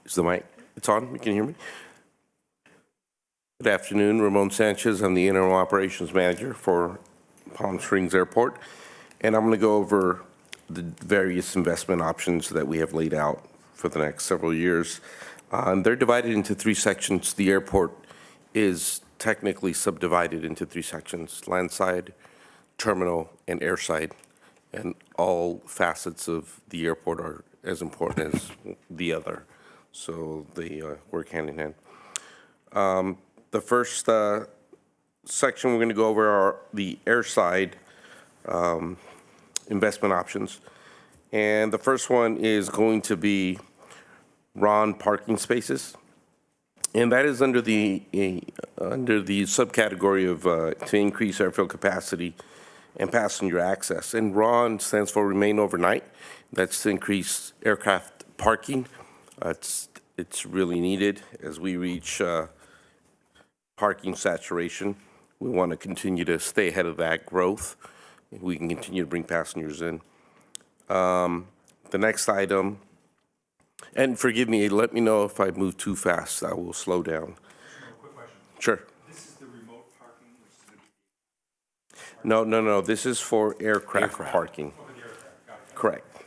Is the mic, it's on, you can hear me? Good afternoon, Ramon Sanchez, I'm the Interim Operations Manager for Palm Springs Airport, and I'm going to go over the various investment options that we have laid out for the next several years. They're divided into three sections. The airport is technically subdivided into three sections: landside, terminal, and airside, and all facets of the airport are as important as the other, so they work hand in hand. The first section we're going to go over are the airside investment options. And the first one is going to be RON parking spaces. And that is under the subcategory of to increase airfield capacity and passenger access. And RON stands for remain overnight. That's to increase aircraft parking. It's really needed as we reach parking saturation. We want to continue to stay ahead of that growth. We can continue to bring passengers in. The next item, and forgive me, let me know if I move too fast. I will slow down. Quick question. Sure. This is the remote parking, which is No. This is for aircraft parking. Correct.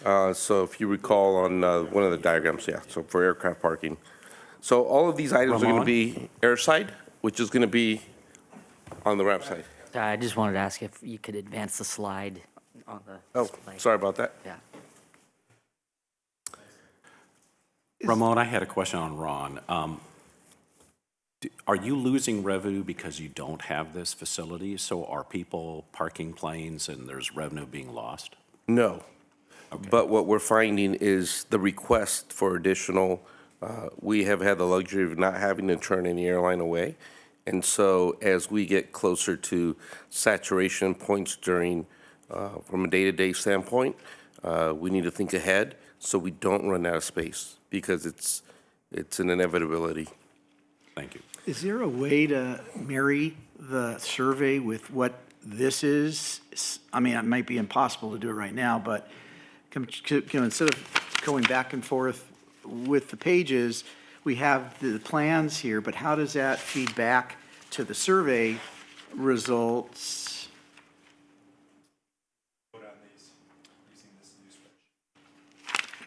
So if you recall on one of the diagrams, yeah, so for aircraft parking. So all of these items are going to be airside, which is going to be on the ramp side. I just wanted to ask if you could advance the slide on the Oh, display. sorry about that. Yeah. Ramon, I had a question on Ron. Are you losing revenue because you don't have this facility? So are people parking planes and there's revenue being lost? No. But what we're finding is the request for additional, we have had the luxury of not having to turn any airline away. And so as we get closer to saturation points during, from a day-to-day standpoint, we need to think ahead so we don't run out of space because it's an inevitability. Thank you. Is there a way to marry the survey with what this is? I mean, it might be impossible to do it right now, but instead of going back and forth with the pages, we have the plans here, but how does that feed back to the survey results?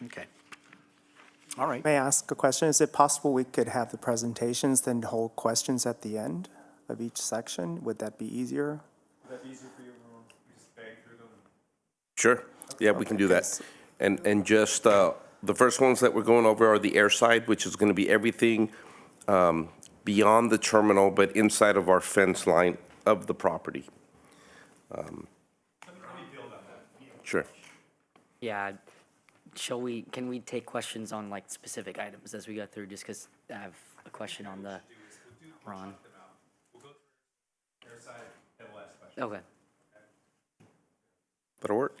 Okay. All right. May I ask a question? Is it possible we could have the presentations, then hold questions at the end of each section? Would that be easier? Would that be easier for you? Just bang through them? Sure. Yeah, we can do that. And just the first ones that we're going over are the air side, which is going to be everything beyond the terminal, but inside of our fence line of the property. Sure. Yeah. Can we take questions on like specific items as we go through, just because I have a question on the, Ron? We'll go through air side, then we'll ask questions. Okay. That'll work.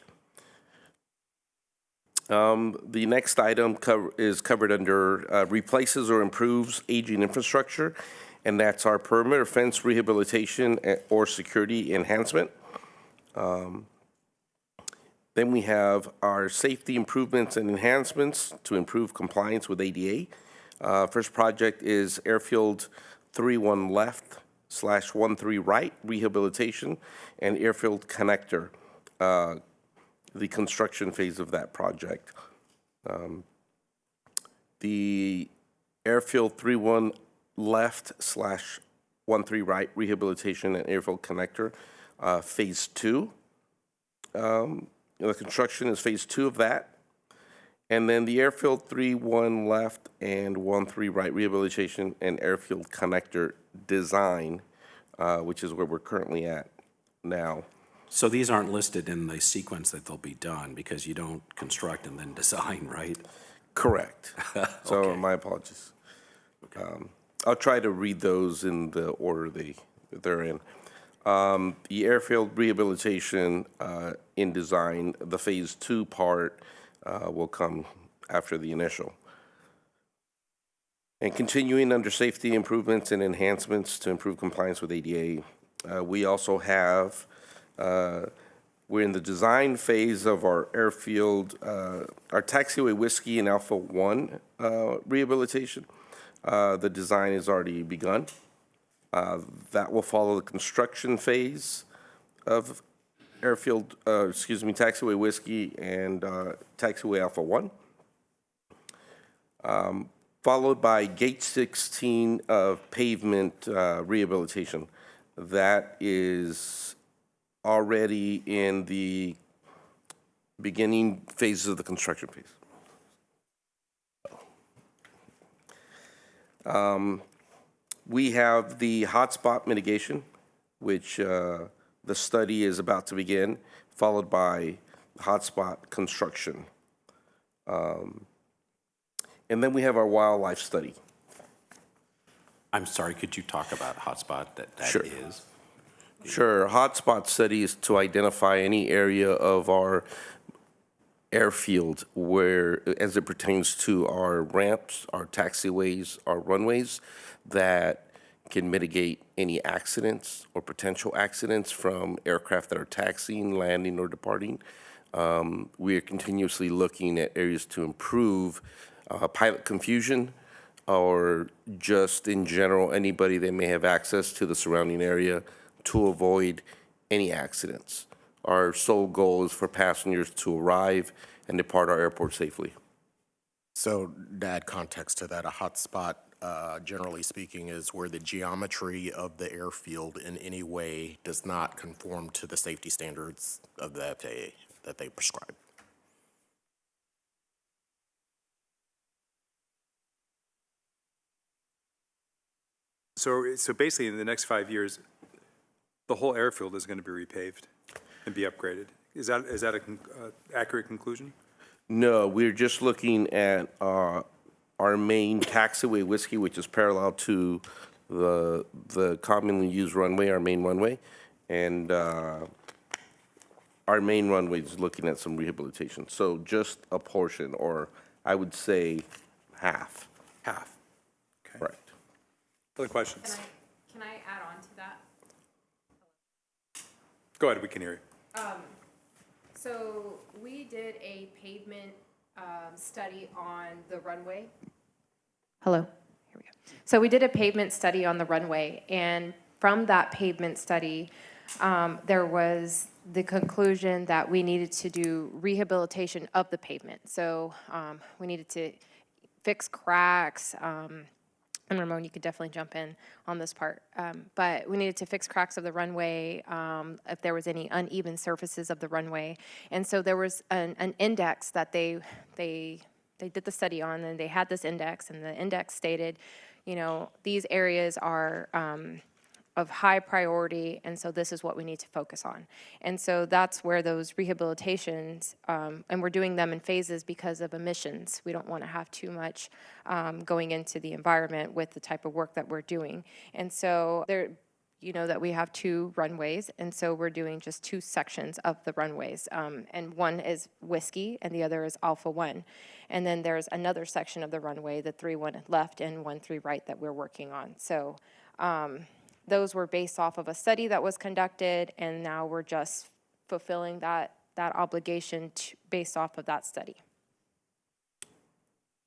The next item is covered under replaces or improves aging infrastructure, and that's our perimeter fence rehabilitation or security enhancement. Then we have our safety improvements and enhancements to improve compliance with ADA. First project is Airfield 31 left / 13 right rehabilitation and Airfield connector, the construction phase of that project. The Airfield 31 left / 13 right rehabilitation and Airfield connector, phase 2. The construction is phase 2 of that. And then the Airfield 31 left and 13 right rehabilitation and Airfield connector design, which is where we're currently at now. So these aren't listed in the sequence that they'll be done because you don't construct and then design, right? Correct. So Okay. my apologies. I'll try to read those in the order they're in. The Airfield rehabilitation in design, the phase 2 part will come after the initial. And continuing under safety improvements and enhancements to improve compliance with ADA, we also have, we're in the design phase of our Airfield, our taxiway whiskey and Alpha 1 rehabilitation. The design has already begun. That will follow the construction phase of Airfield, taxiway whiskey and taxiway Alpha 1. Followed by Gate 16 of pavement rehabilitation. That is already in the beginning phases of the construction phase. We have the hotspot mitigation, which the study is about to begin, followed by hotspot construction. And then we have our wildlife study. I'm sorry, could you talk about hotspot that Sure. is? Sure. Hotspot study is to identify any area of our airfield where, as it pertains to our ramps, our taxiways, our runways, that can mitigate any accidents or potential accidents from aircraft that are taxiing, landing, or departing. We are continuously looking at areas to improve pilot confusion, or just in general, anybody that may have access to the surrounding area to avoid any accidents. Our sole goal is for passengers to arrive and depart our airport safely. So to add context to that, a hotspot, generally speaking, is where the geometry of the airfield in any way does not conform to the safety standards of the FAA that they prescribe. So basically, in the next 5 years, the whole airfield is going to be repaved and be upgraded. Is that a accurate conclusion? No, we're just looking at our main taxiway whiskey, which is parallel to the commonly used runway, our main runway. And our main runway is looking at some rehabilitation. So just a portion, or I would say half. Half. Okay. Correct. Other questions? Can I add on to that? Go ahead, we can hear you. So we did a pavement study on the runway. Hello, here we go. So we did a pavement study on the runway, and from that pavement study, there was the conclusion that we needed to do rehabilitation of the pavement. So we needed to fix cracks, and Ramon, you could definitely jump in on this part. But we needed to fix cracks of the runway, if there was any uneven surfaces of the runway. And so there was an index that they did the study on, and they had this index, and the index stated, these areas are of high priority, and so this is what we need to focus on. And so that's where those rehabilitations, and we're doing them in phases because of emissions. We don't want to have too much going into the environment with the type of work that we're doing. And so there, that we have 2 runways, and so we're doing just 2 sections of the runways. And one is Whiskey, and the other is Alpha 1. And then there's another section of the runway, the 3-1 left and 1-3 right, that we're working on. So those were based off of a study that was conducted, and now we're just fulfilling that obligation based off of that study.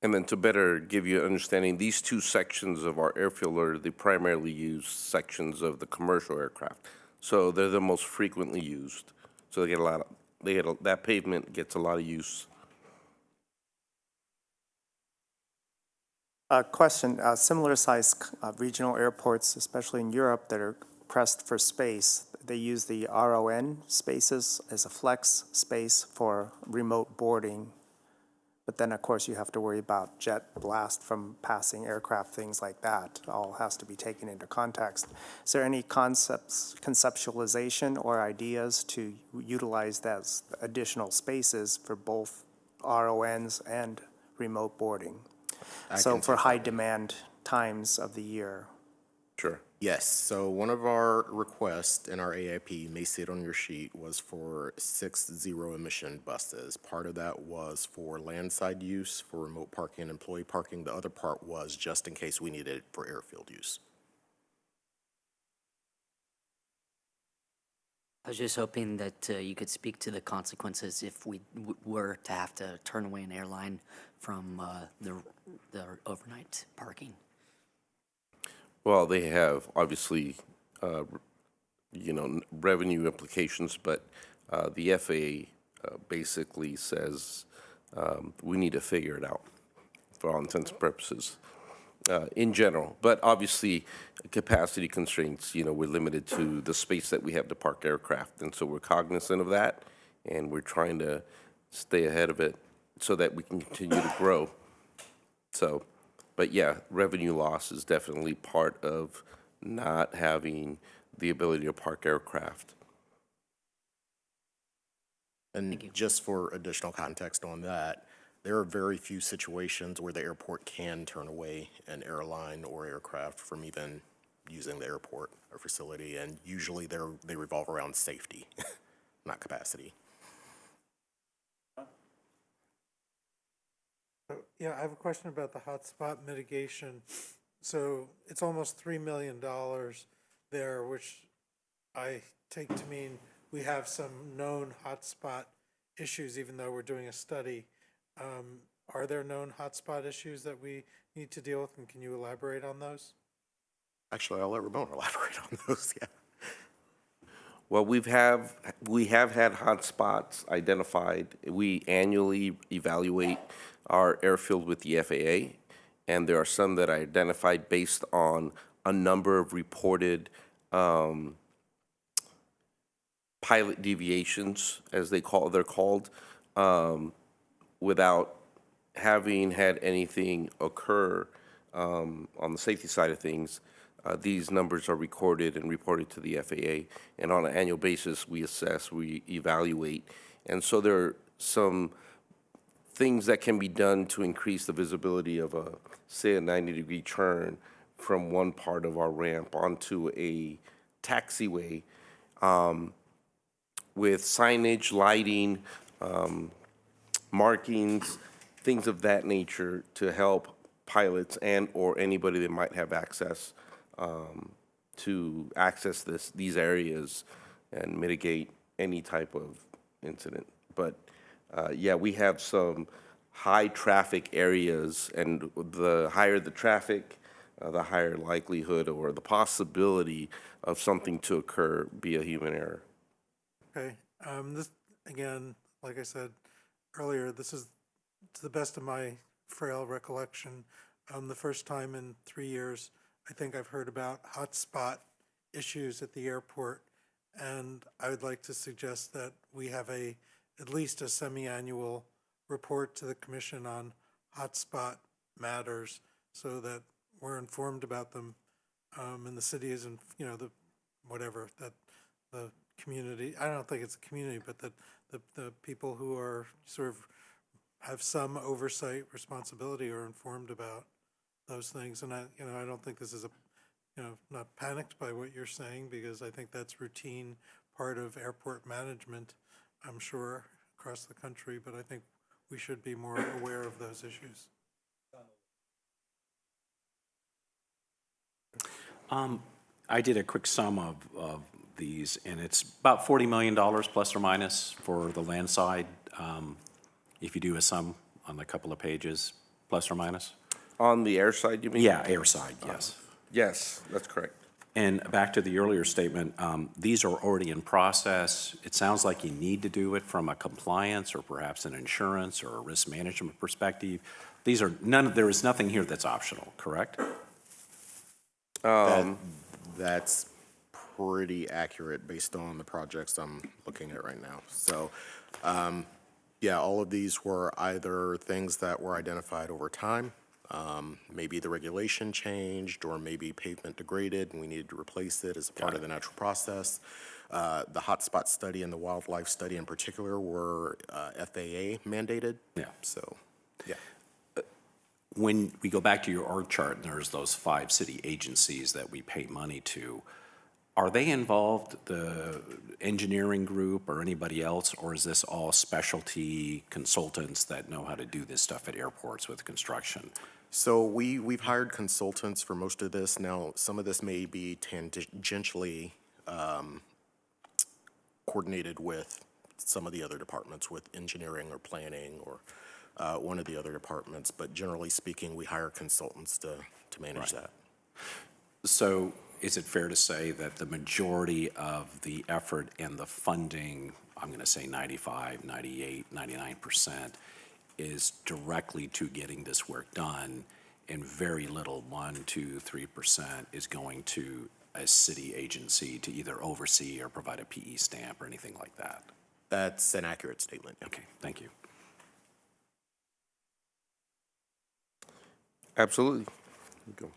And then to better give you an understanding, these 2 sections of our airfield are the primarily used sections of the commercial aircraft. So they're the most frequently used. So they get that pavement gets a lot of use. Question, similar size regional airports, especially in Europe, that are pressed for space, they use the RON spaces as a flex space for remote boarding. But then, of course, you have to worry about jet blast from passing aircraft, things like that. All has to be taken into context. Is there any conceptualization or ideas to utilize those additional spaces for both RONs and remote boarding? So for high demand times of the year. Sure. Yes, so one of our requests in our AIP, you may see it on your sheet, was for 6 zero-emission buses. Part of that was for landside use, for remote parking and employee parking. The other part was just in case we needed it for airfield use. I was just hoping that you could speak to the consequences if we were to have to turn away an airline from the overnight parking. Well, they have obviously, revenue implications, but the FAA basically says we need to figure it out for all intents and purposes in general. But obviously, capacity constraints, we're limited to the space that we have to park aircraft. And so we're cognizant of that, and we're trying to stay ahead of it so that we can continue to grow. So, but yeah, revenue loss is definitely part of not having the ability to park aircraft. And just for additional context on that, there are very few situations where the airport can turn away an airline or aircraft from even using the airport or facility, and usually they revolve around safety, not capacity. Yeah, I have a question about the hotspot mitigation. So it's almost $3 million there, which I take to mean we have some known hotspot issues, even though we're doing a study. Are there known hotspot issues that we need to deal with, and can you elaborate on those? Actually, I'll let Ramon elaborate on those, yeah. Well, we have had hotspots identified. We annually evaluate our airfield with the FAA, and there are some that are identified based on a number of reported pilot deviations, as they're called, without having had anything occur on the safety side of things. these numbers are recorded and reported to the FAA, and on an annual basis, we assess, we evaluate. And so there are some things that can be done to increase the visibility of say, a 90-degree turn from one part of our ramp onto a taxiway, with signage, lighting, markings, things of that nature to help pilots and/or anybody that might have access to access these areas and mitigate any type of incident. But yeah, we have some high traffic areas, and the higher the traffic, the higher likelihood or the possibility of something to occur, be a human error. Okay, this, again, like I said earlier, this is, to the best of my frail recollection, the first time in 3 years I think I've heard about hotspot issues at the airport, and I would like to suggest that we have at least a semi-annual report to the commission on hotspot matters so that we're informed about them, and the city isn't, the community, I don't think it's a community, but the people who are sort of have some oversight responsibility are informed about those things. And I don't think this is not panicked by what you're saying, because I think that's routine part of airport management, I'm sure, across the country, but I think we should be more aware of those issues. I did a quick sum of these, and it's about $40 million plus or minus for the land side. If you do a sum on a couple of pages, plus or minus. On the air side, you mean? Yeah, air side, yes. Yes, that's correct. And back to the earlier statement, these are already in process. It sounds like you need to do it from a compliance or perhaps an insurance or a risk management perspective. These are there is nothing here that's optional, correct? That's pretty accurate based on the projects I'm looking at right now. So, yeah, all of these were either things that were identified over time. Maybe the regulation changed, or maybe pavement degraded and we needed to replace it as a part of the natural process. The hotspot study and the wildlife study in particular were FAA mandated. Yeah. So, yeah. When we go back to your org chart, and there's those 5 city agencies that we pay money to, are they involved, the engineering group or anybody else, or is this all specialty consultants that know how to do this stuff at airports with construction? So we've hired consultants for most of this. Now, some of this may be tangentially coordinated with some of the other departments, with engineering or planning or one of the other departments, but generally speaking, we hire consultants to manage that. So is it fair to say that the majority of the effort and the funding, I'm going to say 95, 98, 99%, is directly to getting this work done, and very little, 1%, 2%, 3%, is going to a city agency to either oversee or provide a PE stamp or anything like that? That's an accurate statement. Okay, thank you. Absolutely. Go.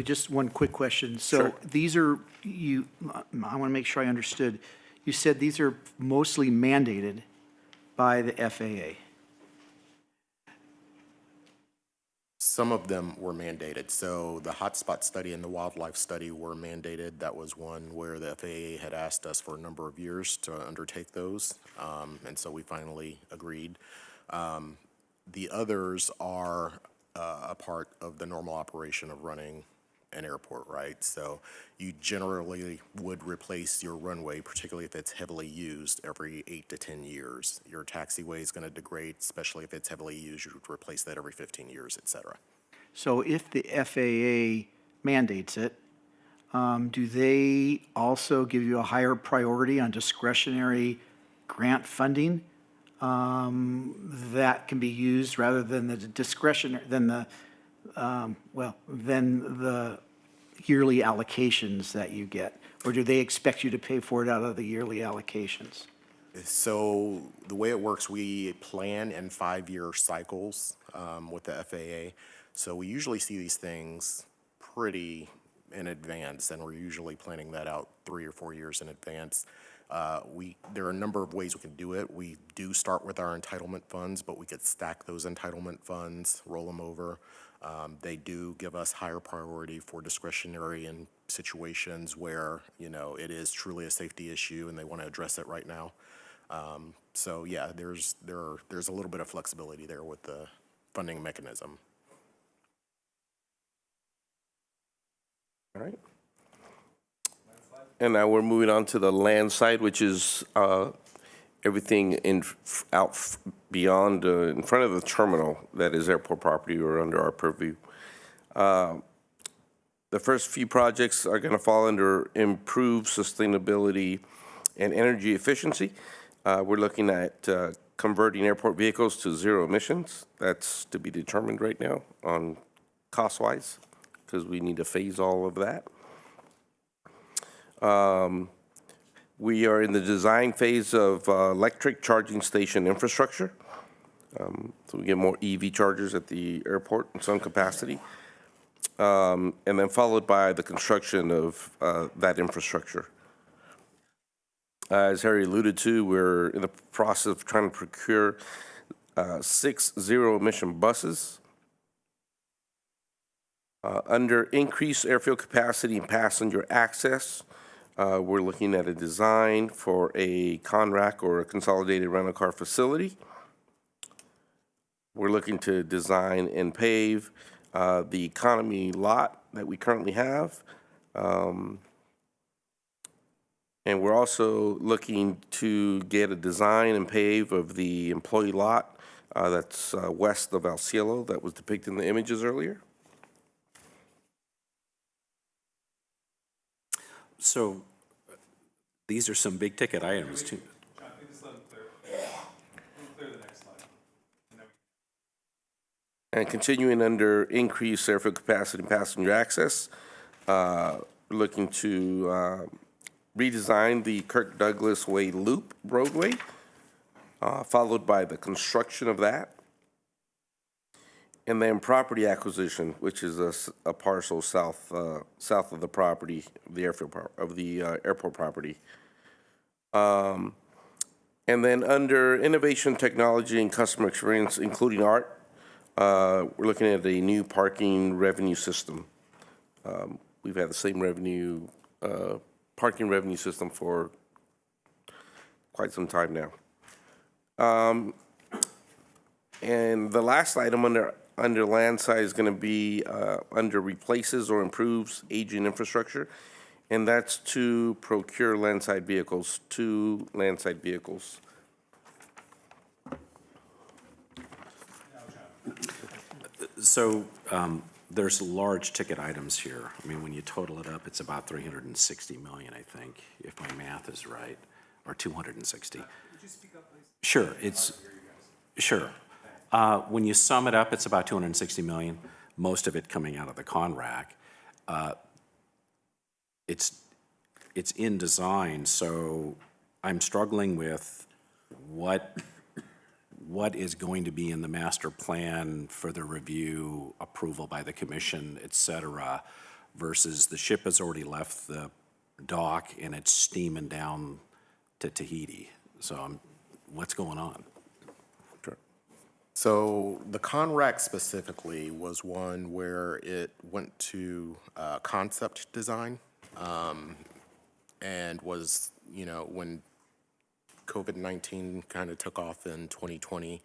Just one quick question. So Sure. these are, I want to make sure I understood. You said these are mostly mandated by the FAA. Some of them were mandated. So the hotspot study and the wildlife study were mandated. That was one where the FAA had asked us for a number of years to undertake those, and so we finally agreed. The others are a part of the normal operation of running an airport, right? So you generally would replace your runway, particularly if it's heavily used, every 8 to 10 years. Your taxiway is going to degrade, especially if it's heavily used. You would replace that every 15 years, et cetera. So if the FAA mandates it, do they also give you a higher priority on discretionary grant funding that can be used rather than the discretionary, than the yearly allocations that you get? Or do they expect you to pay for it out of the yearly allocations? So the way it works, we plan in 5-year cycles with the FAA. So we usually see these things pretty in advance, and we're usually planning that out 3 or 4 years in advance. There are a number of ways we can do it. We do start with our entitlement funds, but we could stack those entitlement funds, roll them over. They do give us higher priority for discretionary in situations where, you know, it is truly a safety issue and they want to address it right now. So yeah, there's a little bit of flexibility there with the funding mechanism. All right. And now we're moving on to the land side, which is everything beyond, in front of the terminal that is airport property or under our purview. The first few projects are going to fall under improved sustainability and energy efficiency. We're looking at converting airport vehicles to zero emissions. That's to be determined right now on cost-wise, because we need to phase all of that. We are in the design phase of electric charging station infrastructure. So we get more EV chargers at the airport in some capacity. And then followed by the construction of that infrastructure. As Harry alluded to, we're in the process of trying to procure 6 zero-emission buses. Under increased airfield capacity and passenger access, we're looking at a design for a CONRAC or a consolidated rental car facility. We're looking to design and pave the economy lot that we currently have. And we're also looking to get a design and pave of the employee lot that's west of El Cielo that was depicted in the images earlier. So these are some big ticket items too. John, can you just let him clear the next slide? And continuing under increased airfield capacity and passenger access, we're looking to redesign the Kirk Douglas Way Loop roadway, followed by the construction of that. And then property acquisition, which is a parcel south of the property, the airport property. And then under innovation, technology, and customer experience, including art, we're looking at a new parking revenue system. We've had the same parking revenue system for quite some time now. And the last item under land side is going to be under replaces or improves aging infrastructure, and that's to procure landside vehicles, 2 landside vehicles. So there's large ticket items here. I mean, when you total it up, it's about 360 million, I think, if my math is right, or 260. Could you speak up, please? Sure, sure. When you sum it up, it's about 260 million, most of it coming out of the CONRAC. It's in design, so I'm struggling with what is going to be in the master plan for the review, approval by the commission, et cetera, versus the ship has already left the dock and it's steaming down to Tahiti. So what's going on? So the CONRAC specifically was one where it went to concept design and was, you know, when COVID-19 kind of took off in 2020,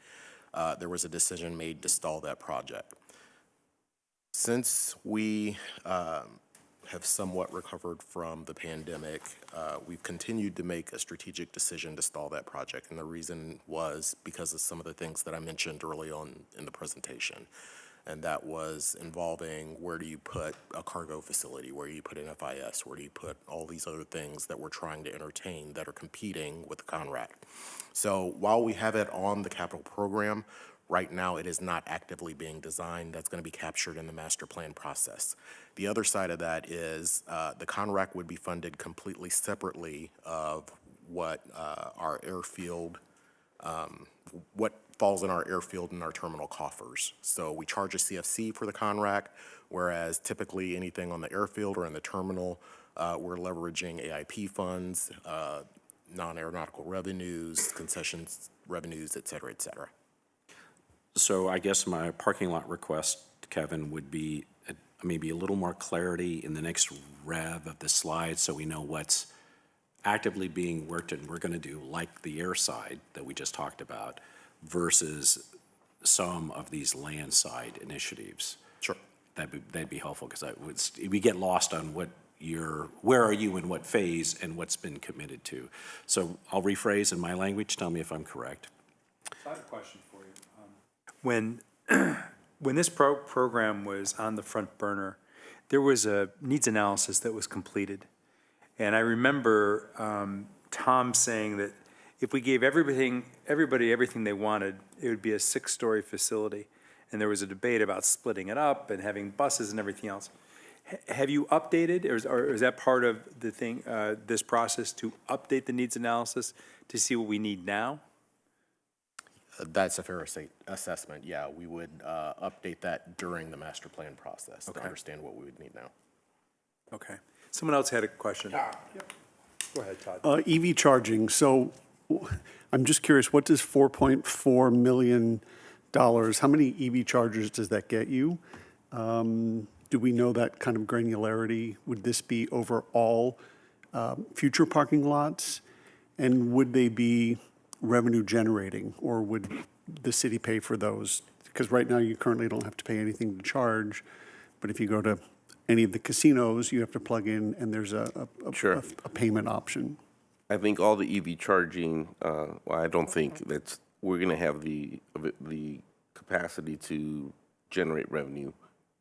there was a decision made to stall that project. Since we have somewhat recovered from the pandemic, we've continued to make a strategic decision to stall that project. And the reason was because of some of the things that I mentioned early on in the presentation. And that was involving where do you put a cargo facility, where do you put an FIS, where do you put all these other things that we're trying to entertain that are competing with the CONRAC. So while we have it on the capital program, right now it is not actively being designed. That's going to be captured in the master plan process. The other side of that is the CONRAC would be funded completely separately of what our airfield, what falls in our airfield and our terminal coffers. So we charge a CFC for the CONRAC, whereas typically anything on the airfield or in the terminal, we're leveraging AIP funds, non-aeronautical revenues, concessions revenues, et cetera, et cetera. So I guess my parking lot request, Kevin, would be maybe a little more clarity in the next rev of the slide so we know what's actively being worked and we're going to do, like the air side that we just talked about, versus some of these land side initiatives. Sure. That'd be helpful, because we get lost on where are you in what phase and what's been committed to. So I'll rephrase in my language, tell me if I'm correct. I have a question for you. When this program was on the front burner, there was a needs analysis that was completed. And I remember Tom saying that if we gave everybody everything they wanted, it would be a 6-story facility. And there was a debate about splitting it up and having buses and everything else. Have you updated, or is that part of the thing, this process, to update the needs analysis to see what we need now? That's a fair assessment. Yeah, we would update that during the master plan process to understand what we would need now. Okay. Someone else had a question. Go ahead, Todd. EV charging. So I'm just curious, what does $4.4 million, how many EV chargers does that get you? Do we know that kind of granularity? Would this be over all future parking lots? And would they be revenue generating, or would the city pay for those? Because right now you currently don't have to pay anything to charge, but if you go to any of the casinos, you have to plug in, and there's a payment option. I think all the EV charging, well, I don't think we're going to have the capacity to generate revenue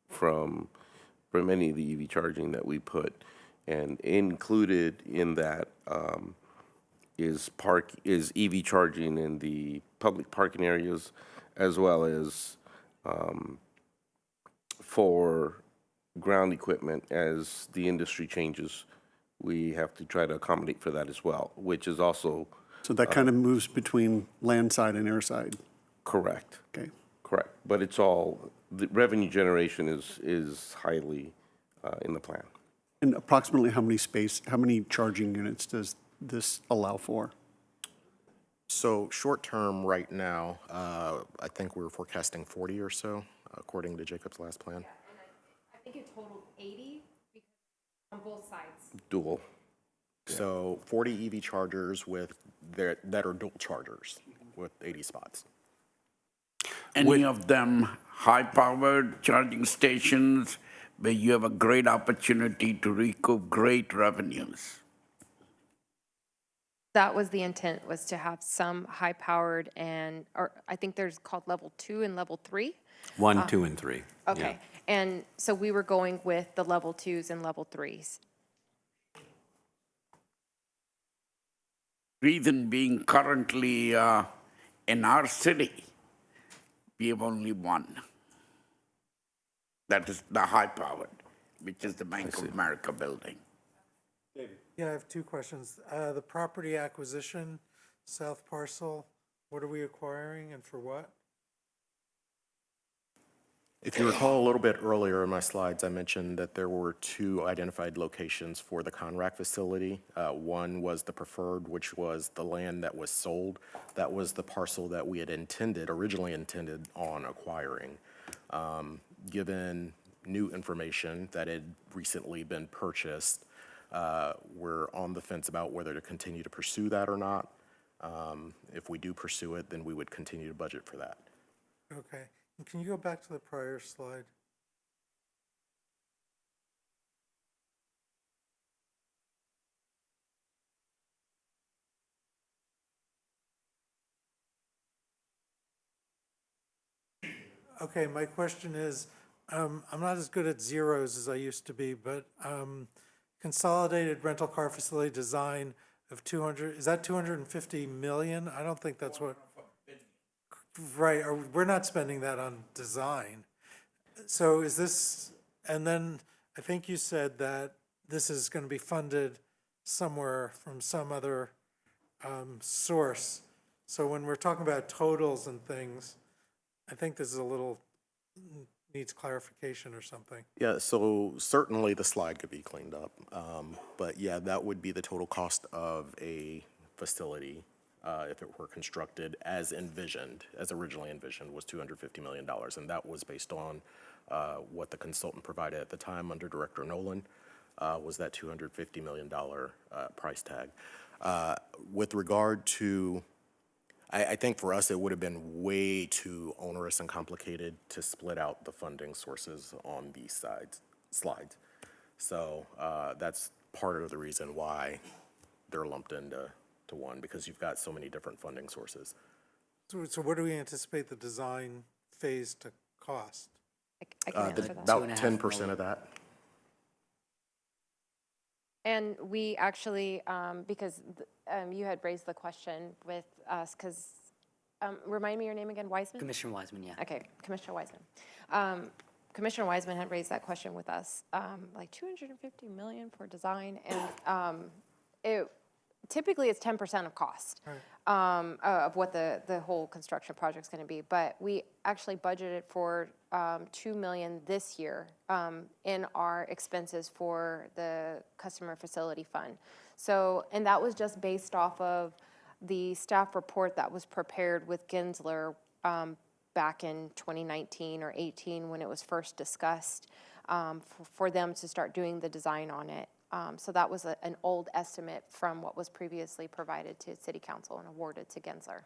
from any of the EV charging that we put. And included in that is EV charging in the public parking areas, as well as for ground equipment. As the industry changes, we have to try to accommodate for that as well, which is also... So that kind of moves between land side and air side? Correct. Okay. Correct. But it's all, the revenue generation is highly in the plan. And approximately how many charging units does this allow for? So short term right now, I think we're forecasting 40 or so, according to Jacob's last plan. I think it totaled 80 on both sides. Dual. So 40 EV chargers that are dual chargers with 80 spots. Any of them high-powered charging stations where you have a great opportunity to recoup great revenues? That was the intent, was to have some high-powered or I think there's called level 2 and level 3. 1, 2, and 3. Okay, and so we were going with the level 2s and level 3s. Reason being, currently in our city, we have only one. That is the high-powered, which is the Bank of America building. Yeah, I have 2 questions. The property acquisition, south parcel, what are we acquiring and for what? If you recall a little bit earlier in my slides, I mentioned that there were 2 identified locations for the CONRAC facility. One was the preferred, which was the land that was sold. That was the parcel that we had originally intended on acquiring. Given new information that had recently been purchased, we're on the fence about whether to continue to pursue that or not. If we do pursue it, then we would continue to budget for that. Okay. And can you go back to the prior slide? Okay, my question is, I'm not as good at zeros as I used to be, but consolidated rental car facility design of 200, is that 250 million? I don't think that's what. Right, we're not spending that on design. So is this, and then I think you said that this is going to be funded somewhere from some other source. So when we're talking about totals and things, I think this is a little, needs clarification or something. Yeah, so certainly the slide could be cleaned up. But yeah, that would be the total cost of a facility if it were constructed as envisioned, as originally envisioned, was $250 million. And that was based on what the consultant provided at the time under Director Nolan, was that $250 million price tag. With regard to, I think for us, it would have been way too onerous and complicated to split out the funding sources on these slides. So that's part of the reason why they're lumped into one, because you've got so many different funding sources. So what do we anticipate the design phase to cost? I can answer that. About 10% of that. And we actually, because you had raised the question with us, because, remind me your name again, Wiseman? Commissioner Wiseman, yeah. Okay, Commissioner Wiseman. Commissioner Wiseman had raised that question with us, like 250 million for design, and it typically it's 10% of cost of what the whole construction project's going to be. But we actually budgeted for 2 million this year in our expenses for the customer facility fund. So, and that was just based off of the staff report that was prepared with Gensler back in 2019 or 18 when it was first discussed for them to start doing the design on it. So that was an old estimate from what was previously provided to City Council and awarded to Gensler.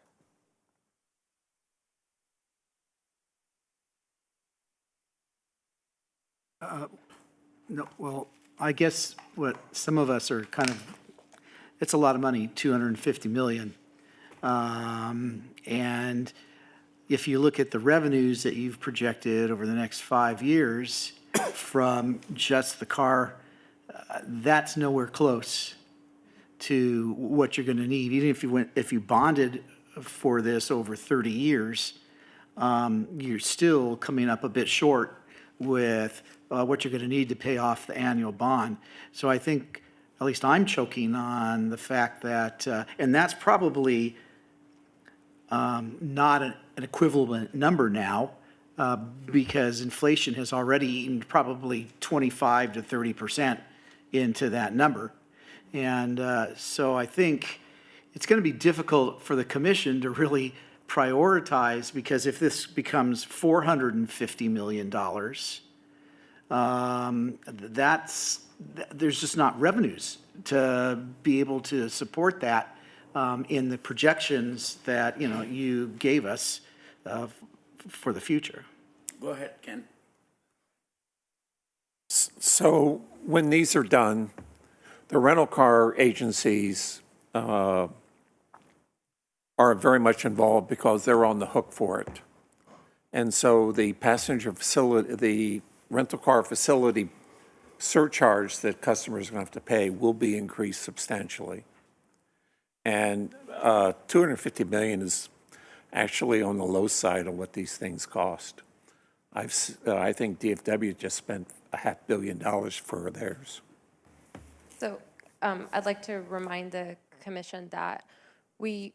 No, well, I guess what some of us are kind of, it's a lot of money, 250 million. And if you look at the revenues that you've projected over the next 5 years from just the car, that's nowhere close to what you're going to need. Even if you bonded for this over 30 years, you're still coming up a bit short with what you're going to need to pay off the annual bond. So I think, at least I'm choking on the fact that, and that's probably not an equivalent number now, because inflation has already eaten probably 25 to 30% into that number. And so I think it's going to be difficult for the commission to really prioritize, because if this becomes $450 million, there's just not revenues to be able to support that in the projections that, you know, you gave us for the future. Go ahead, Ken. So when these are done, the rental car agencies are very much involved because they're on the hook for it. And so the passenger facility, the rental car facility surcharge that customers are going to have to pay will be increased substantially. And 250 million is actually on the low side of what these things cost. I think DFW just spent $500 million for theirs. So I'd like to remind the commission that we've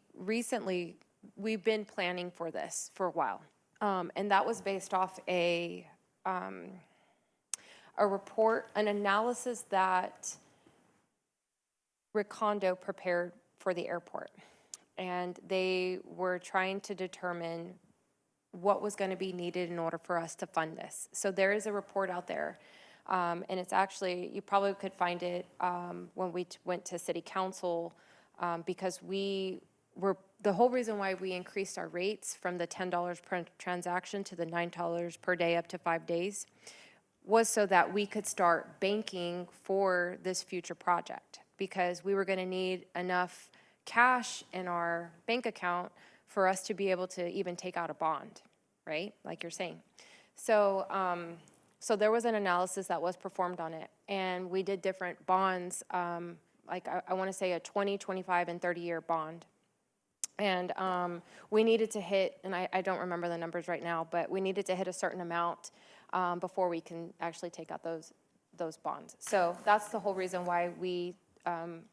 been planning for this for a while. And that was based off a report, an analysis that Recondo prepared for the airport. And they were trying to determine what was going to be needed in order for us to fund this. So there is a report out there. And it's actually, you probably could find it when we went to City Council, because the whole reason why we increased our rates from the $10 per transaction to the $9 per day up to 5 days was so that we could start banking for this future project, because we were going to need enough cash in our bank account for us to be able to even take out a bond, right? Like you're saying. So, so there was an analysis that was performed on it, and we did different bonds, like I want to say a 20, 25, and 30-year bond. And we needed to hit, and I don't remember the numbers right now, but we needed to hit a certain amount before we can actually take out those bonds. So that's the whole reason why we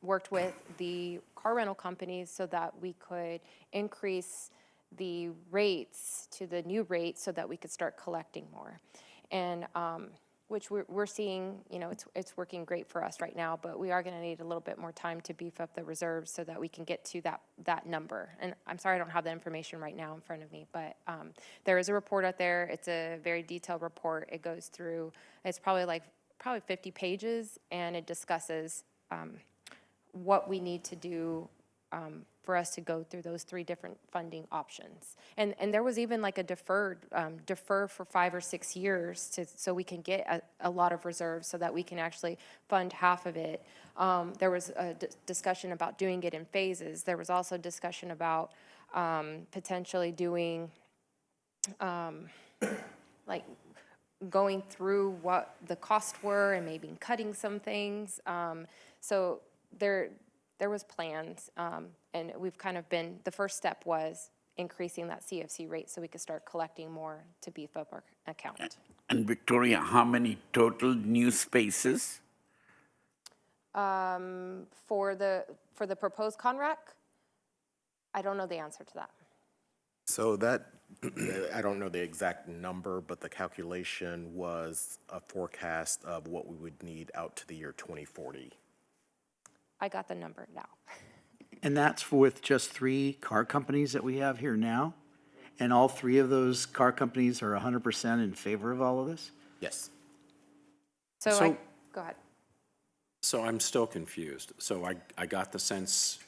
worked with the car rental companies so that we could increase the rates to the new rate so that we could start collecting more. And which we're seeing, you know, it's working great for us right now, but we are going to need a little bit more time to beef up the reserves so that we can get to that number. And I'm sorry I don't have the information right now in front of me, but there is a report out there. It's a very detailed report. It goes through, it's probably 50 pages, and it discusses what we need to do for us to go through those 3 different funding options. And there was even like a defer for 5 or 6 years so we can get a lot of reserves so that we can actually fund half of it. There was a discussion about doing it in phases. There was also discussion about potentially doing like going through what the costs were and maybe cutting some things. So there was plans, and we've kind of been, the first step was increasing that CFC rate so we could start collecting more to beef up our account. And Victoria, how many total new spaces? For the proposed Conrac, I don't know the answer to that. So that, I don't know the exact number, but the calculation was a forecast of what we would need out to the year 2040. I got the number now. And that's with just 3 car companies that we have here now? And all 3 of those car companies are 100% in favor of all of this? Yes. So go ahead. So I'm still confused. So I got the sense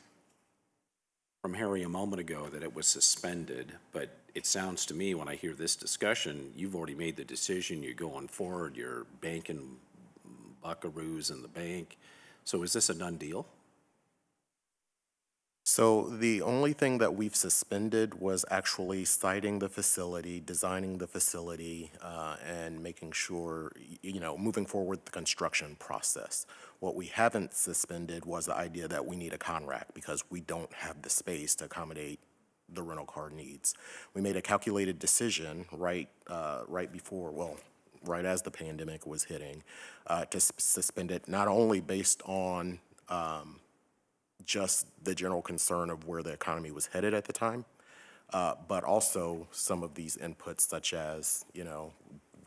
from Harry a moment ago that it was suspended, but it sounds to me when I hear this discussion, you've already made the decision, you're going forward, you're banking buckaroos in the bank. So is this a done deal? So the only thing that we've suspended was actually siting the facility, designing the facility, and making sure, you know, moving forward with the construction process. What we haven't suspended was the idea that we need a Conrac because we don't have the space to accommodate the rental car needs. We made a calculated decision right as the pandemic was hitting, to suspend it, not only based on just the general concern of where the economy was headed at the time, but also some of these inputs such as, you know,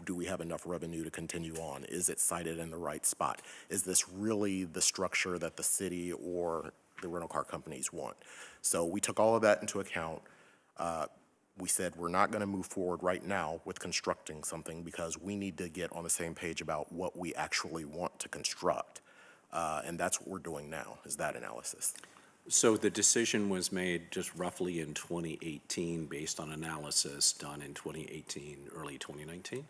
do we have enough revenue to continue on? Is it sited in the right spot? Is this really the structure that the city or the rental car companies want? So we took all of that into account. We said we're not going to move forward right now with constructing something because we need to get on the same page about what we actually want to construct. And that's what we're doing now, is that analysis. So the decision was made just roughly in 2018 based on analysis done in 2018, early 2019?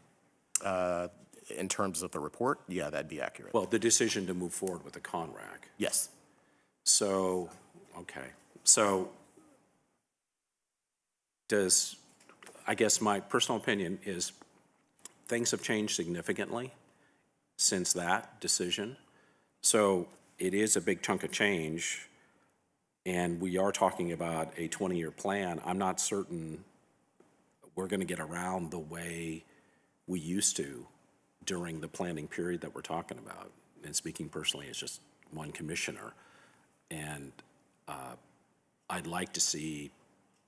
In terms of the report, yeah, that'd be accurate. Well, the decision to move forward with the Conrac. Yes. So, okay. So I guess my personal opinion is things have changed significantly since that decision. So it is a big chunk of change, and we are talking about a 20-year plan. I'm not certain we're going to get around the way we used to during the planning period that we're talking about. And speaking personally as just one commissioner, and I'd like to see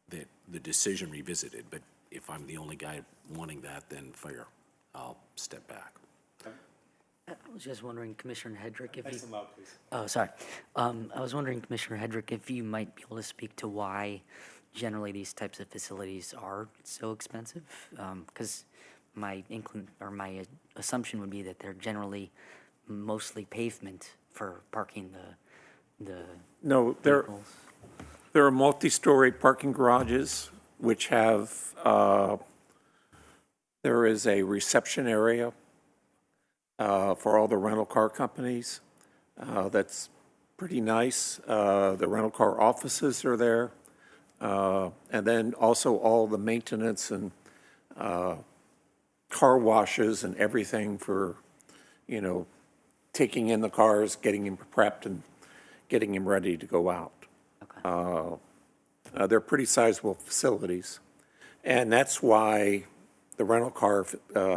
the decision revisited, but if I'm the only guy wanting that, then fair, I'll step back. I was just wondering, Commissioner Hedrick, if Nice you... and loud, please. Oh, sorry. I was wondering, Commissioner Hedrick, if you might be able to speak to why generally these types of facilities are so expensive? Because my assumption would be that they're generally mostly pavement for parking the No, vehicles. there are multi-story parking garages which have, there is a reception area for all the rental car companies. That's pretty nice. The rental car offices are there. And then also all the maintenance and car washes and everything for, you know, taking in the cars, getting them prepped and getting them ready to go out. They're pretty sizable facilities. And that's why the rental car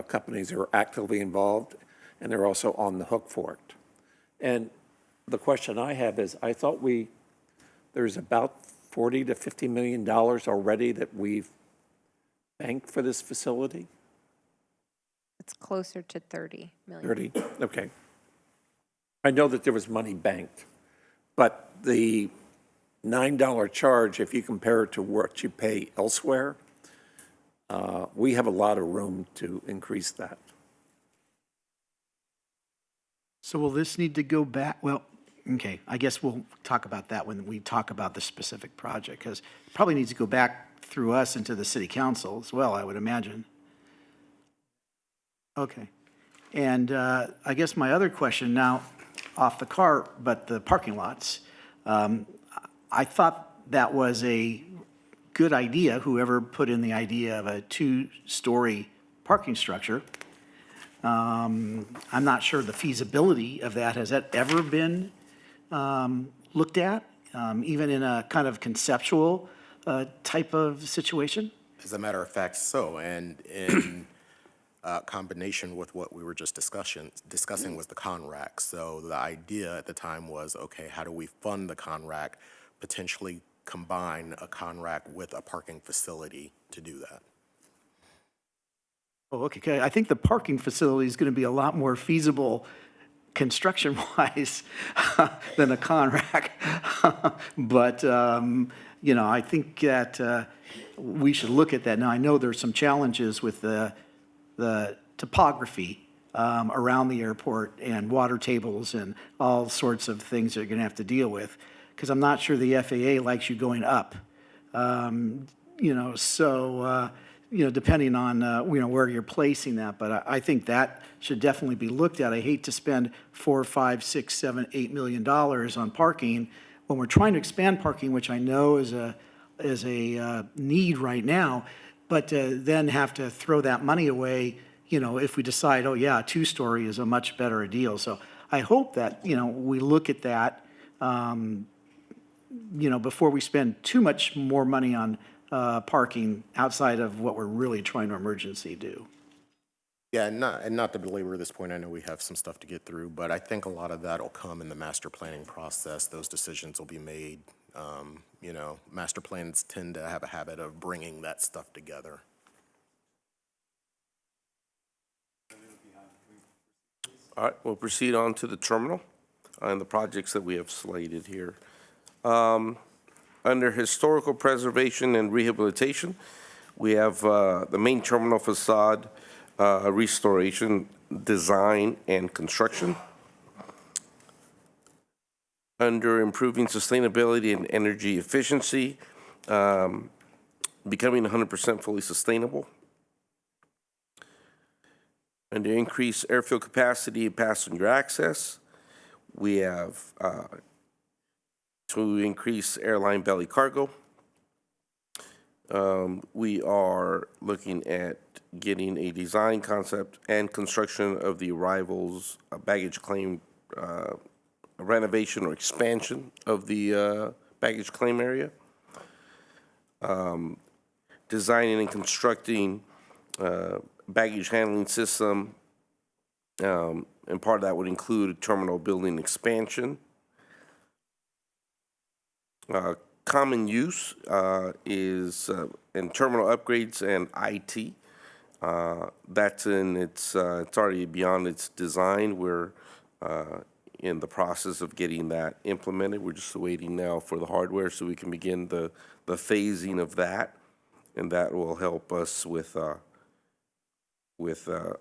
companies are actively involved, and they're also on the hook for it. And the question I have is, I thought there's about $40 to $50 million already that we've banked for this facility? It's closer to 30 million. 30, okay. I know that there was money banked, but the $9 charge, if you compare it to what you pay elsewhere, we have a lot of room to increase that. So will this need to go back? Well, okay, I guess we'll talk about that when we talk about the specific project, because it probably needs to go back through us into the city council as well, I would imagine. Okay. And I guess my other question now, off the car, but the parking lots. I thought that was a good idea, whoever put in the idea of a 2-story parking structure. I'm not sure the feasibility of that. Has that ever been looked at, even in a kind of conceptual type of situation? As a matter of fact, so, and in combination with what we were just discussing was the CONRAC. So the idea at the time was, okay, how do we fund the CONRAC, potentially combine a CONRAC with a parking facility to do that? Oh, okay. I think the parking facility is going to be a lot more feasible construction-wise than a CONRAC. But, you know, I think that we should look at that. Now, I know there's some challenges with the topography around the airport and water tables and all sorts of things that you're going to have to deal with, because I'm not sure the FAA likes you going up. You know, so, you know, depending on, you know, where you're placing that, but I think that should definitely be looked at. I hate to spend $4, $5, $6, $7, $8 million on parking when we're trying to expand parking, which I know is a need right now, but then have to throw that money away, you know, if we decide, oh yeah, a 2-story is a much better deal. So I hope that, you know, we look at that, you know, before we spend too much more money on parking outside of what we're really trying to emergency do. Yeah, and not to belabor this point, I know we have some stuff to get through, but I think a lot of that will come in the master planning process. Those decisions will be made. You know, master plans tend to have a habit of bringing that stuff together. All right, we'll proceed on to the terminal and the projects that we have slated here. Under historical preservation and rehabilitation, we have the main terminal facade restoration, design, and construction. Under improving sustainability and energy efficiency, becoming 100% fully sustainable. Under increase airfield capacity and passenger access, we have to increase airline belly cargo. We are looking at getting a design concept and construction of the arrivals baggage claim renovation or expansion of the baggage claim area. Designing and constructing baggage handling system, and part of that would include a terminal building expansion. Common use is in terminal upgrades and IT. That's in it's already beyond its design. We're in the process of getting that implemented. We're just waiting now for the hardware so we can begin the phasing of that, and that will help us with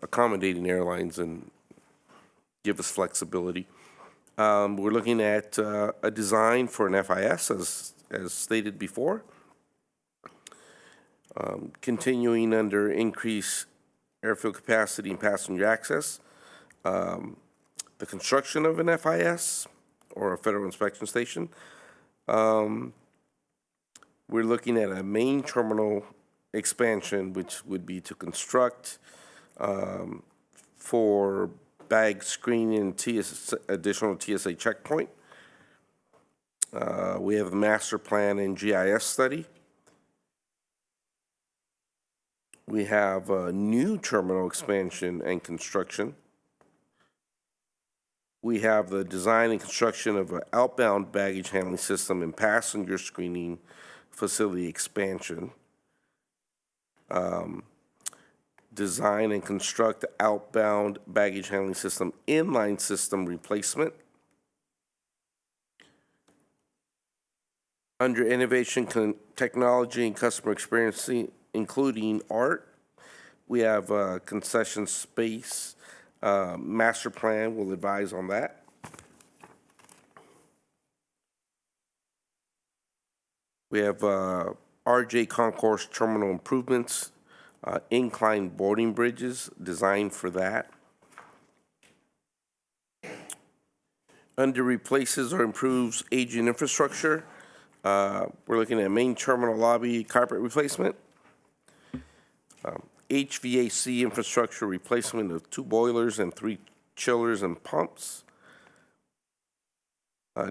accommodating airlines and give us flexibility. We're looking at a design for an FIS, as stated before. Continuing under increased airfield capacity and passenger access. The construction of an FIS, or a federal inspection station. We're looking at a main terminal expansion, which would be to construct for bag screening and additional TSA checkpoint. We have a master plan and GIS study. We have a new terminal expansion and construction. We have the design and construction of an outbound baggage handling system and passenger screening facility expansion. Design and construct outbound baggage handling system inline system replacement. Under innovation, technology, and customer experience, including art, we have concession space master plan. We'll advise on that. We have RJ Concourse terminal improvements, incline boarding bridges designed for that. Under replaces or improves aging infrastructure, we're looking at main terminal lobby carpet replacement, HVAC infrastructure replacement of 2 boilers and 3 chillers and pumps,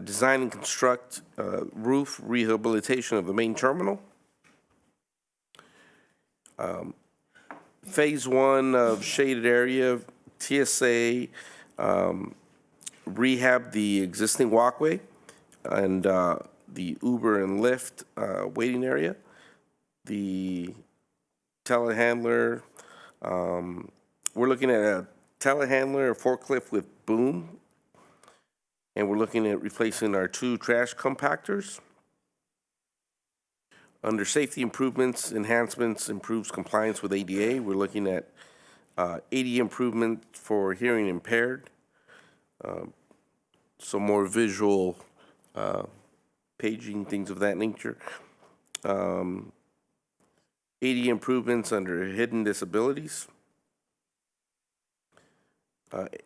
design and construct roof rehabilitation of the main terminal, phase 1 of shaded area, TSA, rehab the existing walkway and the Uber and Lyft waiting area, the telehandler. We're looking at a telehandler, a forklift with boom, and we're looking at replacing our 2 trash compactors. Under safety improvements, enhancements, improves compliance with ADA, we're looking at ADA improvement for hearing impaired, so more visual paging, things of that nature. ADA improvements under hidden disabilities.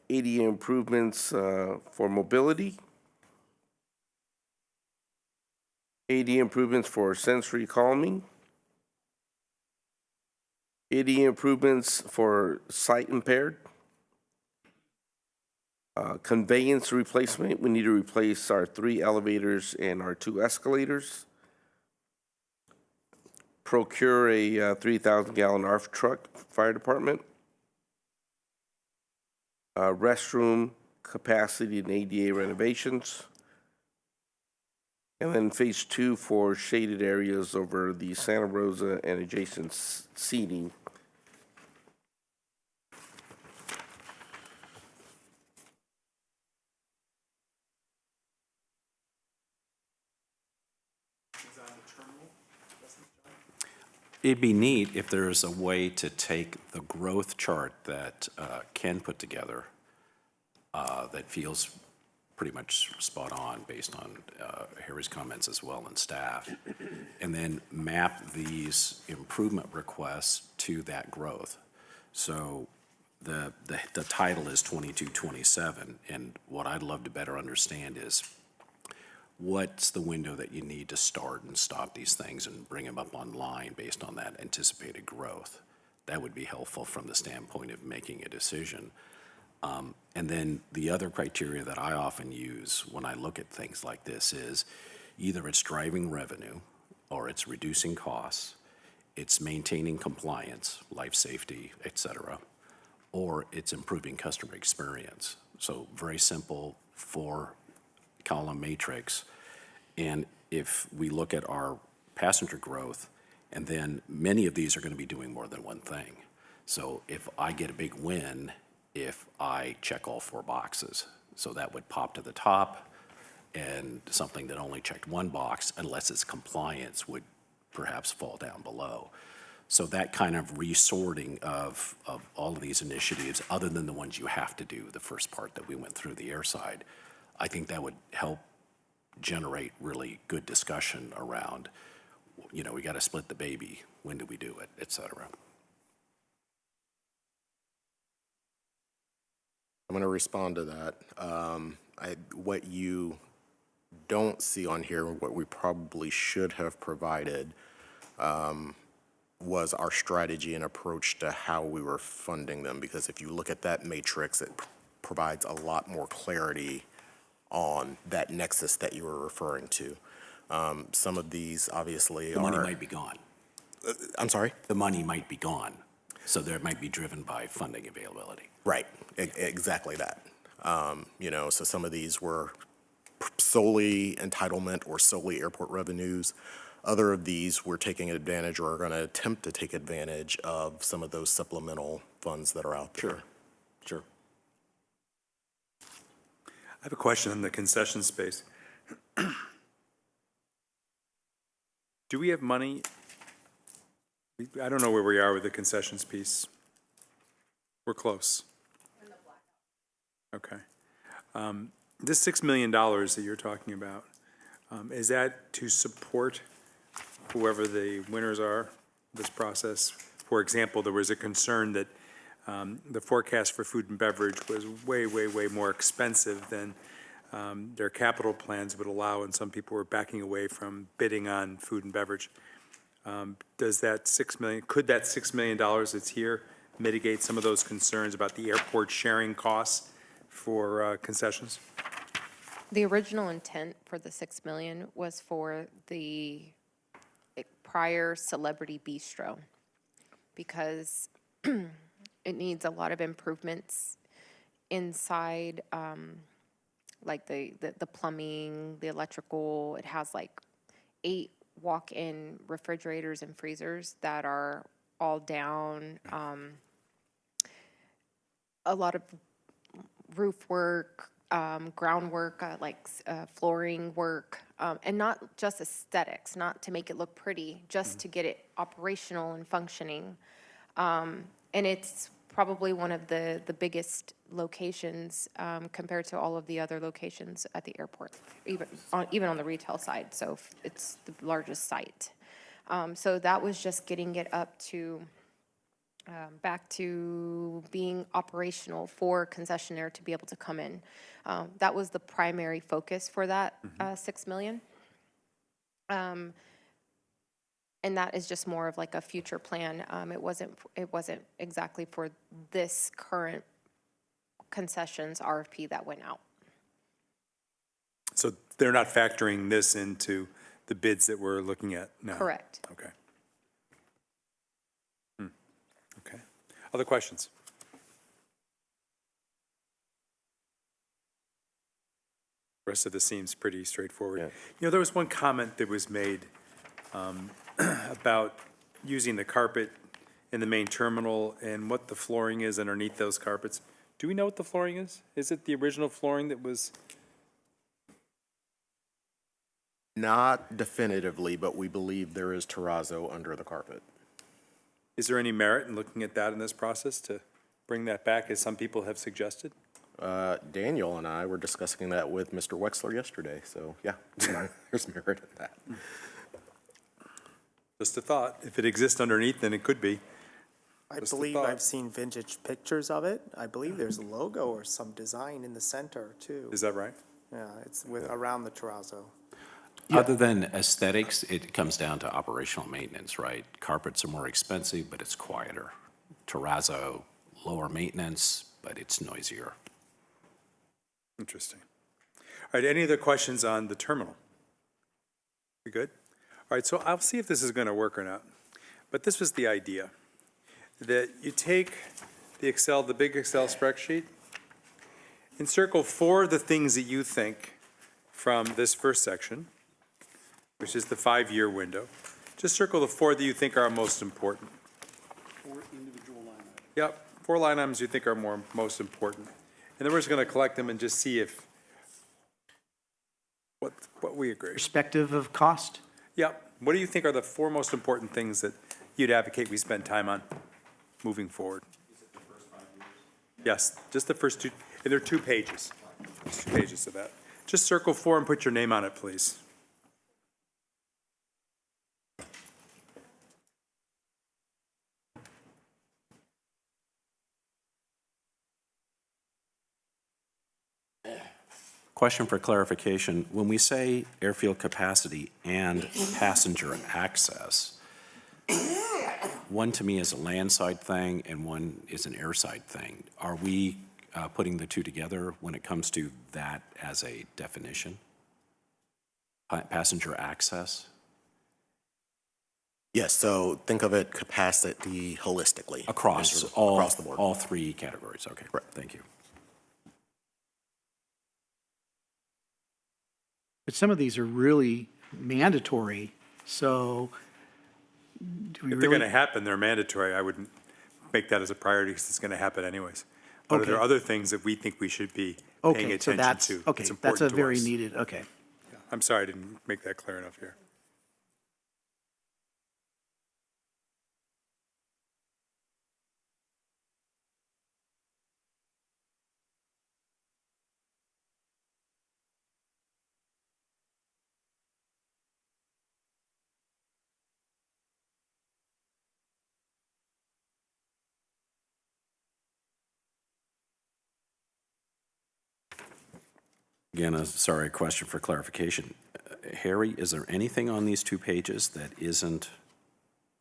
ADA improvements for mobility. ADA improvements for sensory calming. ADA improvements for sight impaired. Conveyance replacement, we need to replace our 3 elevators and our 2 escalators. Procure a 3,000-gallon ARF truck, fire department. Restroom capacity and ADA renovations. And then phase 2 for shaded areas over the Santa Rosa and adjacent seating. It'd be neat if there's a way to take the growth chart that Ken put together that feels pretty much spot on based on Harry's comments as well and staff, and then map these improvement requests to that growth. So the title is 2227, and what I'd love to better understand is what's the window that you need to start and stop these things and bring them up online based on that anticipated growth. That would be helpful from the standpoint of making a decision. And then the other criteria that I often use when I look at things like this is either it's driving revenue or it's reducing costs, it's maintaining compliance, life safety, et cetera, or it's improving customer experience. So very simple 4-column matrix. And if we look at our passenger growth, and then many of these are going to be doing more than one thing. So if I get a big win, if I check all 4 boxes, so that would pop to the top, and something that only checked 1 box, unless it's compliance, would perhaps fall down below. So that kind of resorting of all of these initiatives, other than the ones you have to do, the first part that we went through, the air side, I think that would help generate really good discussion around, you know, we got to split the baby, when do we do it, et cetera. I'm going to respond to that. What you don't see on here, what we probably should have provided, was our strategy and approach to how we were funding them. Because if you look at that matrix, it provides a lot more clarity on that nexus that you were referring to. Some of these obviously The money might be gone. I'm sorry? The money might be gone, so that might be driven by funding availability. Right, exactly that. So some of these were solely entitlement or solely airport revenues. Other of these we're taking advantage or are going to attempt to take advantage of some of those supplemental funds that are out there. Sure. I have a question on the concession space. Do we have money? I don't know where we are with the concessions piece. We're close. Okay. This $6 million that you're talking about, is that to support whoever the winners are, this process? For example, there was a concern that the forecast for food and beverage was way, way, way more expensive than their capital plans would allow, and some people were backing away from bidding on food and beverage. Does that could that $6 million that's here mitigate some of those concerns about the airport sharing costs for concessions? The original intent for the 6 million was for the prior Celebrity Bistro, because it needs a lot of improvements inside, like the plumbing, the electrical. It has like 8 walk-in refrigerators and freezers that are all down. A lot of roof work, groundwork, flooring work, and not just aesthetics, not to make it look pretty, just to get it operational and functioning. And it's probably one of the biggest locations compared to all of the other locations at the airport, even on the retail side. So it's the largest site. So that was just getting it up to back to being operational for concessionaire to be able to come in. That was the primary focus for that $6 million. And that is just more of like a future plan. It wasn't exactly for this current concessions RFP that went out. So they're not factoring this into the bids that we're looking at now? Correct. Okay. Okay. Other questions? The rest of this seems pretty straightforward. Yeah. There was one comment that was made about using the carpet in the main terminal and what the flooring is underneath those carpets. Do we know what the flooring is? Is it the original flooring that was? Not definitively, but we believe there is terrazzo under the carpet. Is there any merit in looking at that in this process to bring that back, as some people have suggested? Daniel and I were discussing that with Mr. Wexler yesterday, so yeah, there's merit in that. Just a thought. If it exists underneath, then it could be. I Just a believe thought. I've seen vintage pictures of it. I believe there's a logo or some design in the center too. Is that right? Yeah, it's around the terrazzo. Other than aesthetics, it comes down to operational maintenance, right? Carpets are more expensive, but it's quieter. Terrazzo, lower maintenance, but it's noisier. Interesting. All right, any other questions on the terminal? We good? All right, so I'll see if this is going to work or not. But this was the idea, that you take the big Excel spreadsheet, and circle 4 of the things that you think from this first section, which is the 5-year window. Just circle the 4 that you think are most important. 4 individual line items. Yep, 4 line items you think are most important. And then we're just going to collect them and just see if, what we agree. Perspective of cost? Yep. What do you think are the 4 most important things that you'd advocate we spend time on moving forward? Is it the first 5 years? Yes, just the first 2, and there are 2 pages. There's 2 pages of that. Just circle 4 and put your name on it, please. Question for clarification. When we say airfield capacity and passenger access, one to me is a landside thing and one is an airside thing. Are we putting the 2 together when it comes to that as a definition? Passenger access? Yes, so think of it capacity holistically. Across the board. all 3 categories. Okay, Correct. Thank you. But some of these are really mandatory, so do we If they're really? going to happen, they're mandatory. I wouldn't make that as a priority because it's going to happen anyways. But are there Okay. other things that we think we should be paying Okay, so attention that's, to? okay, It's that's important a to very us. needed, okay. I'm sorry I didn't make that clear enough here. Again, sorry, a question for clarification. Harry, is there anything on these 2 pages that isn't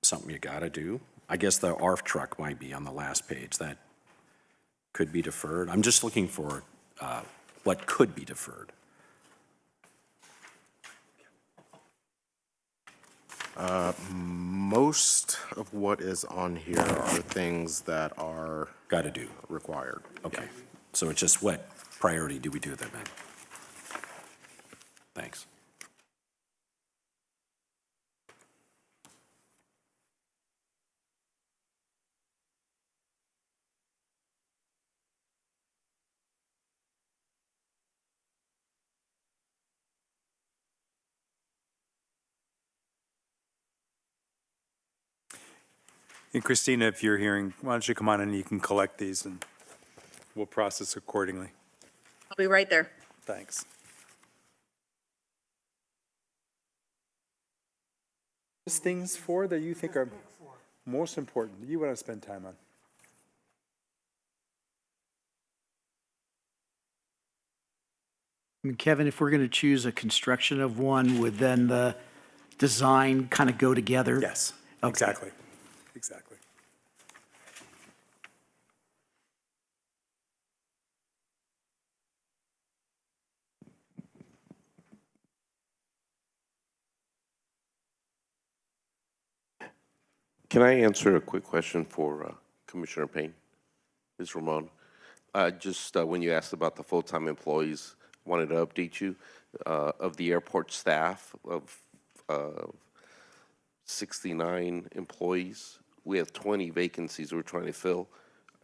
something you got to do? I guess the ARF truck might be on the last page. That could be deferred. I'm just looking for what could be deferred. Most of what is on here are things that are Got to do. required. Okay. So it's just what priority do we do them in? Thanks. And Christina, if you're hearing, why don't you come on and you can collect these and we'll process accordingly. I'll be right there. Thanks. These things for that you think are most important, that you want to spend time on? I mean, Kevin, if we're going to choose a construction of one, would then the design kind of go together? Yes, Okay. exactly. Exactly. Can I answer a quick question for Commissioner Payne? Ms. Ramon? Just when you asked about the full-time employees, wanted to update you of the airport staff of 69 employees. We have 20 vacancies we're trying to fill.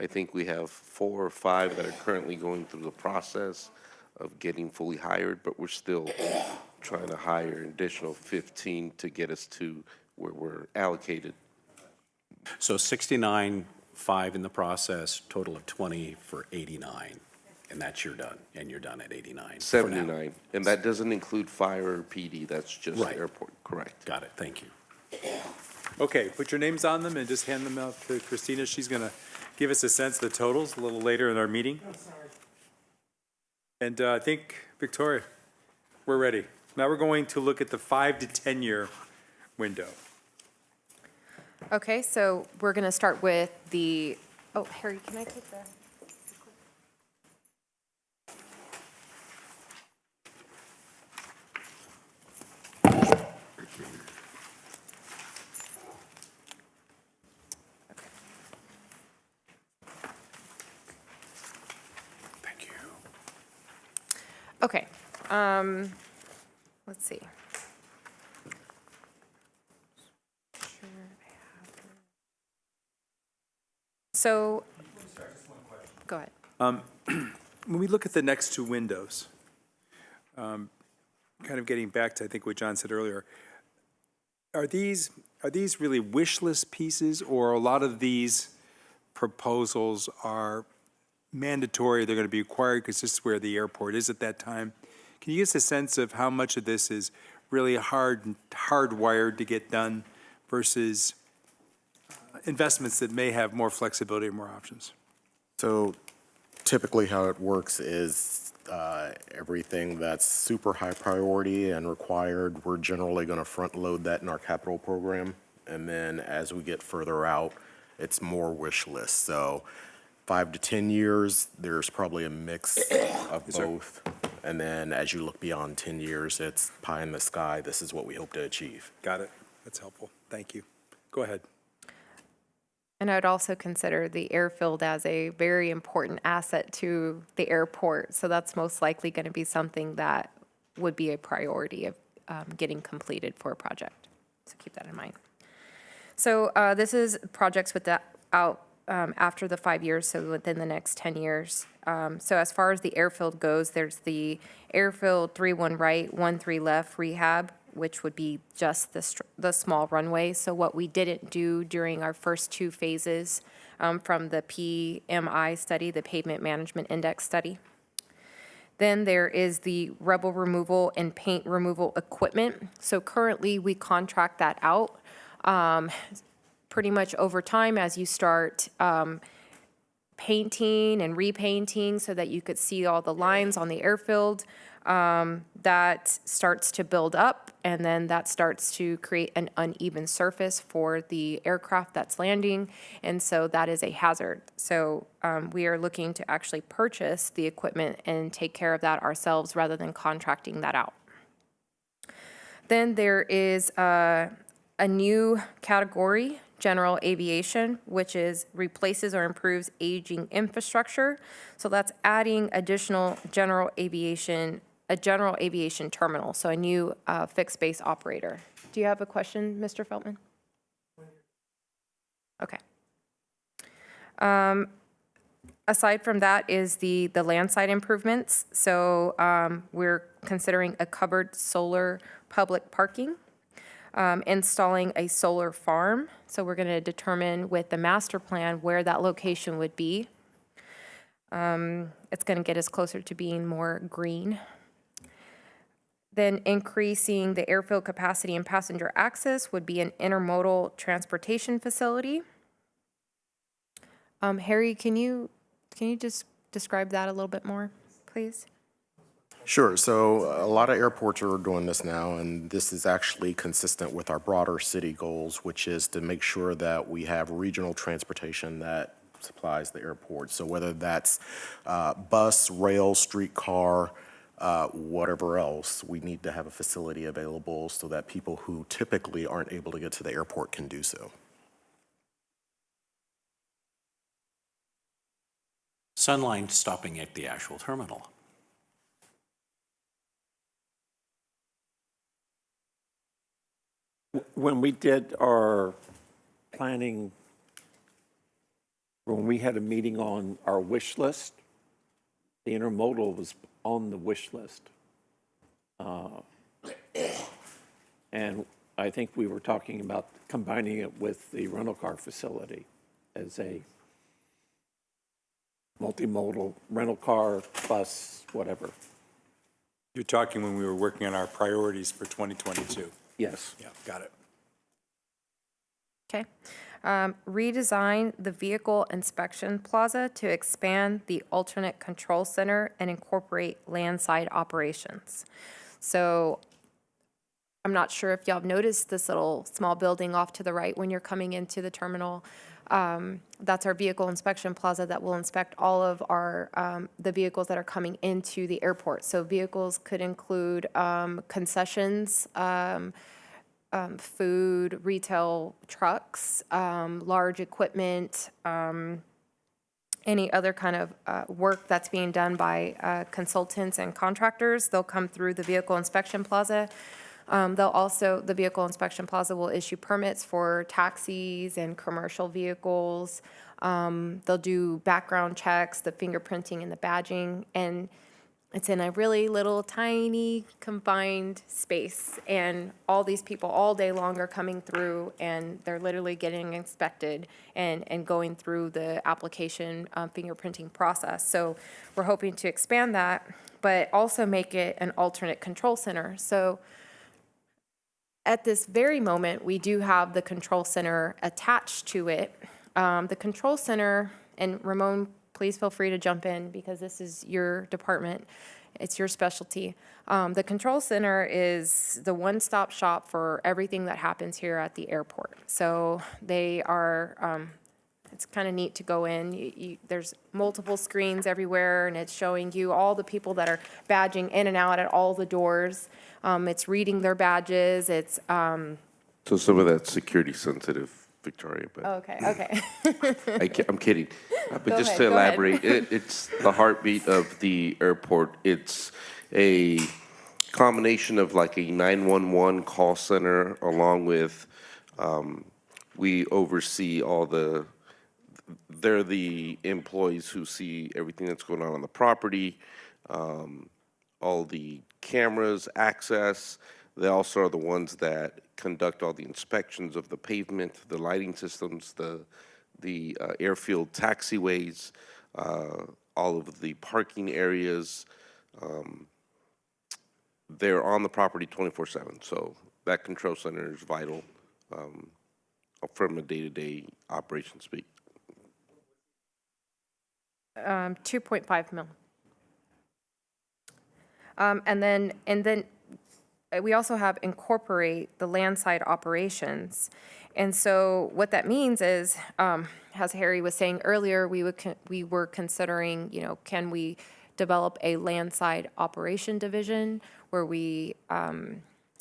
I think we have 4 or 5 that are currently going through the process of getting fully hired, but we're still trying to hire an additional 15 to get us to where we're allocated. So 69, 5 in the process, total of 20 for 89. And that's you're done, and you're done at 89. for now. 79, and that doesn't include fire or PD, that's just Right. airport, correct. Got it, thank you. Okay, put your names on them and just hand them out to Christina. She's going to give us a sense of the totals a little later in our meeting. And I think, Victoria, we're ready. Now we're going to look at the 5 to 10 year window. Okay, so we're going to start with the, oh, Harry, can I take the? Thank you. Okay, let's see. So, go ahead. When we look at the next 2 windows, kind of getting back to, I think, what John said earlier, are these really wish list pieces, or a lot of these proposals are mandatory, they're going to be required because this is where the airport is at that time? Can you give us a sense of how much of this is really hardwired to get done versus investments that may have more flexibility or more options? So typically how it works is everything that's super high priority and required, we're generally going to front load that in our capital program. And then as we get further out, it's more wish list. So 5 to 10 years, there's probably a mix of both. And then as you look beyond 10 years, it's pie in the sky. This is what we hope to achieve. Got it. That's helpful. Thank you. Go ahead. And I would also consider the airfield as a very important asset to the airport. So that's most likely going to be something that would be a priority of getting completed for a project. So keep that in mind. So this is projects with that out after the 5 years, so within the next 10 years. So as far as the airfield goes, there's the Airfield 3-1 right, 1-3 left rehab, which would be just the small runway. So what we didn't do during our first 2 phases from the PMI study, the Pavement Management Index study. Then there is the rubble removal and paint removal equipment. So currently, we contract that out. Pretty much over time, as you start painting and repainting so that you could see all the lines on the airfield, that starts to build up, and then that starts to create an uneven surface for the aircraft that's landing, and so that is a hazard. So we are looking to actually purchase the equipment and take care of that ourselves rather than contracting that out. Then there is a new category, general aviation, which is replaces or improves aging infrastructure. So that's adding additional general aviation, a general aviation terminal, so a new fixed base operator. Do you have a question, Mr. Feltman? Okay. Aside from that is the landside improvements. So we're considering a covered solar public parking, installing a solar farm. So we're going to determine with the master plan where that location would be. It's going to get us closer to being more green. Then increasing the airfield capacity and passenger access would be an intermodal transportation facility. Harry, can you just describe that a little bit more, please? Sure. So a lot of airports are doing this now, and this is actually consistent with our broader city goals, which is to make sure that we have regional transportation that supplies the airport. So whether that's bus, rail, streetcar, whatever else, we need to have a facility available so that people who typically aren't able to get to the airport can do so. Sunline stopping at the actual terminal. When we did our planning, when we had a meeting on our wish list, the intermodal was on the wish list. And I think we were talking about combining it with the rental car facility as a multimodal rental car, bus, whatever. You're talking when we were working on our priorities for 2022. Yes. Yeah, got it. Okay. Redesign the vehicle inspection plaza to expand the alternate control center and incorporate landside operations. So I'm not sure if y'all have noticed this little small building off to the right when you're coming into the terminal. That's our vehicle inspection plaza that will inspect all of our the vehicles that are coming into the airport. So vehicles could include concessions, food, retail trucks, large equipment, any other kind of work that's being done by consultants and contractors. They'll come through the vehicle inspection plaza. The vehicle inspection plaza will issue permits for taxis and commercial vehicles. They'll do background checks, the fingerprinting and the badging, and it's in a really little tiny confined space, and all these people all day long are coming through, and they're literally getting inspected and going through the application fingerprinting process. So we're hoping to expand that, but also make it an alternate control center. So at this very moment, we do have the control center attached to it. The control center, and Ramon, please feel free to jump in because this is your department. It's your specialty. The control center is the one-stop shop for everything that happens here at the airport. So they are, it's kind of neat to go in. There's multiple screens everywhere, and it's showing you all the people that are badging in and out at all the doors. It's reading their badges. It's So some of that's security sensitive, Victoria, but. okay. I'm kidding. But Go just ahead, to go ahead. elaborate, it's the heartbeat of the airport. It's a combination of like a 911 call center along with, we oversee they're the employees who see everything that's going on the property, all the cameras, access. They also are the ones that conduct all the inspections of the pavement, the lighting systems, the airfield taxiways, all of the parking areas. They're on the property 24/7, so that control center is vital from a day-to-day operation speak. 2.5 mil. And then we also have incorporate the landside operations. And so what that means is, as Harry was saying earlier, we were considering, can we develop a landside operation division where we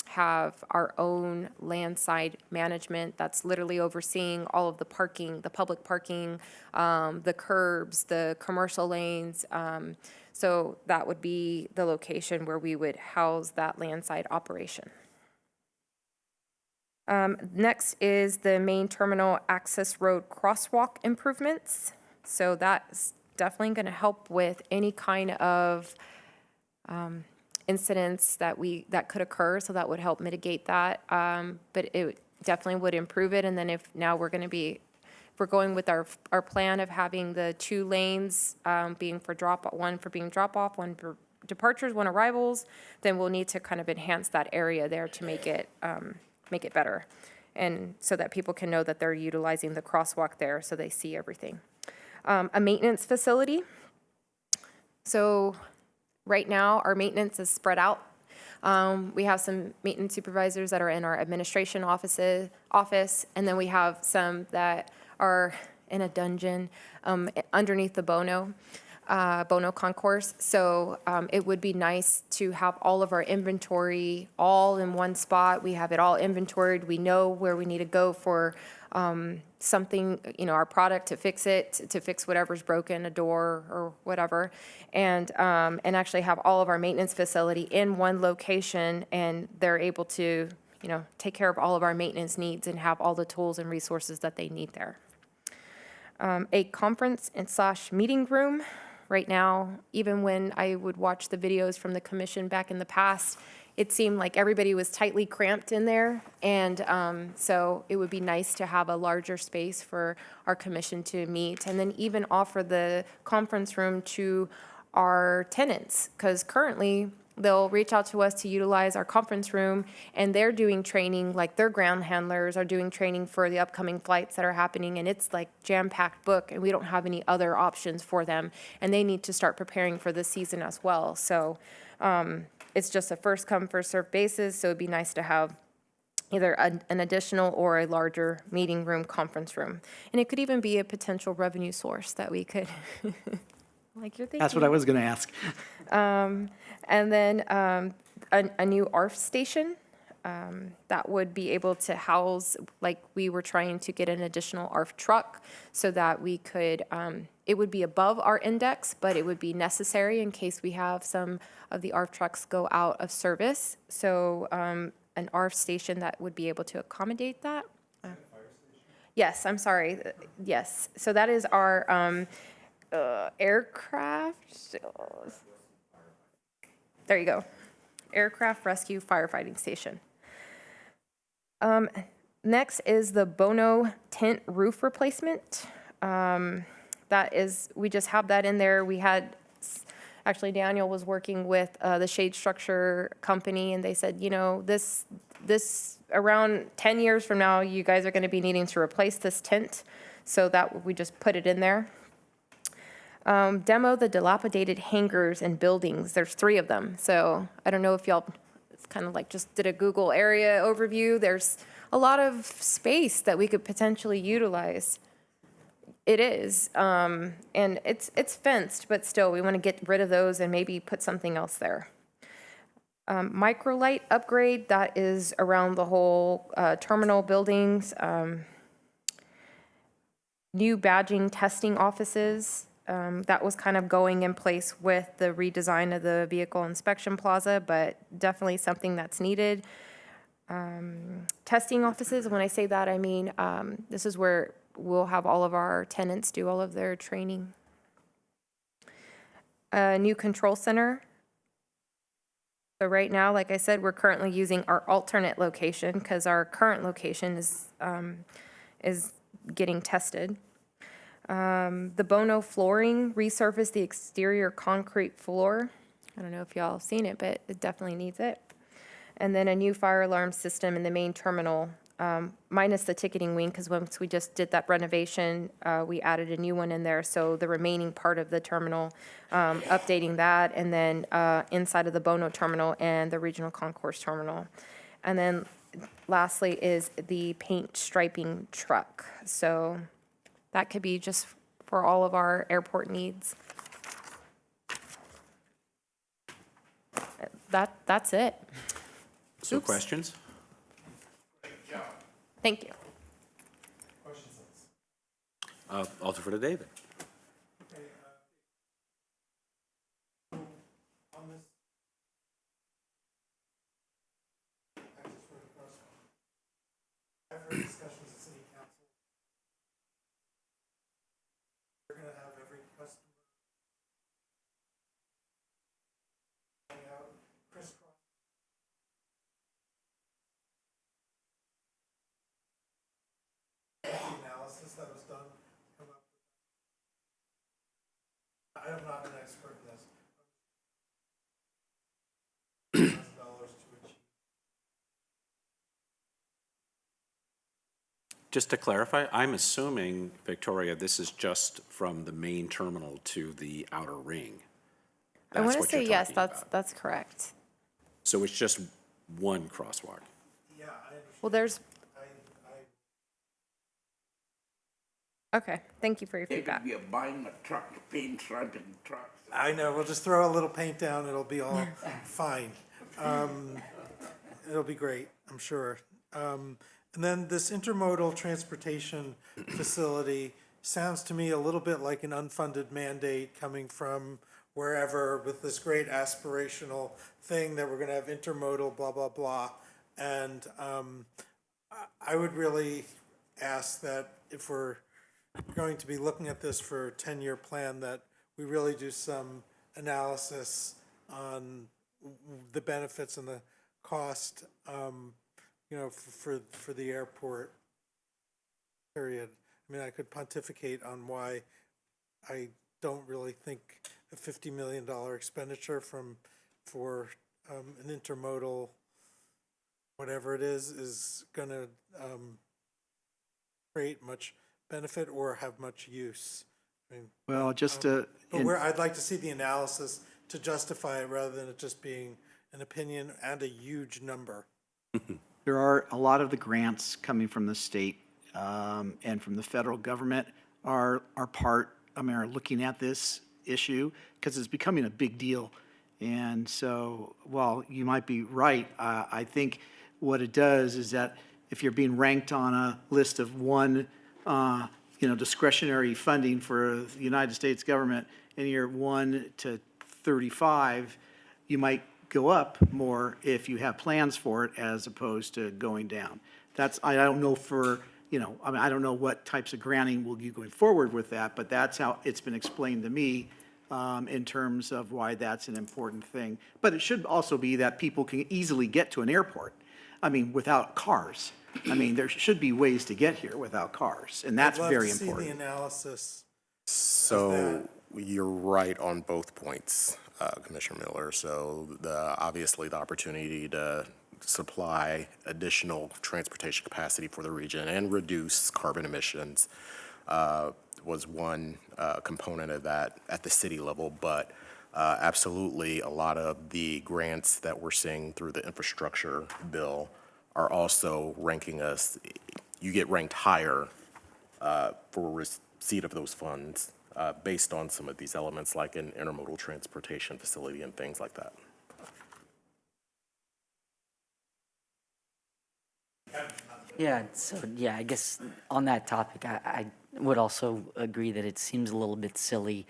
have our own landside management that's literally overseeing all of the parking, the public parking, the curbs, the commercial lanes. So that would be the location where we would house that landside operation. Next is the main terminal access road crosswalk improvements. So that's definitely going to help with any kind of incidents that could occur. So that would help mitigate that. But it definitely would improve it. And then if we're going with our plan of having the 2 lanes being for one for being drop off, one for departures, one arrivals, then we'll need to kind of enhance that area there to make it better. And so that people can know that they're utilizing the crosswalk there so they see everything. A maintenance facility. So right now our maintenance is spread out. We have some maintenance supervisors that are in our administration office, and then we have some that are in a dungeon underneath the Bono concourse. So it would be nice to have all of our inventory all in one spot. We have it all inventoried. We know where we need to go for something, our product to fix whatever's broken, a door or whatever, and actually have all of our maintenance facility in one location, and they're able to, take care of all of our maintenance needs and have all the tools and resources that they need there. A conference and / meeting room. Right now, even when I would watch the videos from the commission back in the past, it seemed like everybody was tightly cramped in there. And so it would be nice to have a larger space for our commission to meet, and then even offer the conference room to our tenants, because currently they'll reach out to us to utilize our conference room, and they're doing training, like their ground handlers are doing training for the upcoming flights that are happening, and it's like jam-packed book, and we don't have any other options for them, and they need to start preparing for this season as well. So it's just a first come, first served basis, so it'd be nice to have either an additional or a larger meeting room, conference room. And it could even be a potential revenue source that we could, like you're thinking. That's what I was going to ask. And then a new ARF station that would be able to house, like we were trying to get an additional ARF truck so that we could, it would be above our index, but it would be necessary in case we have some of the ARF trucks go out of service. So an ARF station that would be able to accommodate that. Yes, I'm sorry. Yes. So that is our aircraft. There you go. Aircraft Rescue Firefighting Station. Next is the Bono tent roof replacement. That is, we just have that in there. We had, actually Daniel was working with the shade structure company, and they said, this around 10 years from now, you guys are going to be needing to replace this tent. So that we just put it in there. Demo the dilapidated hangars and buildings. There's 3 of them. So I don't know if y'all, it's kind of like just did a Google area overview. There's a lot of space that we could potentially utilize. It is, and it's fenced, but still we want to get rid of those and maybe put something else there. Microlight upgrade, that is around the whole terminal buildings. New badging testing offices. That was kind of going in place with the redesign of the vehicle inspection plaza, but definitely something that's needed. Testing offices, when I say that, I mean, this is where we'll have all of our tenants do all of their training. A new control center. So right now, like I said, we're currently using our alternate location because our current location is getting tested. The Bono flooring, resurface the exterior concrete floor. I don't know if y'all have seen it, but it definitely needs it. And then a new fire alarm system in the main terminal, minus the ticketing wing, because once we just did that renovation, we added a new one in there. So the remaining part of the terminal, updating that, and then inside of the Bono terminal and the regional concourse terminal. And then lastly is the paint striping truck. So that could be just for all of our airport needs. That's it. So questions? Thank you. I'll defer to David. I've heard discussions at city council. We're gonna have every customer out crisscross. The analysis that was done, come up with. I am not an expert in this. $1,000 to achieve. Just to clarify, I'm assuming, Victoria, this is just from the main terminal to the outer ring. I want to what say you're yes, talking about. that's correct. So it's just one crosswalk. Yeah, I understand. Well, there's, I okay, thank you for your feedback. We are buying a truck, paint striping trucks. I know, we'll just throw a little paint down, it'll be all fine. It'll be great, I'm sure. And then this intermodal transportation facility sounds to me a little bit like an unfunded mandate coming from wherever with this great aspirational thing that we're gonna have intermodal, blah, blah, blah. And I would really ask that if we're going to be looking at this for a 10-year plan, that we really do some analysis on the benefits and the cost, you know, for the airport, period. I mean, I could pontificate on why I don't really think a $50 million expenditure for an intermodal, whatever it is gonna create much benefit or have much use. I mean, Well, just to, but I'd like to see the analysis to justify it rather than it just being an opinion and a huge number. there are a lot of the grants coming from the state and from the federal government are looking at this issue because it's becoming a big deal. And so, while you might be right, I think what it does is that if you're being ranked on a list of one, discretionary funding for the United States government, and you're 1 to 35, you might go up more if you have plans for it as opposed to going down. I don't know I don't know what types of granting will you going forward with that, but that's how it's been explained to me in terms of why that's an important thing. But it should also be that people can easily get to an airport, without cars. There should be ways to get here without cars, and that's very I'd love to important. see the analysis. So you're right on both points, Commissioner Miller. So obviously the opportunity to supply additional transportation capacity for the region and reduce carbon emissions was one component of that at the city level, but absolutely a lot of the grants that we're seeing through the infrastructure bill are also ranking us, you get ranked higher for receipt of those funds based on some of these elements like an intermodal transportation facility and things like that. Yeah, so, I guess on that topic, would also agree that it seems a little bit silly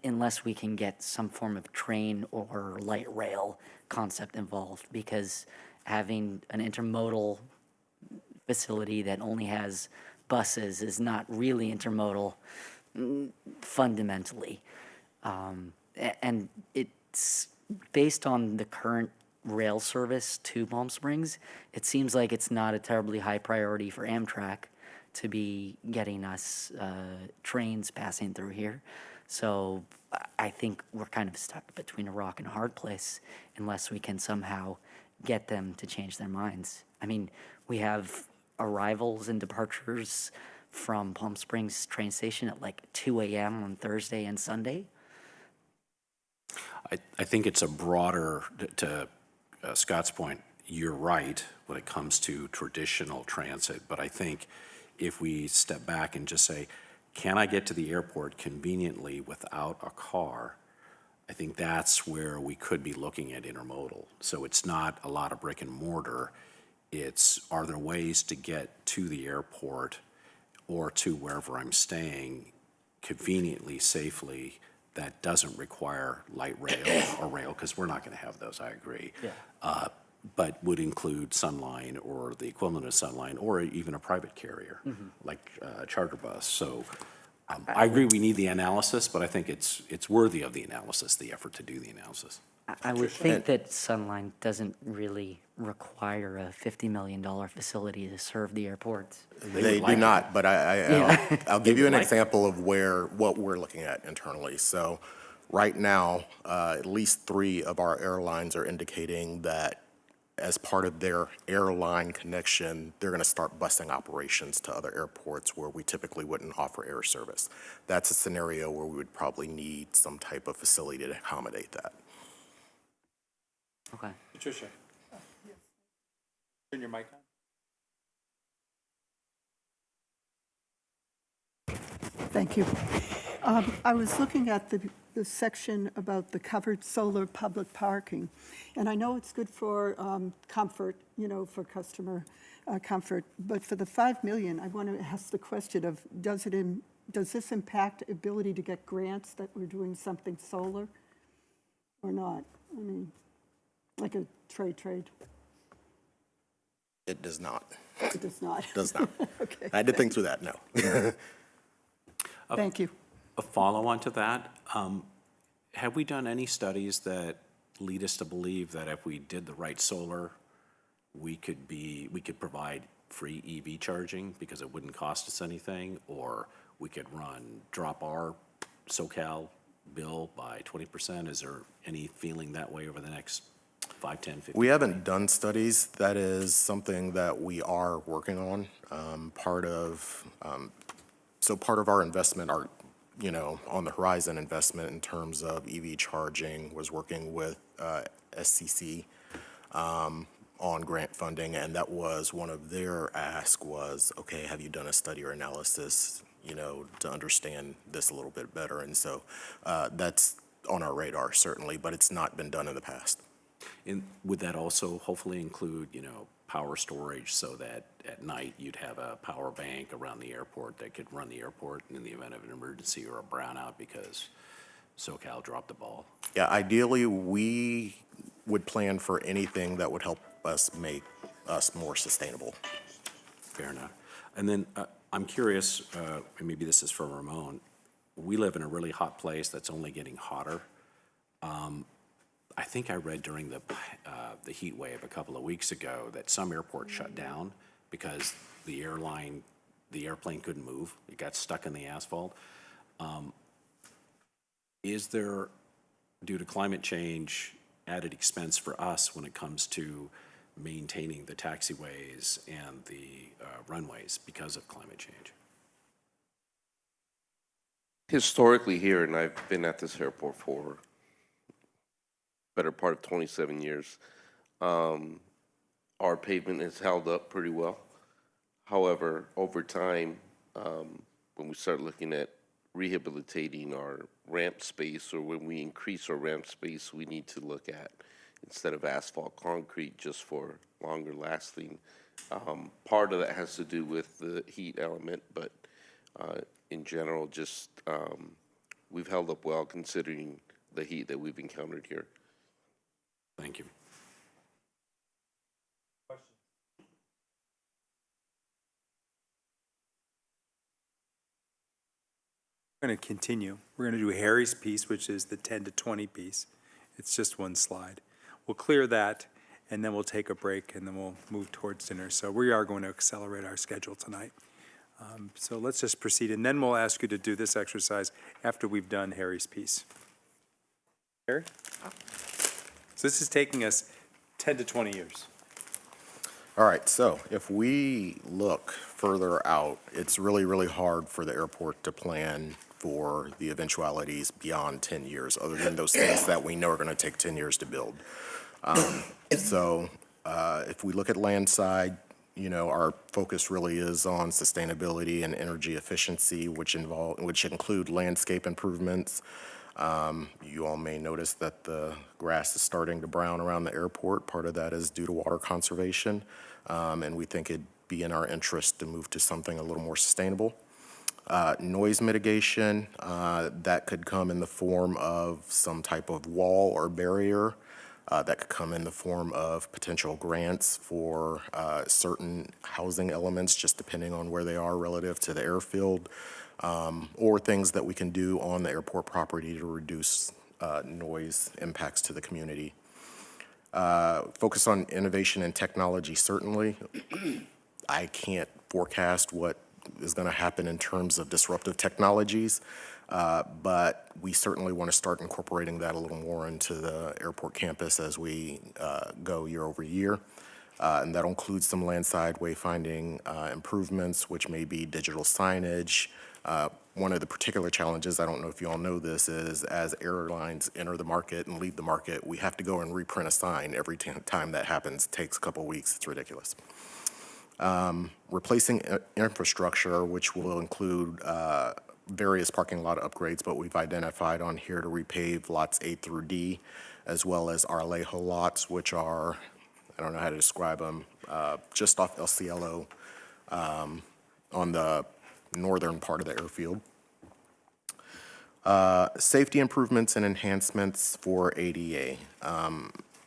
unless we can get some form of train or light rail concept involved, because having an intermodal facility that only has buses is not really intermodal fundamentally. And it's based on the current rail service to Palm Springs, it seems like it's not a terribly high priority for Amtrak to be getting us trains passing through here. So I think we're kind of stuck between a rock and a hard place unless we can somehow get them to change their minds. I mean, we have arrivals and departures from Palm Springs train station at like 2 a.m. on Thursday and Sunday. I think it's a broader, to Scott's point, you're right when it comes to traditional transit, but I think if we step back and just say, can I get to the airport conveniently without a car? I think that's where we could be looking at intermodal. So it's not a lot of brick and mortar. It's, are there ways to get to the airport or to wherever I'm staying conveniently, safely, that doesn't require light rail or rail, because we're not going to have those, I agree. Yeah. But would include Sunline or the equivalent of Sunline, or even a private carrier, like a charter bus. So I agree we need the analysis, but I think it's worthy of the analysis, the effort to do the analysis. I would think that Sunline doesn't really require a $50 million facility to serve the airports. They do not, but I'll give you an example of what we're looking at internally. So right now, at least 3 of our airlines are indicating that as part of their airline connection, they're going to start busing operations to other airports where we typically wouldn't offer air service. That's a scenario where we would probably need some type of facility to accommodate that. Okay. Patricia? Turn your mic on. Thank you. I was looking at the section about the covered solar public parking, and I know it's good for comfort, for customer comfort, but for the $5 million, I want to ask the question of, does this impact ability to get grants that we're doing something solar or not? I mean, like a trade. It does not. It does not. Does not. Okay. I had to think through that, no. Thank you. A follow-on to that, have we done any studies that lead us to believe that if we did the right solar, we could provide free EV charging because it wouldn't cost us anything, or we could drop our SoCal bill by 20%? Is there any feeling that way over the next 5, 10, 15? We haven't done studies. That is something that we are working on. Part of our investment, on the horizon investment in terms of EV charging was working with SCC on grant funding, and that was one of their asks was, okay, have you done a study or analysis, to understand this a little bit better? And so that's on our radar, certainly, but it's not been done in the past. And would that also hopefully include, power storage so that at night you'd have a power bank around the airport that could run the airport in the event of an emergency or a brownout because SoCal dropped the ball? Yeah, ideally, we would plan for anything that would help us make us more sustainable. Fair enough. And then I'm curious, and maybe this is for Ramon, we live in a really hot place that's only getting hotter. I think I read during the heat wave a couple of weeks ago that some airports shut down because the airplane couldn't move. It got stuck in the asphalt. Is there, due to climate change, added expense for us when it comes to maintaining the taxiways and the runways because of climate change? Historically here, and I've been at this airport for better part of 27 years, our pavement has held up pretty well. However, over time, when we start looking at rehabilitating our ramp space, or when we increase our ramp space, we need to look at, instead of asphalt, concrete, just for longer lasting. Part of that has to do with the heat element, but In general, just we've held up well considering the heat that we've encountered here. Thank you. We're going to continue. We're going to do Harry's piece, which is the 10 to 20 piece. It's just one slide. We'll clear that, and then we'll take a break, and then we'll move towards dinner. So we are going to accelerate our schedule tonight. So let's just proceed, and then we'll ask you to do this exercise after we've done Harry's piece. Harry? So this is taking us 10 to 20 years. All right, so if we look further out, it's really, really hard for the airport to plan for the eventualities beyond 10 years, other than those things that we know are going to take 10 years to build. If we look at land side, you know, our focus really is on sustainability and energy efficiency, which include landscape improvements. You all may notice that the grass is starting to brown around the airport. Part of that is due to water conservation, and we think it'd be in our interest to move to something a little more sustainable. Noise mitigation, that could come in the form of some type of wall or barrier. That could come in the form of potential grants for certain housing elements, just depending on where they are relative to the airfield, or things that we can do on the airport property to reduce noise impacts to the community. Focus on innovation and technology, certainly. I can't forecast what is going to happen in terms of disruptive technologies, but we certainly want to start incorporating that a little more into the airport campus as we go year over year. And that'll include some landside wayfinding improvements, which may be digital signage. One of the particular challenges, I don't know if you all know this, is as airlines enter the market and leave the market, we have to go and reprint a sign every time that happens. It takes a couple of weeks. It's ridiculous. Replacing infrastructure, which will include various parking lot upgrades, but we've identified on here to repave lots A through D, as well as our Alejo lots, which are, I don't know how to describe them, just off El Cielo on the northern part of the airfield. Safety improvements and enhancements for ADA.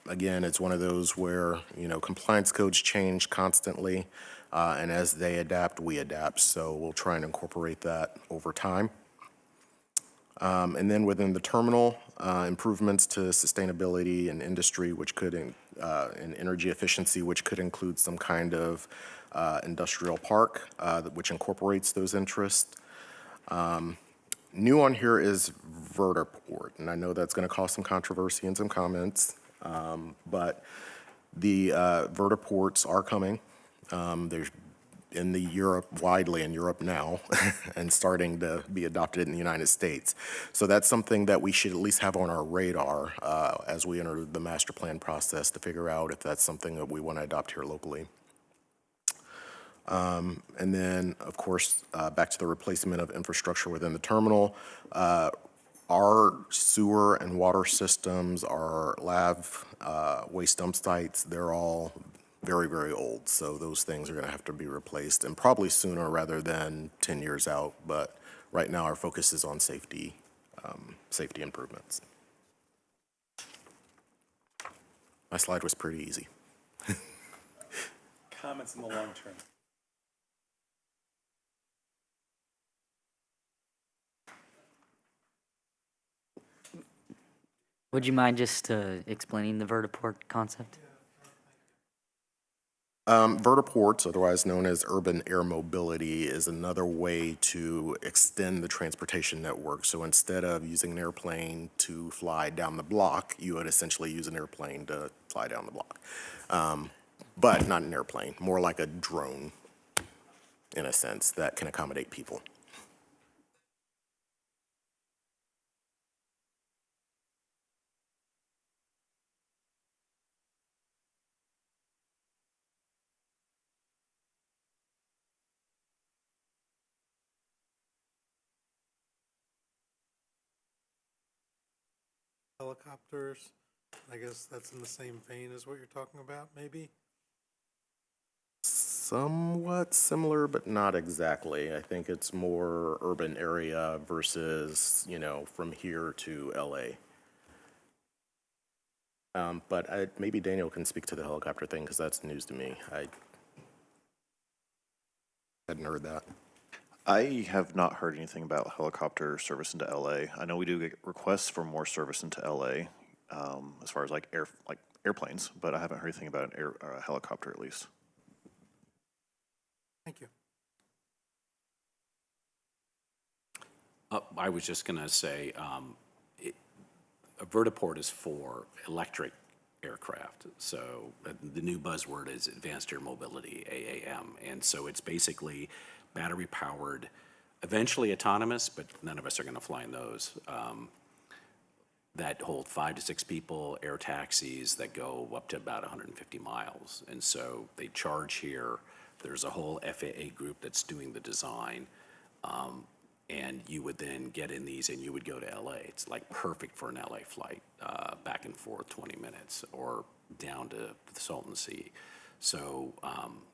Again, it's one of those where, you know, compliance codes change constantly, and as they adapt, we adapt. So we'll try and incorporate that over time. And then within the terminal, improvements to sustainability and industry, which could, and energy efficiency, which could include some kind of industrial park, which incorporates those interests. New on here is vertiport, and I know that's going to cause some controversy and some comments, but the vertiports are coming. There's widely in Europe now, and starting to be adopted in the United States. So that's something that we should at least have on our radar as we enter the master plan process to figure out if that's something that we want to adopt here locally. And then, of course, back to the replacement of infrastructure within the terminal. Our sewer and water systems, our lab waste dump sites, they're all very, very old. So those things are going to have to be replaced, and probably sooner rather than 10 years out. But right now, our focus is on safety improvements. My slide was pretty easy. Comments in the long term. Would you mind just explaining the vertiport concept? Vertiports, otherwise known as urban air mobility, is another way to extend the transportation network. So instead of using an airplane to fly down the block, you would essentially use an airplane to fly down the block. But not an airplane, more like a drone, in a sense, that can accommodate people. Helicopters, I guess that's in the same vein as what you're talking about, maybe? somewhat similar, but not exactly. I think it's more urban area versus, from here to LA. But maybe Daniel can speak to the helicopter thing because that's news to me. I hadn't heard that. I have not heard anything about helicopter service into LA. I know we do get requests for more service into LA, as far as like airplanes, but I haven't heard anything about a helicopter at least. Thank you. I was just going to say, a vertiport is for electric aircraft. So the new buzzword is Advanced Air Mobility, AAM. And so it's basically battery powered, eventually autonomous, but none of us are going to fly in those. That hold 5 to 6 people, air taxis that go up to about 150 miles. And so they charge here. There's a whole FAA group that's doing the design. And you would then get in these and you would go to LA. It's like perfect for an LA flight, back and forth 20 minutes or down to the Salton Sea. So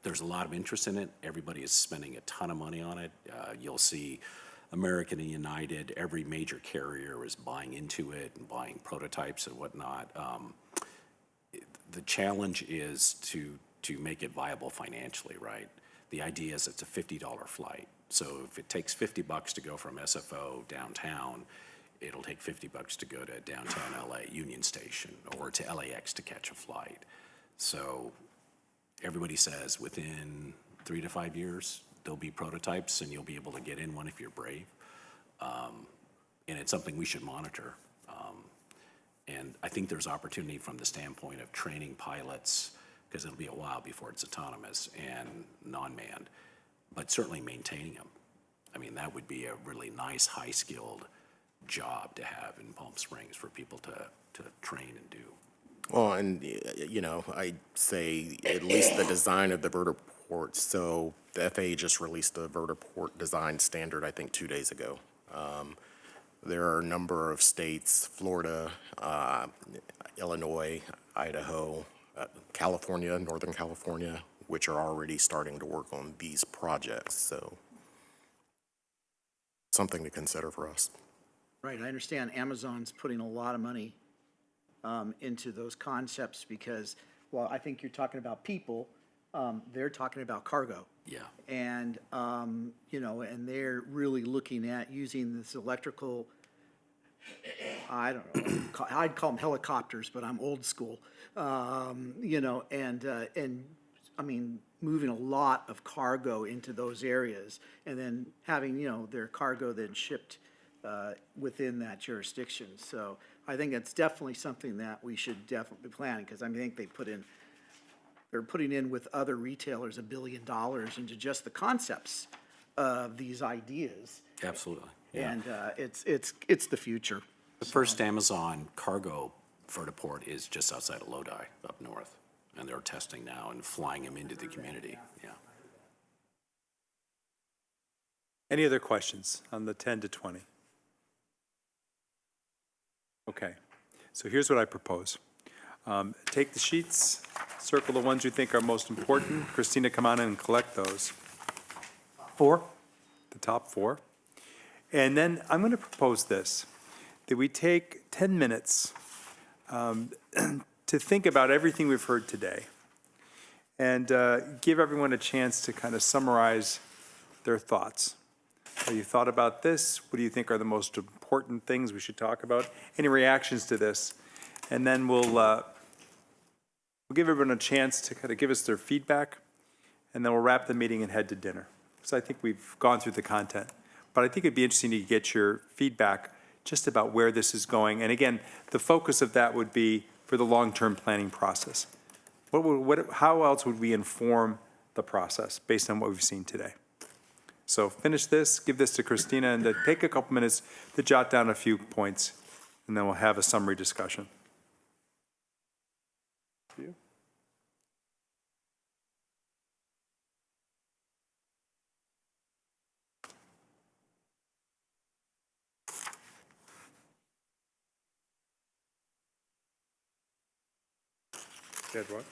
there's a lot of interest in it. Everybody is spending a ton of money on it. You'll see American and United, every major carrier is buying into it and buying prototypes and whatnot. The challenge is to make it viable financially, right? The idea is it's a $50 flight. So if it takes $50 to go from SFO downtown, it'll take $50 to go to downtown LA Union Station or to LAX to catch a flight. So everybody says within 3 to 5 years, there'll be prototypes and you'll be able to get in one if you're brave. And it's something we should monitor. And I think there's opportunity from the standpoint of training pilots, because it'll be a while before it's autonomous and non-manned, but certainly maintaining them. I mean, that would be a really nice, high-skilled job to have in Palm Springs for people to train and do. Well, and, I'd say at least the design of the vertiport. So the FAA just released the vertiport design standard, I think, 2 days ago. There are a number of states, Florida, Illinois, Idaho, California, Northern California, which are already starting to work on these projects. So something to consider for us. Right, I understand Amazon's putting a lot of money into those concepts because, well, I think you're talking about people, they're talking about cargo. Yeah. And, and they're really looking at using this electrical, I don't know, I'd call them helicopters, but I'm old school. I mean, moving a lot of cargo into those areas and then having, their cargo then shipped within that jurisdiction. So I think it's definitely something that we should definitely be planning, because I think they're putting in with other retailers $1 billion into just the concepts of these ideas. Absolutely. Yeah. And it's the future. The first Amazon cargo vertiport is just outside of Lodi up north, and they're testing now and flying them into the community. Yeah. Any other questions on the 10 to 20? Okay, so here's what I propose. Take the sheets, circle the ones you think are most important. Christina, come on in and collect those. 4. The top 4. And then I'm going to propose this, that we take 10 minutes to think about everything we've heard today and give everyone a chance to kind of summarize their thoughts. Have you thought about this? What do you think are the most important things we should talk about? Any reactions to this? And then we'll give everyone a chance to kind of give us their feedback, and then we'll wrap the meeting and head to dinner. So I think we've gone through the content. But I think it'd be interesting to get your feedback just about where this is going. And again, the focus of that would be for the long-term planning process. How else would we inform the process based on what we've seen today? So finish this, give this to Christina, and take a couple minutes to jot down a few points, and then we'll have a summary discussion. You? Said what?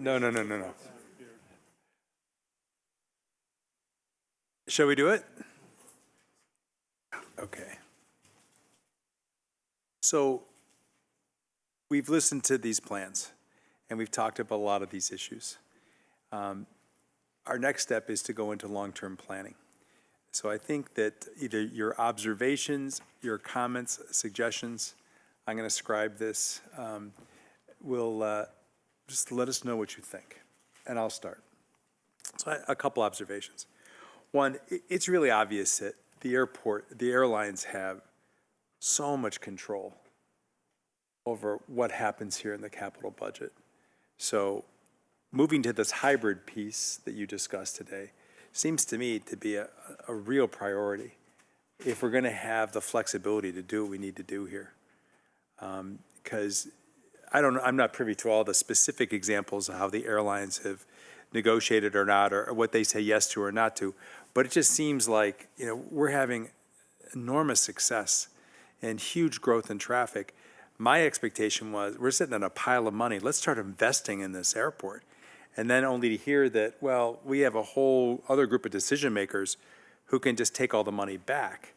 No. Shall we do it? Okay. So we've listened to these plans, and we've talked about a lot of these issues. Our next step is to go into long-term planning. So I think that either your observations, your comments, suggestions, I'm going to scribe this, will just let us know what you think, and I'll start. So a couple observations. One, it's really obvious that the airlines have so much control over what happens here in the capital budget. So moving to this hybrid piece that you discussed today seems to me to be a real priority if we're going to have the flexibility to do what we need to do here. Because I'm not privy to all the specific examples of how the airlines have negotiated or not, or what they say yes to or not to, but it just seems like, we're having enormous success and huge growth in traffic. My expectation was, we're sitting on a pile of money, let's start investing in this airport. And then only to hear that, well, we have a whole other group of decision makers who can just take all the money back.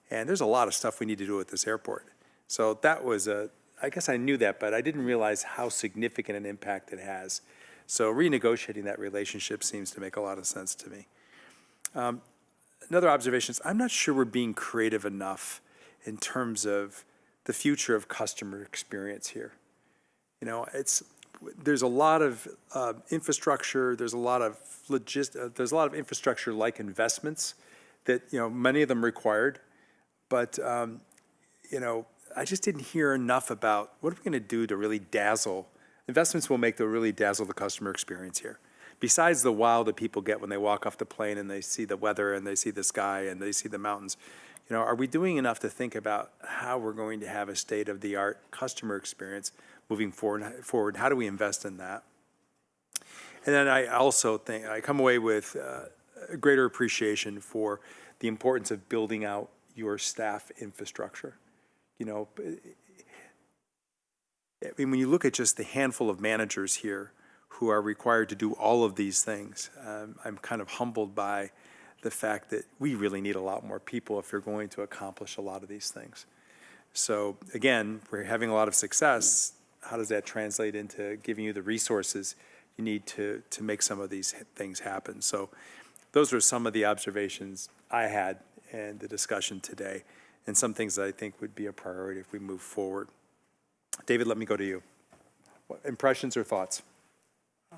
And there's a lot of stuff we need to do at this airport. So that was I guess I knew that, but I didn't realize how significant an impact it has. So renegotiating that relationship seems to make a lot of sense to me. Another observation is, I'm not sure we're being creative enough in terms of the future of customer experience here. There's a lot of infrastructure, there's a lot of infrastructure-like investments that, many of them required, but, I just didn't hear enough about what are we going to do to really investments will make to really dazzle the customer experience here. Besides the wow that people get when they walk off the plane and they see the weather and they see the sky and they see the mountains, are we doing enough to think about how we're going to have a state-of-the-art customer experience moving forward? How do we invest in that? And then I also think I come away with a greater appreciation for the importance of building out your staff infrastructure. When you look at just the handful of managers here who are required to do all of these things, I'm kind of humbled by the fact that we really need a lot more people if you're going to accomplish a lot of these things. So again, we're having a lot of success. How does that translate into giving you the resources you need to make some of these things happen? So those are some of the observations I had in the discussion today, and some things that I think would be a priority if we move forward. David, let me go to you. What impressions or thoughts? I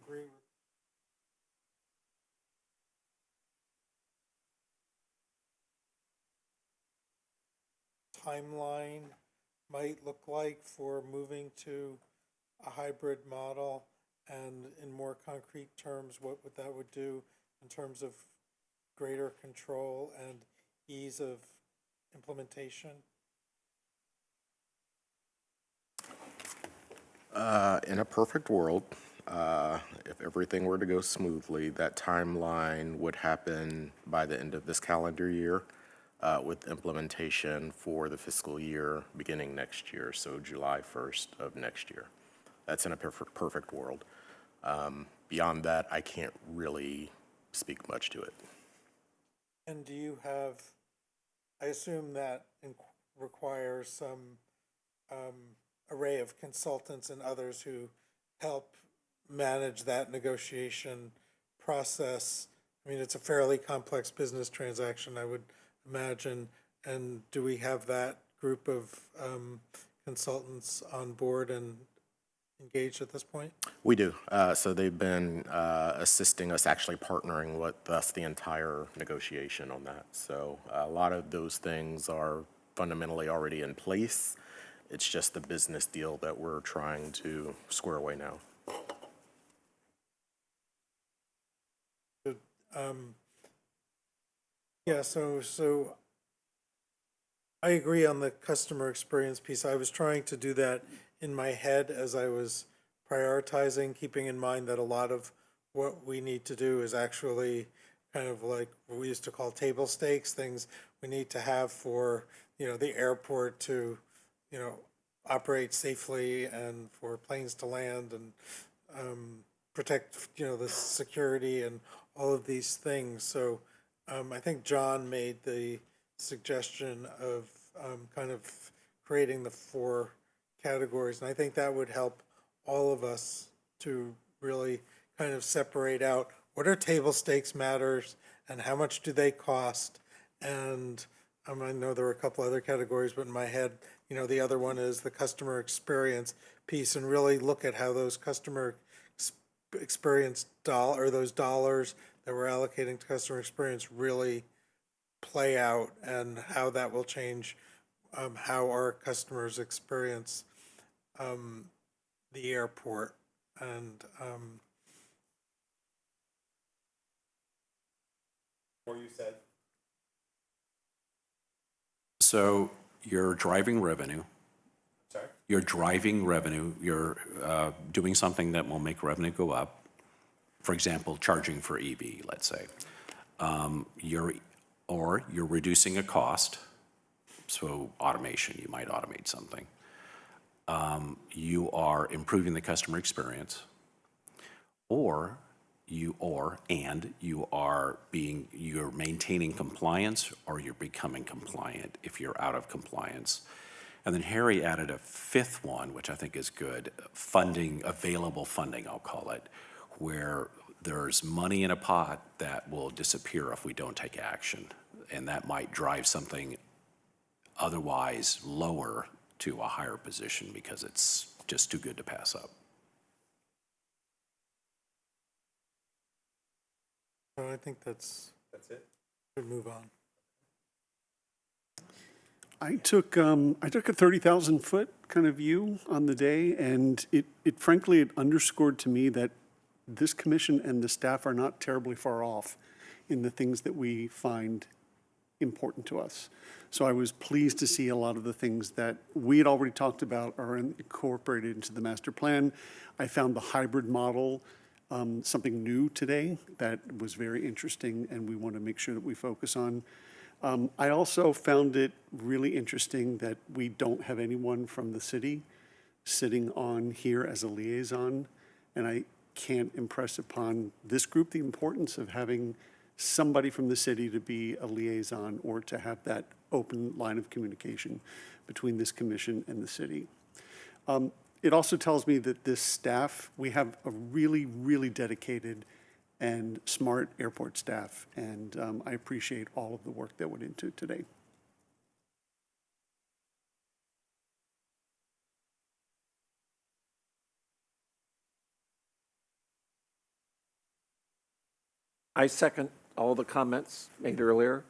agree with timeline might look like for moving to a hybrid model, and in more concrete terms, what that would do in terms of greater control and ease of implementation? In a perfect world, if everything were to go smoothly, that timeline would happen by the end of this calendar year, with implementation for the fiscal year beginning next year, so July 1st of next year. That's in a perfect world. Beyond that, I can't really speak much to it. And do you have, I assume that requires some array of consultants and others who help manage that negotiation process. I mean, it's a fairly complex business transaction, I would imagine. And do we have that group of consultants on board and engaged at this point? We do. So they've been assisting us, actually partnering with us the entire negotiation on that. So a lot of those things are fundamentally already in place. It's just the business deal that we're trying to square away now. Yeah, so I agree on the customer experience piece. I was trying to do that in my head as I was prioritizing, keeping in mind that a lot of what we need to do is actually kind of like what we used to call table stakes, things we need to have for, the airport to, operate safely and for planes to land and protect, the security and all of these things. So I think John made the suggestion of kind of creating the 4 categories, and I think that would help all of us to really kind of separate out what are table stakes matters and how much do they cost. And I know there are a couple other categories, but in my head, the other one is the customer experience piece, and really look at how those customer experience those dollars that we're allocating to customer experience really play out, and how that will change how our customers experience the airport. And Or you said? So you're driving revenue. Sorry? You're driving revenue. You're doing something that will make revenue go up. For example, charging for EV, let's say. You're reducing a cost. So automation, you might automate something. You are improving the customer experience, you're maintaining compliance, or you're becoming compliant if you're out of compliance. And then Harry added a 5th one, which I think is good, funding, available funding, I'll call it, where there's money in a pot that will disappear if we don't take action. And that might drive something otherwise lower to a higher position because it's just too good to pass up. I think that's it. We move on. I took a 30,000 foot kind of view on the day, and it frankly, it underscored to me that this commission and the staff are not terribly far off in the things that we find important to us. So I was pleased to see a lot of the things that we had already talked about are incorporated into the master plan. I found the hybrid model something new today that was very interesting, and we want to make sure that we focus on. I also found it really interesting that we don't have anyone from the city sitting on here as a liaison, and I can't impress upon this group the importance of having somebody from the city to be a liaison or to have that open line of communication between this commission and the city. It also tells me that this staff, we have a really, really dedicated and smart airport staff, and I appreciate all of the work that went into it today. I second all the comments made earlier.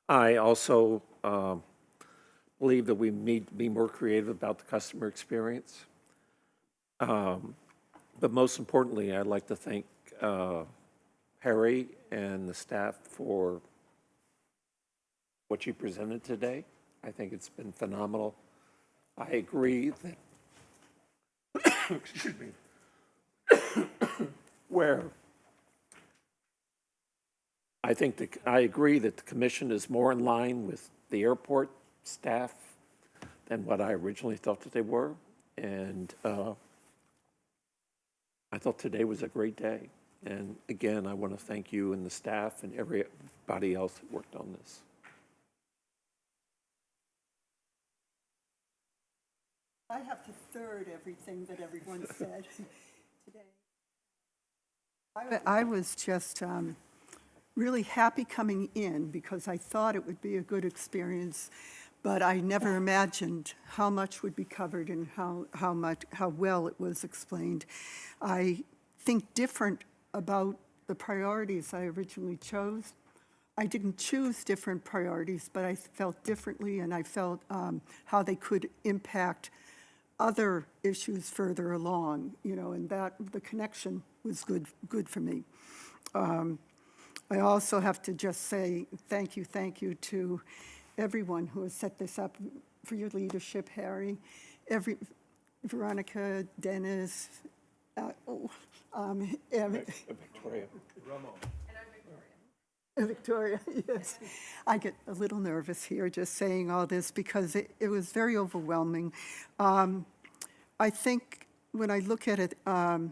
I also believe that we need to be more creative about the customer experience. But most importantly, I'd like to thank Harry and the staff for what you presented today. I think it's been phenomenal. I agree that, excuse me, where I agree that the commission is more in line with the airport staff than what I originally thought that they were. And I thought today was a great day. And again, I want to thank you and the staff and everybody else that worked on this. I have to third everything that everyone said today. I was just really happy coming in because I thought it would be a good experience, but I never imagined how much would be covered and how well it was explained. I think different about the priorities I originally chose. I didn't choose different priorities, but I felt differently, and I felt how they could impact other issues further along, and that the connection was good for me. I also have to just say thank you to everyone who has set this up, for your leadership, Harry, Veronica, Dennis, Victoria. Victoria, yes. I get a little nervous here just saying all this because it was very overwhelming. I think when I look at it, I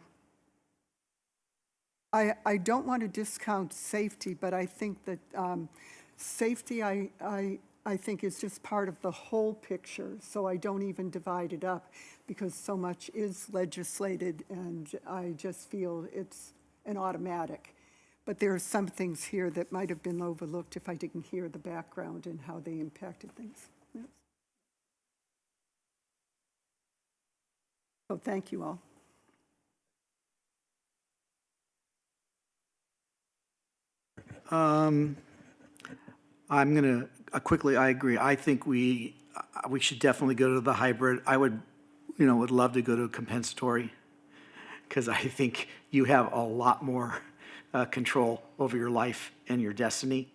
don't want to discount safety, but I think that safety, I think, is just part of the whole picture, so I don't even divide it up because so much is legislated, and I just feel it's an automatic. But there are some things here that might have been overlooked if I didn't hear the background and how they impacted things. Yes. So thank you all. I'm going to quickly, I agree. I think we should definitely go to the hybrid. I would love to go to compensatory because I think you have a lot more control over your life and your destiny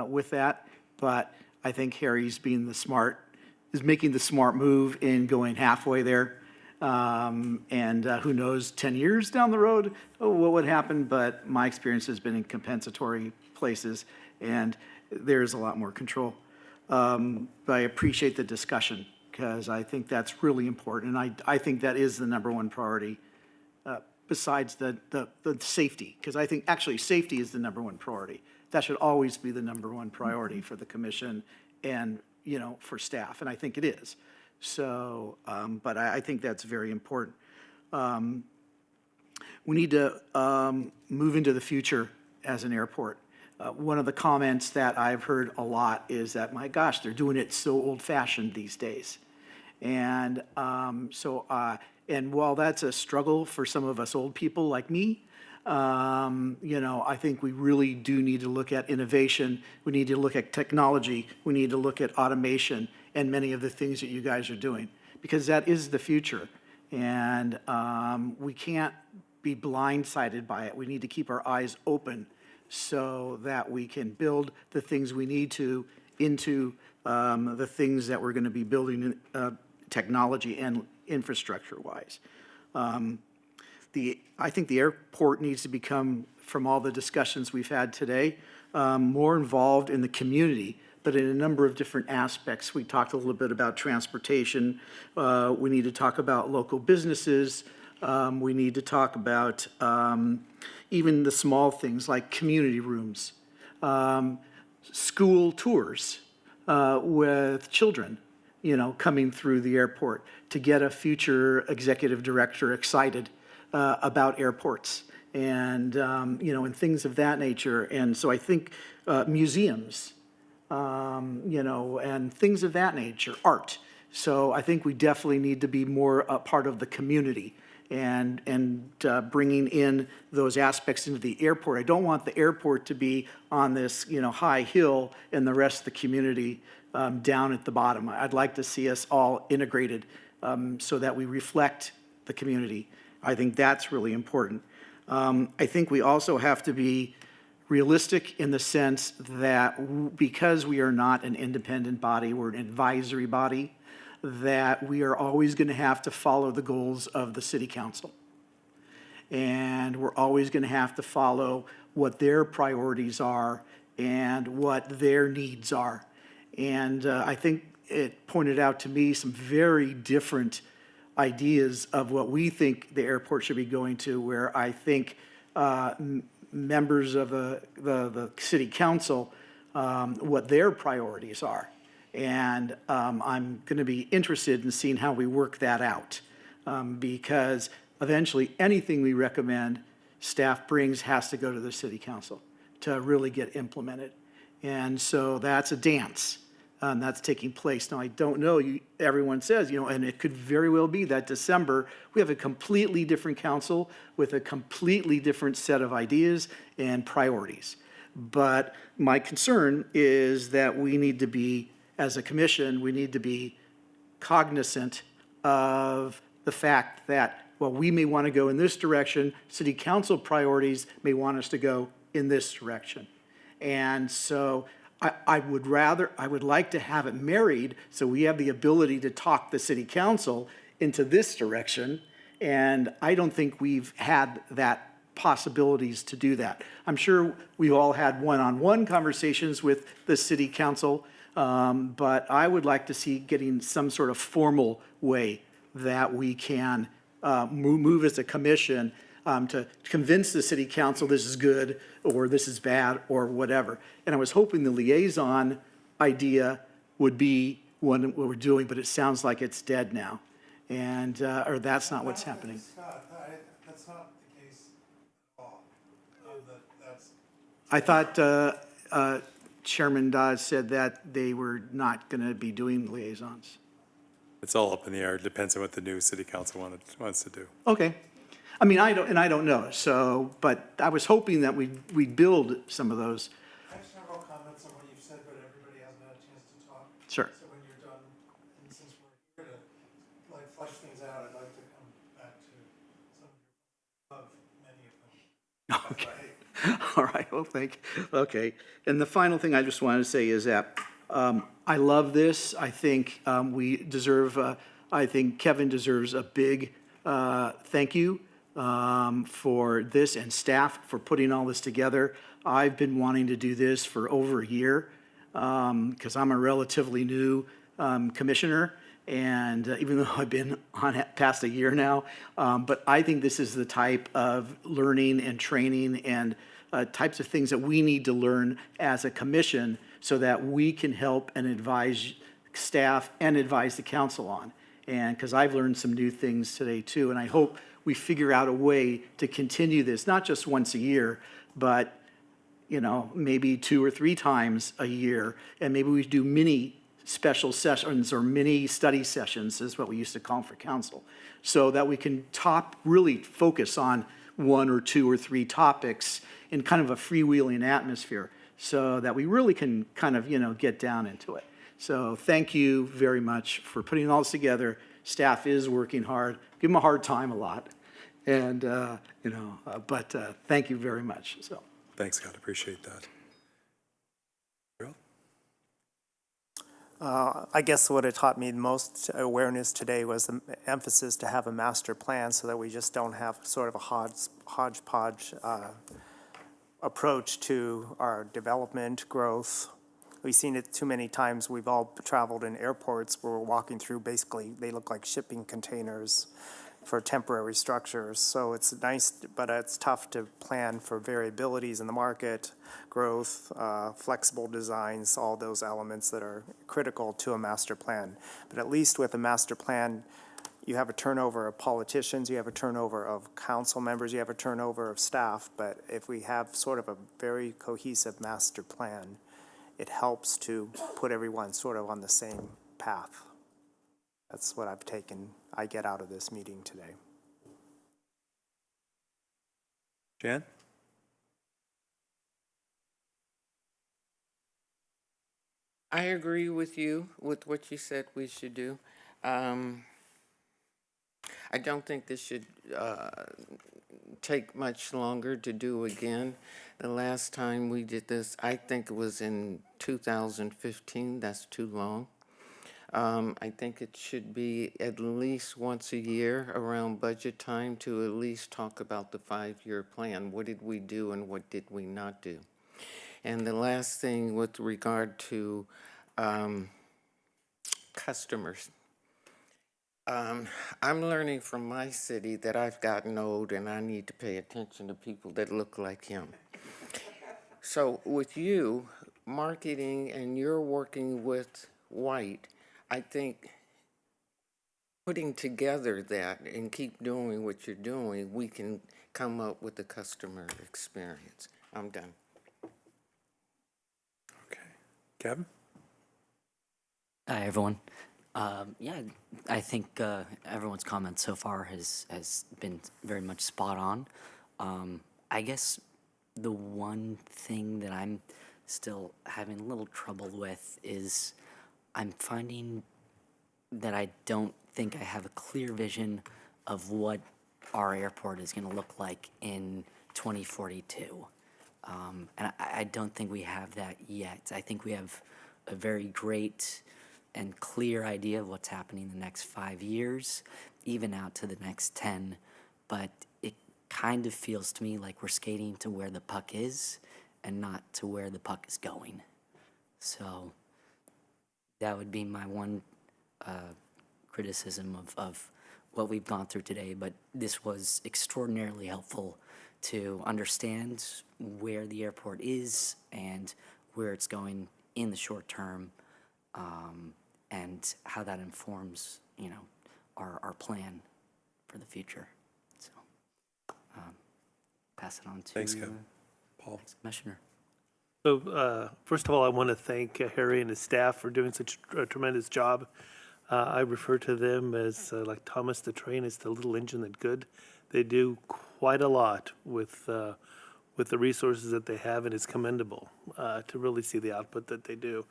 with that. But I think Harry's is making the smart move in going halfway there. And who knows, 10 years down the road, what would happen? But my experience has been in compensatory places, and there's a lot more control. But I appreciate the discussion because I think that's really important. And I think that is the number one priority besides the safety, because I think actually safety is the number one priority. That should always be the number one priority for the commission and, for staff. And I think it is. So, but I think that's very important. We need to move into the future as an airport. One of the comments that I've heard a lot is that, my gosh, they're doing it so old-fashioned these days. And and while that's a struggle for some of us old people like me, I think we really do need to look at innovation. We need to look at technology. We need to look at automation and many of the things that you guys are doing, because that is the future. And we can't be blindsided by it. We need to keep our eyes open so that we can build the things we need to into the things that we're going to be building technology and infrastructure-wise. I think the airport needs to become, from all the discussions we've had today, more involved in the community, but in a number of different aspects. We talked a little bit about transportation. We need to talk about local businesses. We need to talk about even the small things like community rooms, school tours with children, coming through the airport to get a future executive director excited about airports and, and things of that nature. And so I think museums, and things of that nature, art. So I think we definitely need to be more a part of the community and bringing in those aspects into the airport. I don't want the airport to be on this, high hill and the rest of the community down at the bottom. I'd like to see us all integrated so that we reflect the community. I think that's really important. I think we also have to be realistic in the sense that because we are not an independent body, we're an advisory body, that we are always going to have to follow the goals of the city council. And we're always going to have to follow what their priorities are and what their needs are. And I think it pointed out to me some very different ideas of what we think the airport should be going to, where I think members of the city council, what their priorities are. And I'm going to be interested in seeing how we work that out, because eventually anything we recommend staff brings has to go to the city council to really get implemented. And so that's a dance that's taking place. Now, I don't know, everyone says, and it could very well be that December, we have a completely different council with a completely different set of ideas and priorities. But my concern is that we need to be, as a commission, we need to be cognizant of the fact that, well, we may want to go in this direction, city council priorities may want us to go in this direction. And so I would like to have it married so we have the ability to talk the city council into this direction. And I don't think we've had that possibilities to do that. I'm sure we've all had one-on-one conversations with the city council, but I would like to see getting some sort of formal way that we can move as a commission to convince the city council this is good or this is bad or whatever. And I was hoping the liaison idea would be what we're doing, but it sounds like it's dead now. And, or that's not what's happening. That's not the case at all. I thought Chairman Dodge said that they were not going to be doing liaisons. It's all up in the air. It depends on what the new city council wants to do. Okay. I mean, I don't know. So, but I was hoping that we'd build some of those. I have several comments on what you've said, but everybody hasn't had a chance to talk. Sure. So when you're done, and since we're here to like flesh things out, I'd like to come back to some of many of them. Okay. All right. Well, thank you. Okay. And the final thing I just wanted to say is that I love this. I think we deserve, I think Kevin deserves a big thank you for this and staff for putting all this together. I've been wanting to do this for over a year because I'm a relatively new commissioner. And even though I've been on it past a year now, but I think this is the type of learning and training and types of things that we need to learn as a commission so that we can help and advise staff and advise the council on. And because I've learned some new things today too, and I hope we figure out a way to continue this, not just once a year, but maybe 2 or 3 times a year, and maybe we do mini special sessions or mini study sessions is what we used to call them for council, so that we can really focus on 1 or 2 or 3 topics in kind of a freewheeling atmosphere so that we really can kind of, get down into it. So thank you very much for putting all this together. Staff is working hard. Give them a hard time a lot. And, but thank you very much. So. Thanks, Scott. Appreciate that. I guess what it taught me the most awareness today was the emphasis to have a master plan so that we just don't have sort of a hodgepodge approach to our development, growth. We've seen it too many times. We've all traveled in airports where we're walking through, basically, they look like shipping containers for temporary structures. So it's nice, but it's tough to plan for variabilities in the market, growth, flexible designs, all those elements that are critical to a master plan. But at least with a master plan, you have a turnover of politicians, you have a turnover of council members, you have a turnover of staff. But if we have sort of a very cohesive master plan, it helps to put everyone sort of on the same path. That's what I get out of this meeting today. Jan? I agree with you with what you said we should do. I don't think this should take much longer to do again. The last time we did this, I think it was in 2015. That's too long. I think it should be at least once a year around budget time to at least talk about the 5-year plan. What did we do and what did we not do? And the last thing with regard to customers. I'm learning from my city that I've gotten old and I need to pay attention to people that look like him. So with you, marketing, and you're working with White, I think putting together that and keep doing what you're doing, we can come up with a customer experience. I'm done. Okay. Kevin? Hi, everyone. Yeah, I think everyone's comments so far has been very much spot on. I guess the one thing that I'm still having a little trouble with is I'm finding that I don't think I have a clear vision of what our airport is going to look like in 2042. And I don't think we have that yet. I think we have a very great and clear idea of what's happening in the next 5 years, even out to the next 10, but it kind of feels to me like we're skating to where the puck is and not to where the puck is going. So that would be my one criticism of what we've gone through today, but this was extraordinarily helpful to understand where the airport is and where it's going in the short term, and how that informs, our plan for the future. So, pass it on to Thanks, Kevin. Paul. Commissioner. So, first of all, I want to thank Harry and his staff for doing such a tremendous job. I refer to them as like Thomas the Train, it's the little engine that good. They do quite a lot with the resources that they have, and it's commendable to really see the output that they do.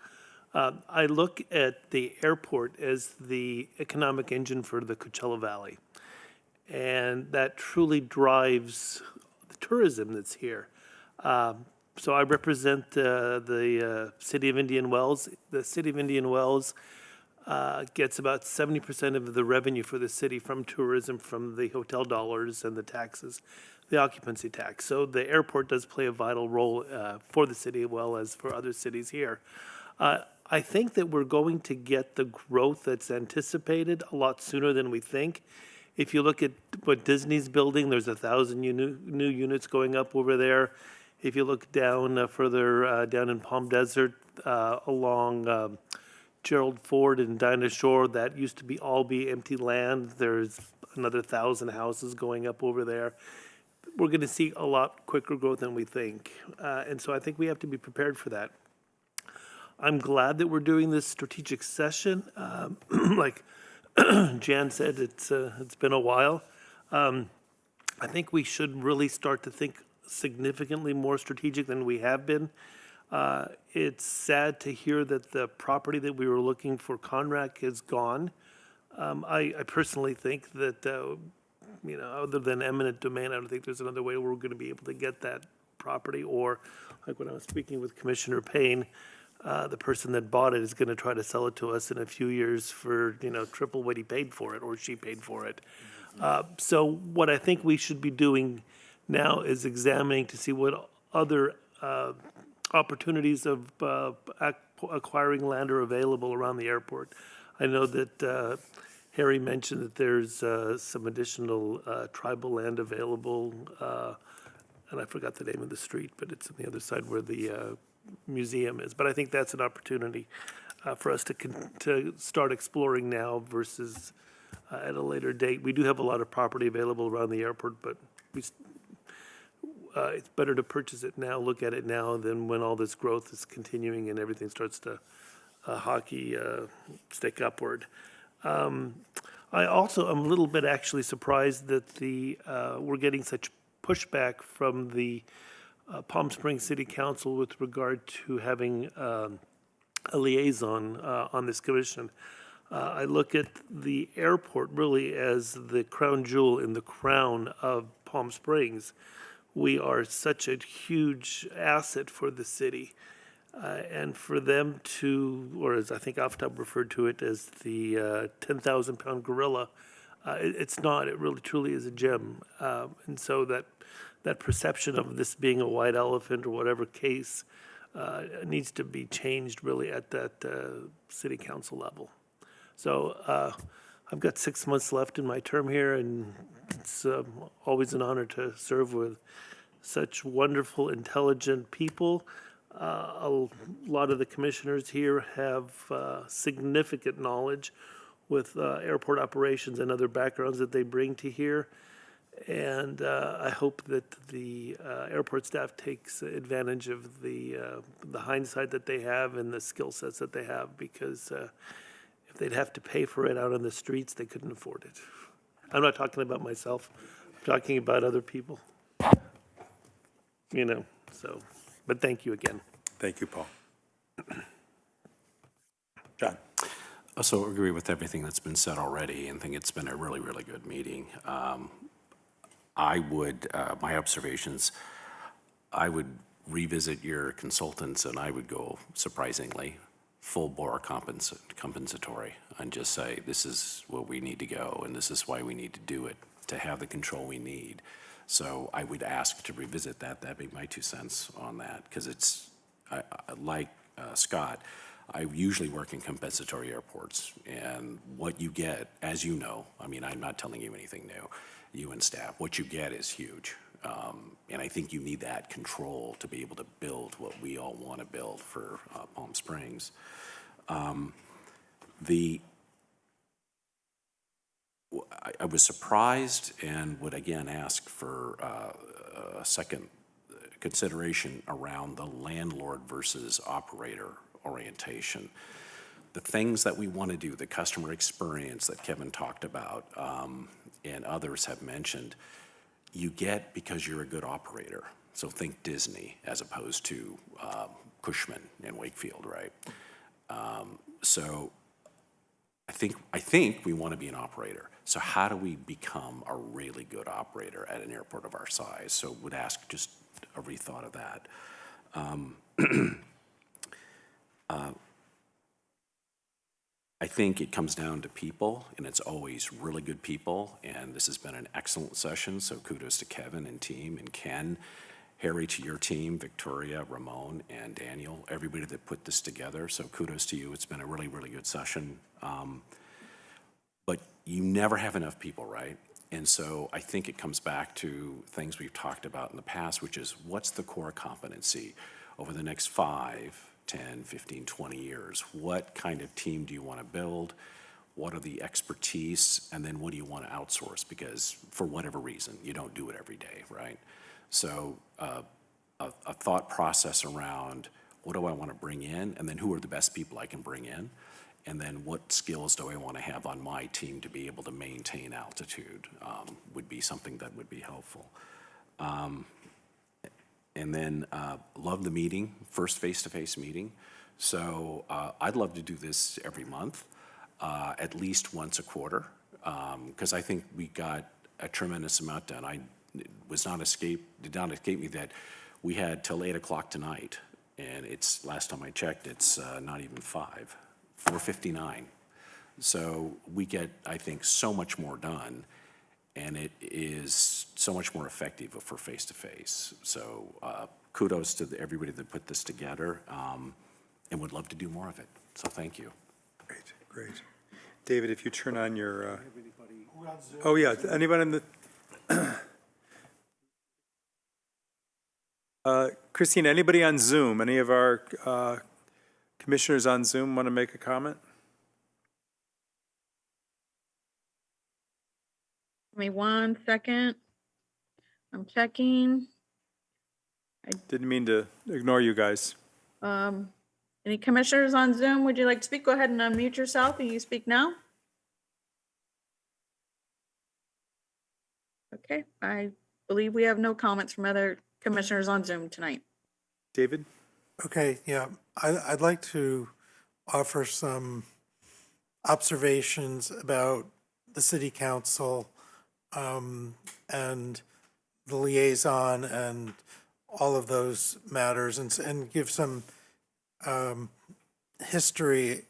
I look at the airport as the economic engine for the Coachella Valley, and that truly drives the tourism that's here. So I represent the city of Indian Wells. The city of Indian Wells gets about 70% of the revenue for the city from tourism, from the hotel dollars and the taxes, the occupancy tax. So the airport does play a vital role for the city as well as for other cities here. I think that we're going to get the growth that's anticipated a lot sooner than we think. If you look at what Disney's building, there's 1,000 new units going up over there. If you look down further down in Palm Desert along Gerald Ford and Dinah Shore, that used to all be empty land. There's another 1,000 houses going up over there. We're going to see a lot quicker growth than we think. And so I think we have to be prepared for that. I'm glad that we're doing this strategic session. Like Jan said, it's been a while. I think we should really start to think significantly more strategic than we have been. It's sad to hear that the property that we were looking for, Conrack, is gone. I personally think that, other than eminent domain, I don't think there's another way we're going to be able to get that property. Or, like when I was speaking with Commissioner Payne, the person that bought it is going to try to sell it to us in a few years for, triple what he paid for it, or she paid for it. So what I think we should be doing now is examining to see what other opportunities of acquiring land are available around the airport. I know that Harry mentioned that there's some additional tribal land available, and I forgot the name of the street, but it's on the other side where the museum is. But I think that's an opportunity for us to start exploring now versus at a later date. We do have a lot of property available around the airport, but it's better to purchase it now, look at it now, than when all this growth is continuing and everything starts to hockey stick upward. I also am a little bit actually surprised that we're getting such pushback from the Palm Springs City Council with regard to having a liaison on this commission. I look at the airport really as the crown jewel in the crown of Palm Springs. We are such a huge asset for the city. And for them to, or as I think Aftab referred to it as the 10,000-pound gorilla, it's not. It really truly is a gem. And so that perception of this being a white elephant or whatever case needs to be changed really at that city council level. So I've got 6 months left in my term here, and it's always an honor to serve with such wonderful, intelligent people. A lot of the commissioners here have significant knowledge with airport operations and other backgrounds that they bring to here. And I hope that the airport staff takes advantage of the hindsight that they have and the skill sets that they have, because if they'd have to pay for it out on the streets, they couldn't afford it. I'm not talking about myself. I'm talking about other people. So, but thank you again. Thank you, Paul. John. I also agree with everything that's been said already and think it's been a really, really good meeting. I would, my observations, I would revisit your consultants and I would go, surprisingly, full bore compensatory and just say, this is where we need to go and this is why we need to do it, to have the control we need. So I would ask to revisit that. That'd be my 2 cents on that, because it's, like Scott, I usually work in compensatory airports, and what you get, as you know, I mean, I'm not telling you anything new, you and staff, what you get is huge. And I think you need that control to be able to build what we all want to build for Palm Springs. I was surprised and would again ask for a second consideration around the landlord versus operator orientation. The things that we want to do, the customer experience that Kevin talked about and others have mentioned, you get because you're a good operator. So think Disney as opposed to Cushman and Wakefield, right? So I think we want to be an operator. So how do we become a really good operator at an airport of our size? So would ask just a rethought of that. I think it comes down to people, and it's always really good people, and this has been an excellent session, so kudos to Kevin and team, and Ken, Harry, to your team, Victoria, Ramon, and Daniel, everybody that put this together, so kudos to you. It's been a really, really good session. But you never have enough people, right? And so I think it comes back to things we've talked about in the past, which is what's the core competency over the next 5, 10, 15, 20 years? What kind of team do you want to build? What are the expertise? And then what do you want to outsource? Because for whatever reason, you don't do it every day, right? So a thought process around what do I want to bring in? And then who are the best people I can bring in? And then what skills do I want to have on my team to be able to maintain altitude would be something that would be helpful. And then love the meeting, first face-to-face meeting. So I'd love to do this every month, at least once a quarter, because I think we got a tremendous amount done. Did not escape me that we had till 8 o'clock tonight, and it's, last time I checked, it's not even 5, 4:59. So we get, I think, so much more done, and it is so much more effective for face-to-face. So kudos to everybody that put this together, and would love to do more of it. So thank you. Great, great. David, if you turn on your, oh yeah, anybody in the, Christine, anybody on Zoom? Any of our commissioners on Zoom want to make a comment? Give me 1 second. I'm checking. Didn't mean to ignore you guys. Any commissioners on Zoom, would you like to speak? Go ahead and unmute yourself and you speak now. Okay, I believe we have no comments from other commissioners on Zoom tonight. David? Okay, yeah, I'd like to offer some observations about the city council and the liaison and all of those matters, and give some history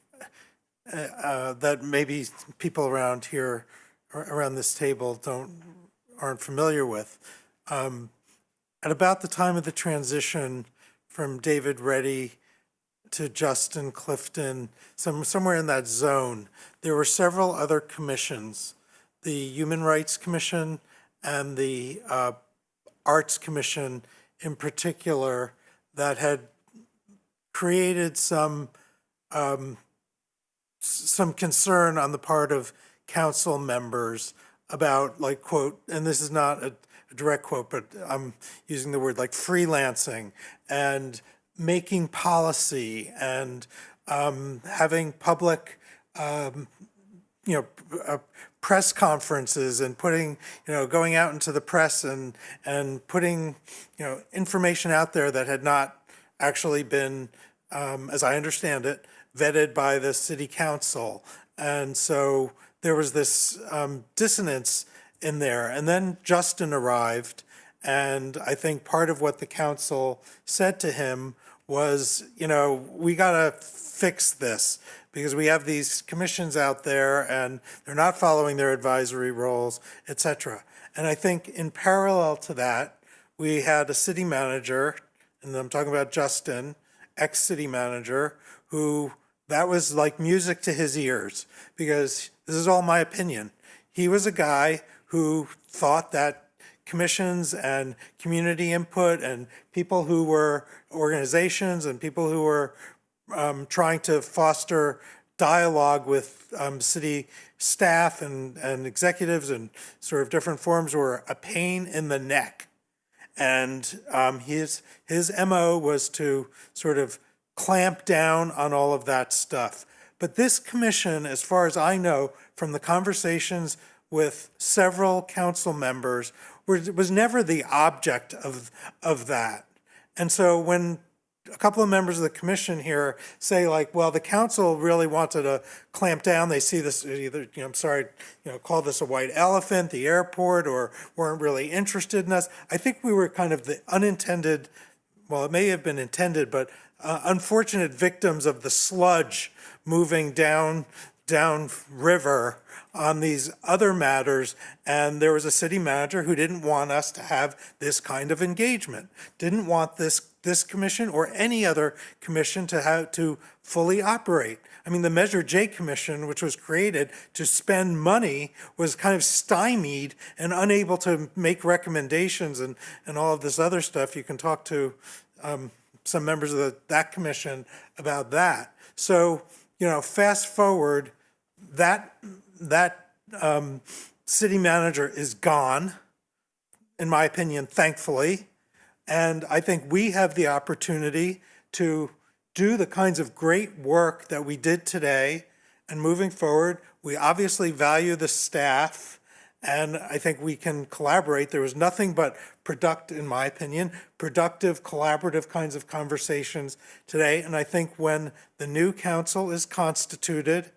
that maybe people around here, around this table, aren't familiar with. At about the time of the transition from David Reddy to Justin Clifton, somewhere in that zone, there were several other commissions, the Human Rights Commission and the Arts Commission in particular, that had created some concern on the part of council members about, like, quote, and this is not a direct quote, but I'm using the word like freelancing and making policy and having public, press conferences and putting, going out into the press and putting, information out there that had not actually been, as I understand it, vetted by the city council. And so there was this dissonance in there. And then Justin arrived, and I think part of what the council said to him was, we gotta fix this because we have these commissions out there and they're not following their advisory roles, et cetera. And I think in parallel to that, we had a city manager, and I'm talking about Justin, ex-city manager, who that was like music to his ears, because this is all my opinion. He was a guy who thought that commissions and community input and people who were organizations and people who were trying to foster dialogue with city staff and executives and sort of different forms were a pain in the neck. And his MO was to sort of clamp down on all of that stuff. But this commission, as far as I know, from the conversations with several council members, was never the object of that. And so when a couple of members of the commission here say like, well, the council really wanted to clamp down. They see this either, call this a white elephant, the airport, or weren't really interested in us. I think we were kind of the unintended, well, it may have been intended, but unfortunate victims of the sludge moving down river on these other matters, and there was a city manager who didn't want us to have this kind of engagement, didn't want this commission or any other commission to have to fully operate. I mean, the Measure J Commission, which was created to spend money, was kind of stymied and unable to make recommendations and all of this other stuff. You can talk to some members of that commission about that. So, fast forward, that city manager is gone, in my opinion, thankfully. And I think we have the opportunity to do the kinds of great work that we did today. And moving forward, we obviously value the staff, and I think we can collaborate. There was nothing but in my opinion, productive, collaborative kinds of conversations today. And I think when the new council is constituted,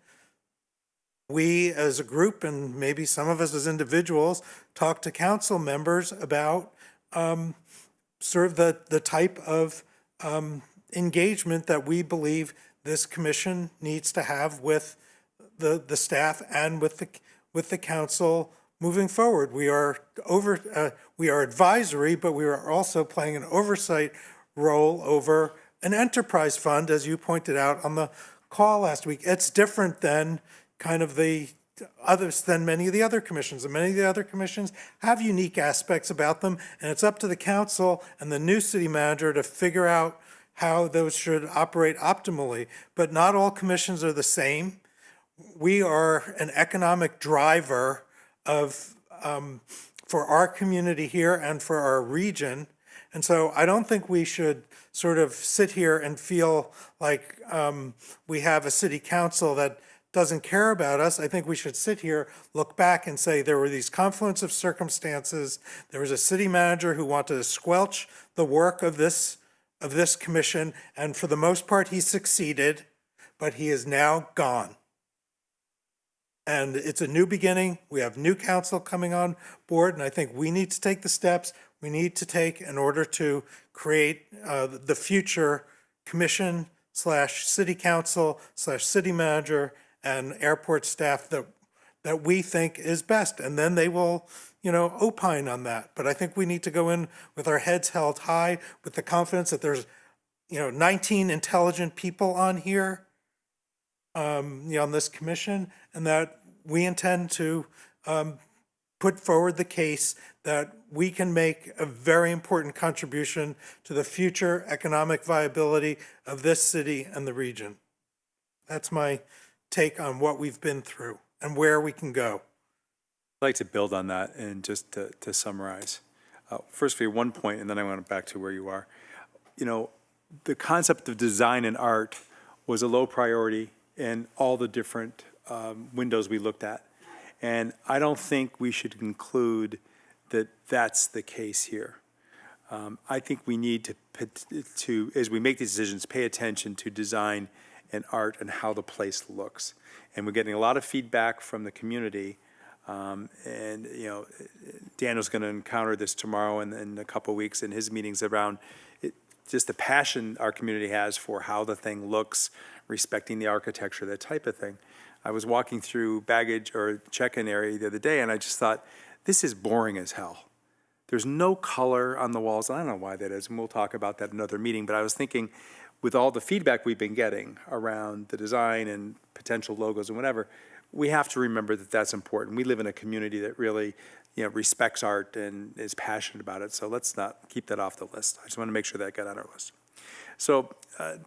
we as a group, and maybe some of us as individuals, talk to council members about sort of the type of engagement that we believe this commission needs to have with the staff and with the council moving forward. We are advisory, but we are also playing an oversight role over an enterprise fund, as you pointed out on the call last week. It's different than kind of the others than many of the other commissions. And many of the other commissions have unique aspects about them, and it's up to the council and the new city manager to figure out how those should operate optimally. But not all commissions are the same. We are an economic driver for our community here and for our region. And so I don't think we should sort of sit here and feel like we have a city council that doesn't care about us. I think we should sit here, look back and say there were these confluence of circumstances. There was a city manager who wanted to squelch the work of this commission, and for the most part he succeeded, but he is now gone. And it's a new beginning. We have new council coming on board, and I think we need to take the steps we need to take in order to create the future commission / city council / city manager and airport staff that we think is best. And then they will, opine on that. But I think we need to go in with our heads held high, with the confidence that there's, 19 intelligent people on here, on this commission, and that we intend to put forward the case that we can make a very important contribution to the future economic viability of this city and the region. That's my take on what we've been through and where we can go. I'd like to build on that and just to summarize. First, for one point, and then I want back to where you are. The concept of design and art was a low priority in all the different windows we looked at. And I don't think we should conclude that that's the case here. I think we need to, as we make these decisions, pay attention to design and art and how the place looks. And we're getting a lot of feedback from the community. Daniel's going to encounter this tomorrow and in a couple of weeks in his meetings around just the passion our community has for how the thing looks, respecting the architecture, that type of thing. I was walking through baggage or check-in area the other day, and I just thought this is boring as hell. There's no color on the walls. I don't know why that is, and we'll talk about that in another meeting, but I was thinking, with all the feedback we've been getting around the design and potential logos and whatever, we have to remember that that's important. We live in a community that really, respects art and is passionate about it, so let's not keep that off the list. I just want to make sure that got on our list. So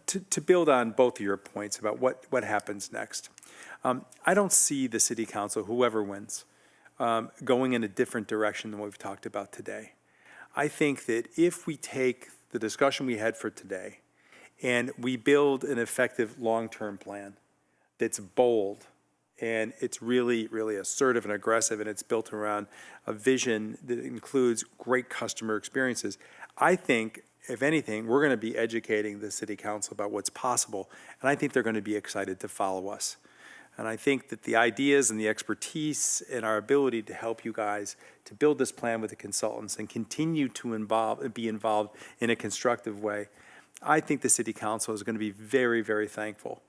to build on both of your points about what happens next, I don't see the city council, whoever wins, going in a different direction than what we've talked about today. I think that if we take the discussion we had for today and we build an effective long-term plan that's bold and it's really, really assertive and aggressive, and it's built around a vision that includes great customer experiences, I think, if anything, we're going to be educating the city council about what's possible, and I think they're going to be excited to follow us. And I think that the ideas and the expertise and our ability to help you guys to build this plan with the consultants and continue to be involved in a constructive way, I think the city council is going to be very, very thankful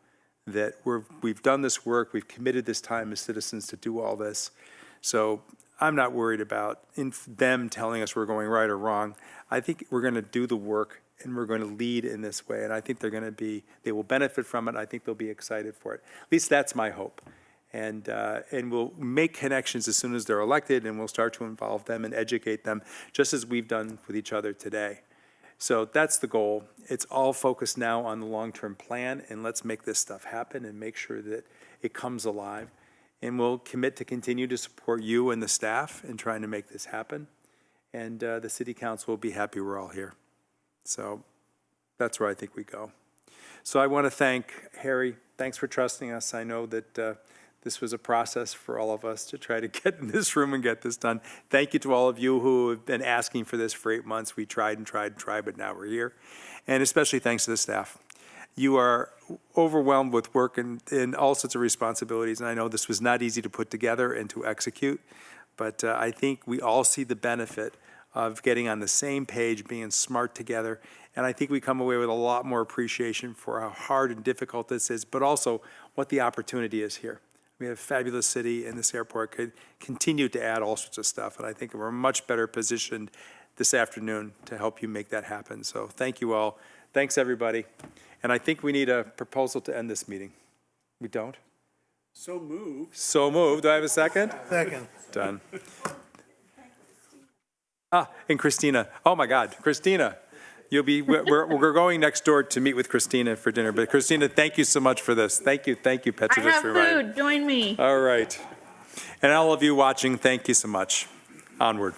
that we've done this work, we've committed this time as citizens to do all this. So I'm not worried about them telling us we're going right or wrong. I think we're going to do the work and we're going to lead in this way. And I think they will benefit from it. I think they'll be excited for it. At least that's my hope. And we'll make connections as soon as they're elected, and we'll start to involve them and educate them, just as we've done with each other today. So that's the goal. It's all focused now on the long-term plan, and let's make this stuff happen and make sure that it comes alive. And we'll commit to continue to support you and the staff in trying to make this happen. And the city council will be happy we're all here. So that's where I think we go. So I want to thank Harry. Thanks for trusting us. I know that this was a process for all of us to try to get in this room and get this done. Thank you to all of you who have been asking for this for 8 months. We tried and tried and tried, but now we're here. And especially thanks to the staff. You are overwhelmed with work and all sorts of responsibilities, and I know this was not easy to put together and to execute, but I think we all see the benefit of getting on the same page, being smart together, and I think we come away with a lot more appreciation for how hard and difficult this is, but also what the opportunity is here. We have a fabulous city, and this airport could continue to add all sorts of stuff, and I think we're much better positioned this afternoon to help you make that happen. So thank you all. Thanks, everybody. And I think we need a proposal to end this meeting. We don't? So moved. So moved. Do I have a second? Second. Done. And Christina. Oh, my God. Christina. We're going next door to meet with Christina for dinner. But Christina, thank you so much for this. Thank you, I Petrovich, have for reminding me. food. Join me. All right. And all of you watching, thank you so much. Onward.